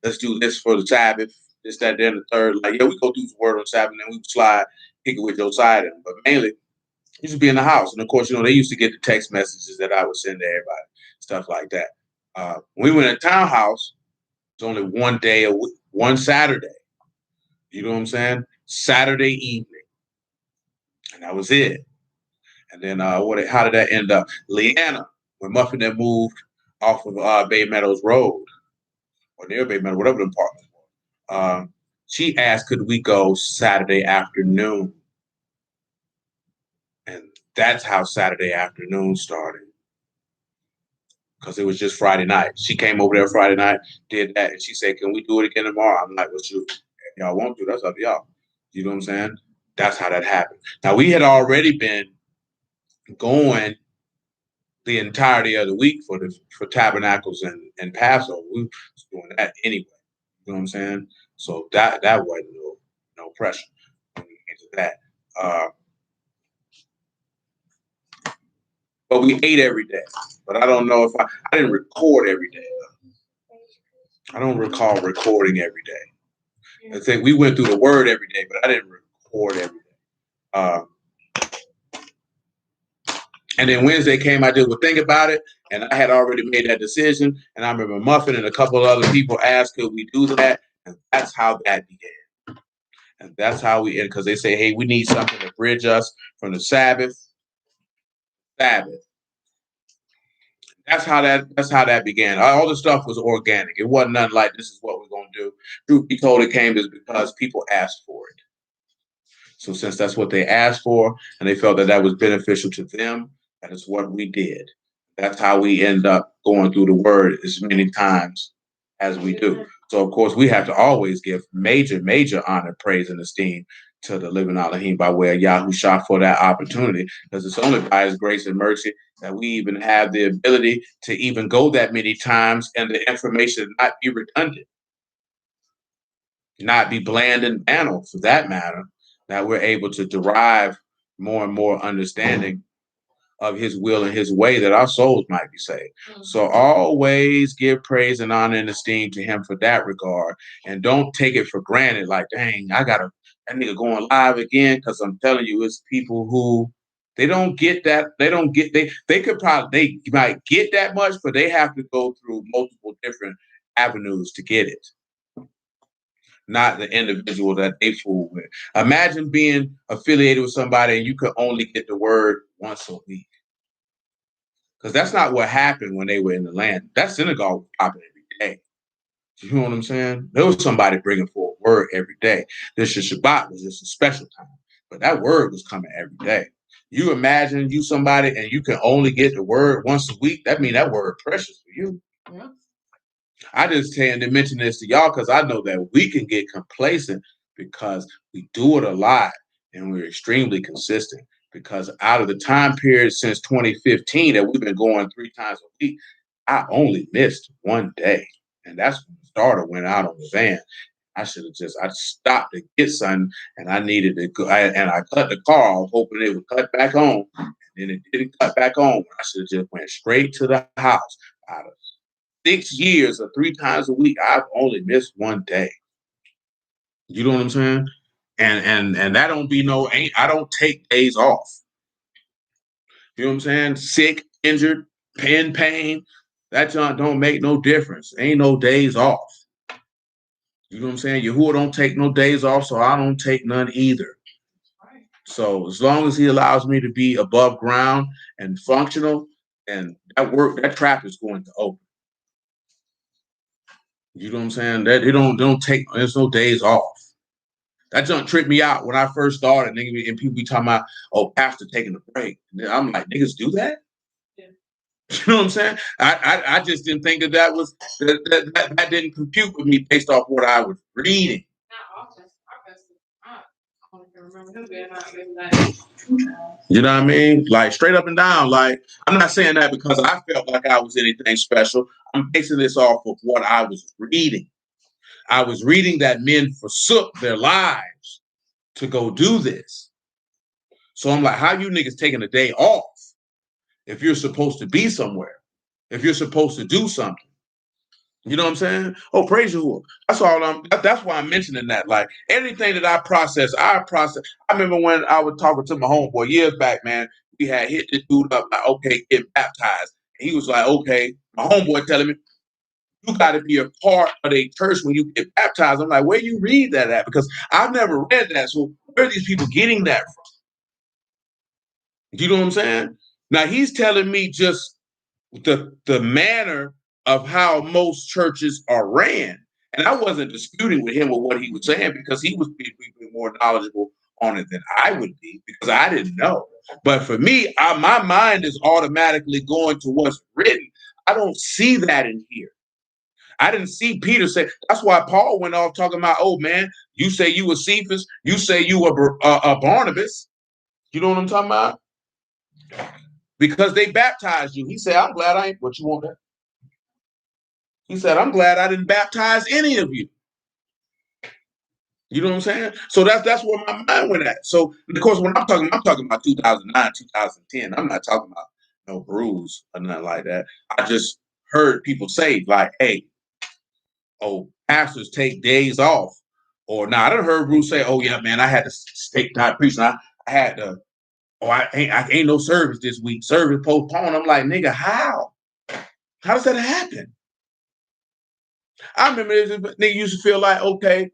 let's do this for the Sabbath, this, that, then the third. Like, yeah, we go do the word on Sabbath and then we would slide, kick it with Josiah. But mainly, used to be in the house. And of course, they used to get the text messages that I would send to everybody, stuff like that. When we went in townhouse, it was only one day a week, one Saturday. You know what I'm saying? Saturday evening. And that was it. And then how did that end up? Leanna, when Muffin had moved off of Bay Meadows Road, or near Bay Meadows, whatever the apartment was, she asked, could we go Saturday afternoon? And that's how Saturday afternoon started. Because it was just Friday night. She came over there Friday night, did that, and she said, can we do it again tomorrow? I'm like, well, shoot, if y'all want to, that's up to y'all. You know what I'm saying? That's how that happened. Now, we had already been going the entirety of the week for Tabernacles and Passover. We was doing that anyway. You know what I'm saying? So that wasn't no pressure when we get to that. But we ate every day. But I don't know if I didn't record every day. I don't recall recording every day. I think we went through the word every day, but I didn't record every day. And then Wednesday came, I did think about it, and I had already made that decision. And I remember Muffin and a couple of other people asked, could we do that? And that's how that began. And that's how we end, because they say, hey, we need something to bridge us from the Sabbath. That's how that began. All the stuff was organic. It wasn't nothing like this is what we're gonna do. Truth be told, it came is because people asked for it. So since that's what they asked for, and they felt that that was beneficial to them, that is what we did. That's how we end up going through the word as many times as we do. So of course we have to always give major, major honor, praise, and esteem to the living Elohim by way of Yahushua for that opportunity, because it's only by his grace and mercy that we even have the ability to even go that many times and the information not be redundant, not be bland and banal for that matter, that we're able to derive more and more understanding of his will and his way that our souls might be saved. So always give praise and honor and esteem to him for that regard. And don't take it for granted, like, dang, I got that nigga going live again. Because I'm telling you, it's people who they don't get that. They don't get, they might get that much, but they have to go through multiple different avenues to get it. Not the individual that they fool with. Imagine being affiliated with somebody and you could only get the word once a week. Because that's not what happened when they were in the land. That synagogue was popping every day. You know what I'm saying? There was somebody bringing forth word every day. This Shabbat was just a special time, but that word was coming every day. You imagine you somebody and you can only get the word once a week. That means that word precious for you. Yeah. I just tend to mention this to y'all because I know that we can get complacent because we do it a lot and we're extremely consistent. Because out of the time period since 2015 that we've been going 3 times a week, I only missed one day. And that's when the starter went out on the van. I stopped to get something and I needed to go. And I cut the car off, hoping it would cut back on. And then it didn't cut back on. I should have just went straight to the house. Out of 6 years or 3 times a week, I've only missed one day. You know what I'm saying? And that don't be I don't take days off. You know what I'm saying? Sick, injured, pain. That don't make no difference. Ain't no days off. You know what I'm saying? Yahuwah don't take no days off, so I don't take none either. So as long as he allows me to be above ground and functional, and that trap is going to open. You know what I'm saying? That it don't take. There's no days off. That junk tripped me out when I first started, nigga, and people be talking about, oh, pastor taking a break. And I'm like, niggas do that? Yeah. You know what I'm saying? I just didn't think that was that didn't compute with me based off what I was reading. You know what I mean? Like straight up and down. Like I'm not saying that because I felt like I was anything special. I'm basing this off of what I was reading. I was reading that men forsook their lives to go do this. So I'm like, how you niggas taking a day off if you're supposed to be somewhere, if you're supposed to do something? You know what I'm saying? Oh, praise you. That's all that's why I'm mentioning that. Like anything that I process. I remember when I was talking to my homeboy years back, man, we had hit this dude up like, okay, get baptized. And he was like, okay, my homeboy telling me, you got to be a part of a church when you get baptized. I'm like, where you read that at? Because I've never read that. So where are these people getting that from? You know what I'm saying? Now he's telling me just the manner of how most churches are ran. And I wasn't disputing with him with what he was saying because he was being more knowledgeable on it than I would be because I didn't know. But for me, my mind is automatically going to what's written. I don't see that in here. I didn't see Peter say. That's why Paul went off talking about, oh man, you say you were Cephas, you say you were Barnabas. You know what I'm talking about? Because they baptized you. He said, I'm glad I ain't what you want. He said, I'm glad I didn't baptize any of you. You know what I'm saying? So that's where my mind went at. So of course, when I'm talking about 2009, 2010. I'm not talking about no bruise or nothing like that. I just heard people say like, "Hey, oh, pastors take days off," or now I done heard Bruce say, "Oh yeah, man, I had to stay not preaching. I had to. Oh, I ain't no service this week. Service postponed." I'm like, nigga, how? How does that happen? I remember this nigga used to feel like, okay,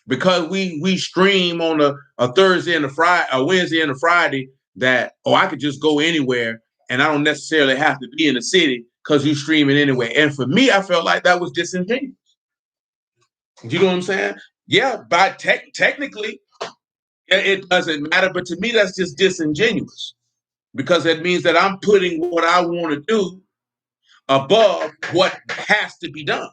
because we stream on a Thursday and a Friday, a Wednesday and a Friday, that I could just go anywhere and I don't necessarily have to be in the city because you streaming anyway. And for me, I felt like that was disingenuous. You know what I'm saying? Yeah, by technically, it doesn't matter, but to me, that's just disingenuous because that means that I'm putting what I want to do above what has to be done.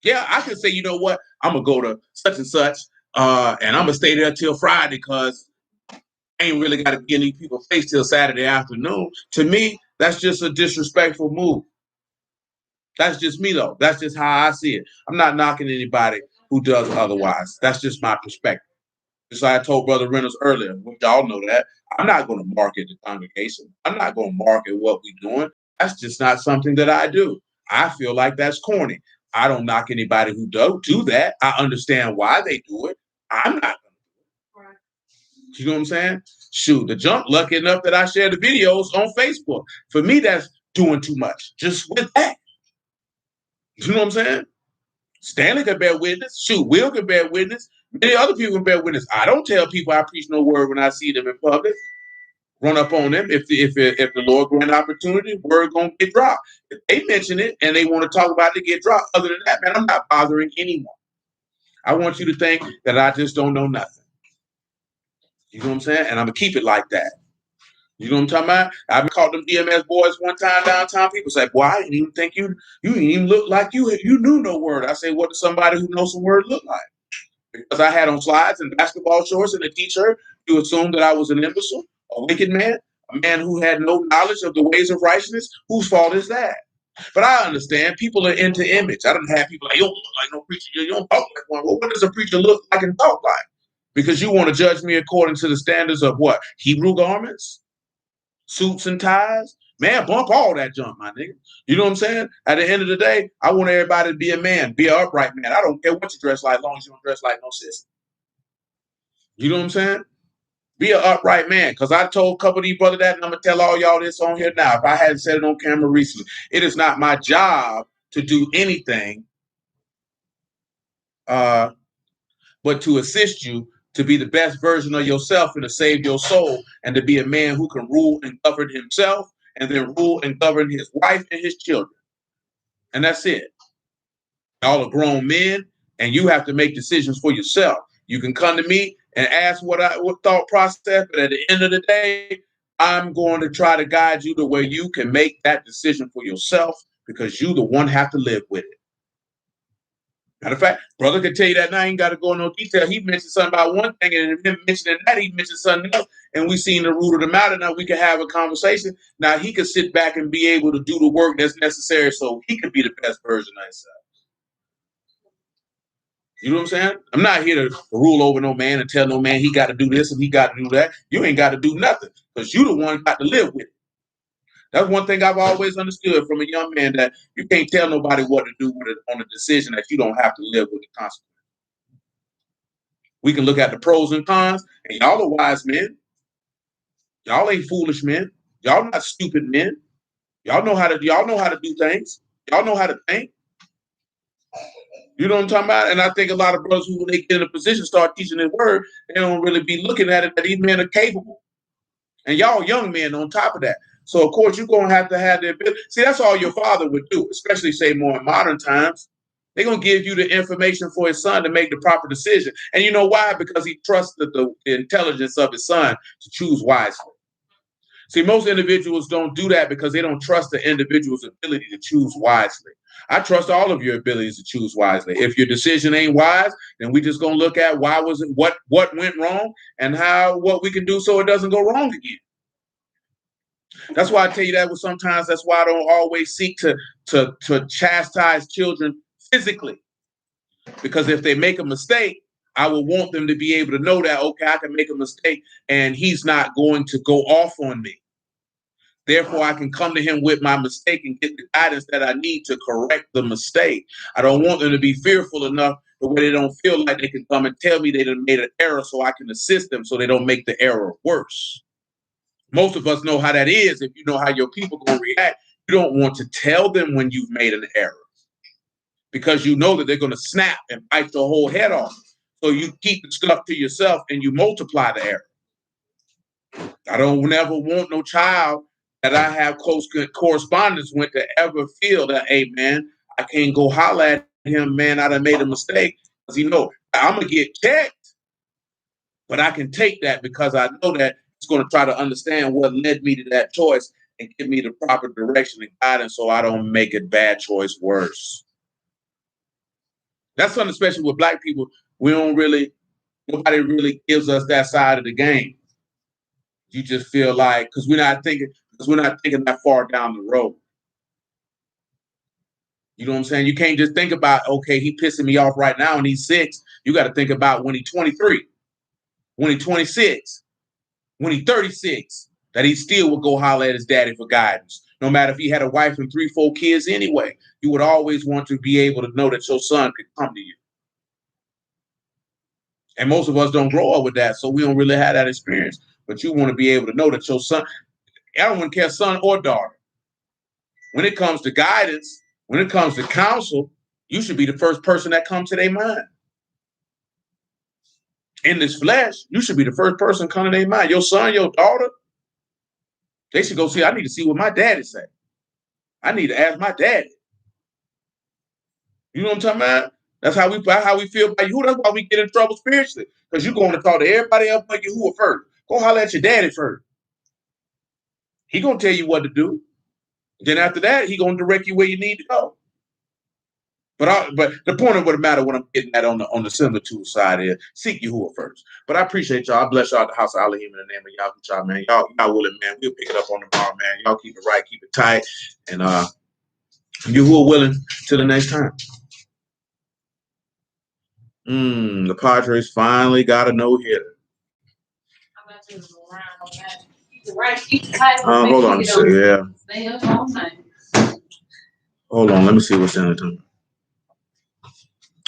Yeah, I could say, you know what, I'm gonna go to such and such, and I'm gonna stay there till Friday because I ain't really got to be in these people's face till Saturday afternoon. To me, that's just a disrespectful move. That's just me though. That's just how I see it. I'm not knocking anybody who does otherwise. That's just my perspective. Just like I told Brother Reynolds earlier, y'all know that. I'm not going to market the congregation. I'm not going to market what we're doing. That's just not something that I do. I feel like that's corny. I don't knock anybody who do that. I understand why they do it. I'm not going to. Right. You know what I'm saying? Shoot, the junk lucky enough that I share the videos on Facebook. For me, that's doing too much. Just with that. You know what I'm saying? Stanley can bear witness. Shoot, Will can bear witness. Many other people can bear witness. I don't tell people I preach no word when I see them in public. Run up on them. If the Lord grant opportunity, word gonna get dropped. If they mention it and they want to talk about it, get dropped. Other than that, man, I'm not bothering anyone. I want you to think that I just don't know nothing. You know what I'm saying? And I'm gonna keep it like that. You know what I'm talking about? I've called them DMS boys one time downtown. People say, "Boy, I didn't even think you didn't even look like you knew no word." I say, "What does somebody who knows some word look like?" Because I had on slides and basketball shorts and a t-shirt, you assumed that I was an imbecile, a wicked man, a man who had no knowledge of the ways of righteousness. Whose fault is that? But I understand people are into image. I don't have people like, you don't look like no preacher. You don't talk like one. Well, what does a preacher look like and talk like? Because you want to judge me according to the standards of what? Hebrew garments? Suits and ties? Man, bump all that junk, my nigga. You know what I'm saying? At the end of the day, I want everybody to be a man, be an upright man. I don't care what you dress like, as long as you don't dress like no sis. You know what I'm saying? Be an upright man. Because I told a couple of these brothers that, and I'm going to tell all y'all this on here now. If I hadn't said it on camera recently, it is not my job to do anything but to assist you to be the best version of yourself and to save your soul and to be a man who can rule and govern himself and then rule and govern his wife and his children. And that's it. Y'all are grown men and you have to make decisions for yourself. You can come to me and ask what thought process, but at the end of the day, I'm going to try to guide you to where you can make that decision for yourself because you the one have to live with it. Matter of fact, brother can tell you that now. I ain't got to go in no detail. He mentioned something about one thing, and him mentioning that, he mentioned something else, and we seen the root of the matter. Now we can have a conversation. Now he can sit back and be able to do the work that's necessary so he can be the best version of himself. You know what I'm saying? I'm not here to rule over no man and tell no man he got to do this and he got to do that. You ain't got to do nothing because you the one got to live with it. That's one thing I've always understood from a young man, that you can't tell nobody what to do with it on a decision that you don't have to live with the consequences. We can look at the pros and cons, and y'all are wise men. Y'all ain't foolish men. Y'all not stupid men. Y'all know how to do things. Y'all know how to think. You know what I'm talking about? And I think a lot of brothers who, when they get in a position, start teaching the word, they don't really be looking at it that these men are capable. And y'all young men on top of that. So of course you're gonna have to have the ability. See, that's all your father would do, especially say more in modern times. They're gonna give you the information for his son to make the proper decision. And you know why? Because he trusted the intelligence of his son to choose wisely. See, most individuals don't do that because they don't trust the individual's ability to choose wisely. I trust all of your abilities to choose wisely. If your decision ain't wise, then we just gonna look at why was it, what went wrong, and what we can do so it doesn't go wrong again. That's why I tell you that was sometimes that's why I don't always seek to chastise children physically. Because if they make a mistake, I would want them to be able to know that, okay, I can make a mistake and he's not going to go off on me. Therefore, I can come to him with my mistake and get the guidance that I need to correct the mistake. I don't want them to be fearful enough the way they don't feel like they can come and tell me they done made an error so I can assist them so they don't make the error worse. Most of us know how that is. If you know how your people going to react, you don't want to tell them when you've made an error because you know that they're going to snap and bite your whole head off. So you keep the stuff to yourself and you multiply the error. I don't never want no child that I have close correspondence with to ever feel that, hey, man, I can't go holler at him, man, I done made a mistake. Because, you know, I'm going to get checked, but I can take that because I know that it's going to try to understand what led me to that choice and give me the proper direction and guidance so I don't make a bad choice worse. That's something, especially with Black people, nobody really gives us that side of the game. You just feel like, because we're not thinking that far down the road. You know what I'm saying? You can't just think about, okay, he pissing me off right now and he's 6. You got to think about when he's 23, when he's 26, when he's 36, that he still would go holler at his daddy for guidance. No matter if he had a wife and 3, 4 kids anyway, you would always want to be able to know that your son could come to you. And most of us don't grow up with that, so we don't really have that experience. But you want to be able to know that your son, I don't want to care son or daughter. When it comes to guidance, when it comes to counsel, you should be the first person that comes to their mind. In this flesh, you should be the first person coming to their mind. Your son, your daughter, they should go see, I need to see what my daddy said. I need to ask my daddy. You know what I'm talking about? That's how we feel about you. That's why we get in trouble spiritually. Because you're going to talk to everybody else but Yahuwah first. Go holler at your daddy first. He gonna tell you what to do. Then after that, he gonna direct you where you need to go. But the point of what the matter, what I'm getting at on the similitude side is seek Yahuwah first. But I appreciate y'all. I bless y'all at the house of Elohim in the name of Yahuwah, man. Y'all willing, man. We'll pick it up on tomorrow, man. Y'all keep it right, keep it tight, and Yahuwah willing till the next time. The Padres finally got a no-hitter. Hold on a second. Yeah. Hold on. Let me see what's in it.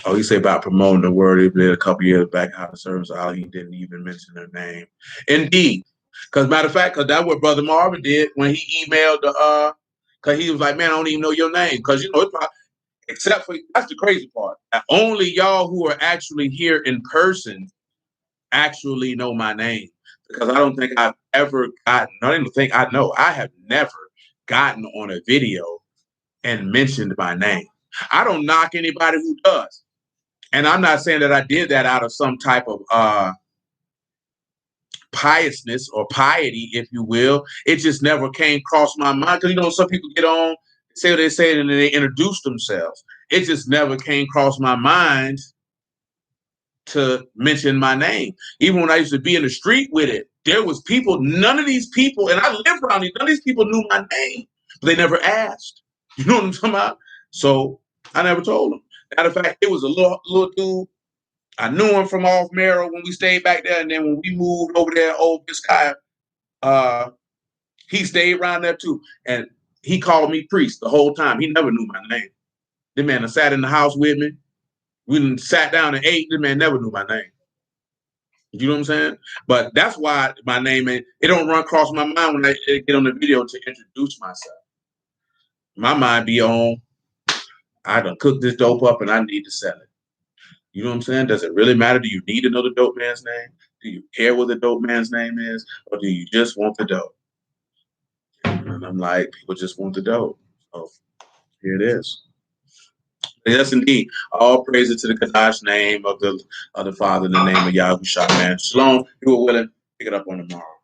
Oh, he said about promoting the word he did a couple years back out of service. How he didn't even mention their name. Indeed. Because matter of fact, because that's what Brother Marvin did when he emailed because he was like, man, I don't even know your name. Because, you know, it's probably, except for, that's the crazy part. Only y'all who are actually here in person actually know my name. Because I don't think I've ever gotten, I don't even think I know, I have never gotten on a video and mentioned my name. I don't knock anybody who does. And I'm not saying that I did that out of some type of piousness or piety, if you will. It just never came across my mind. Because, you know, some people get on, say what they say, and then they introduce themselves. It just never came across my mind to mention my name. Even when I used to be in the street with it, there was people, none of these people, and I live around these, none of these people knew my name, but they never asked. You know what I'm talking about? So I never told them. Matter of fact, it was a little dude. I knew him from off Merrill when we stayed back there, and then when we moved over there, Old Biscaya, he stayed around there too. And he called me priest the whole time. He never knew my name. The man sat in the house with me. We sat down and ate. The man never knew my name. You know what I'm saying? But that's why my name it don't run across my mind when I get on the video to introduce myself. My mind be on, I done cooked this dope up and I need to sell it. You know what I'm saying? Does it really matter? Do you need to know the dope man's name? Do you care what the dope man's name is? Or do you just want the dope? And I'm like, people just want the dope. So here it is. Yes, indeed. All praises to the Kadash name of the Father in the name of Yahushua, man. Shalom. You were willing. Pick it up on tomorrow.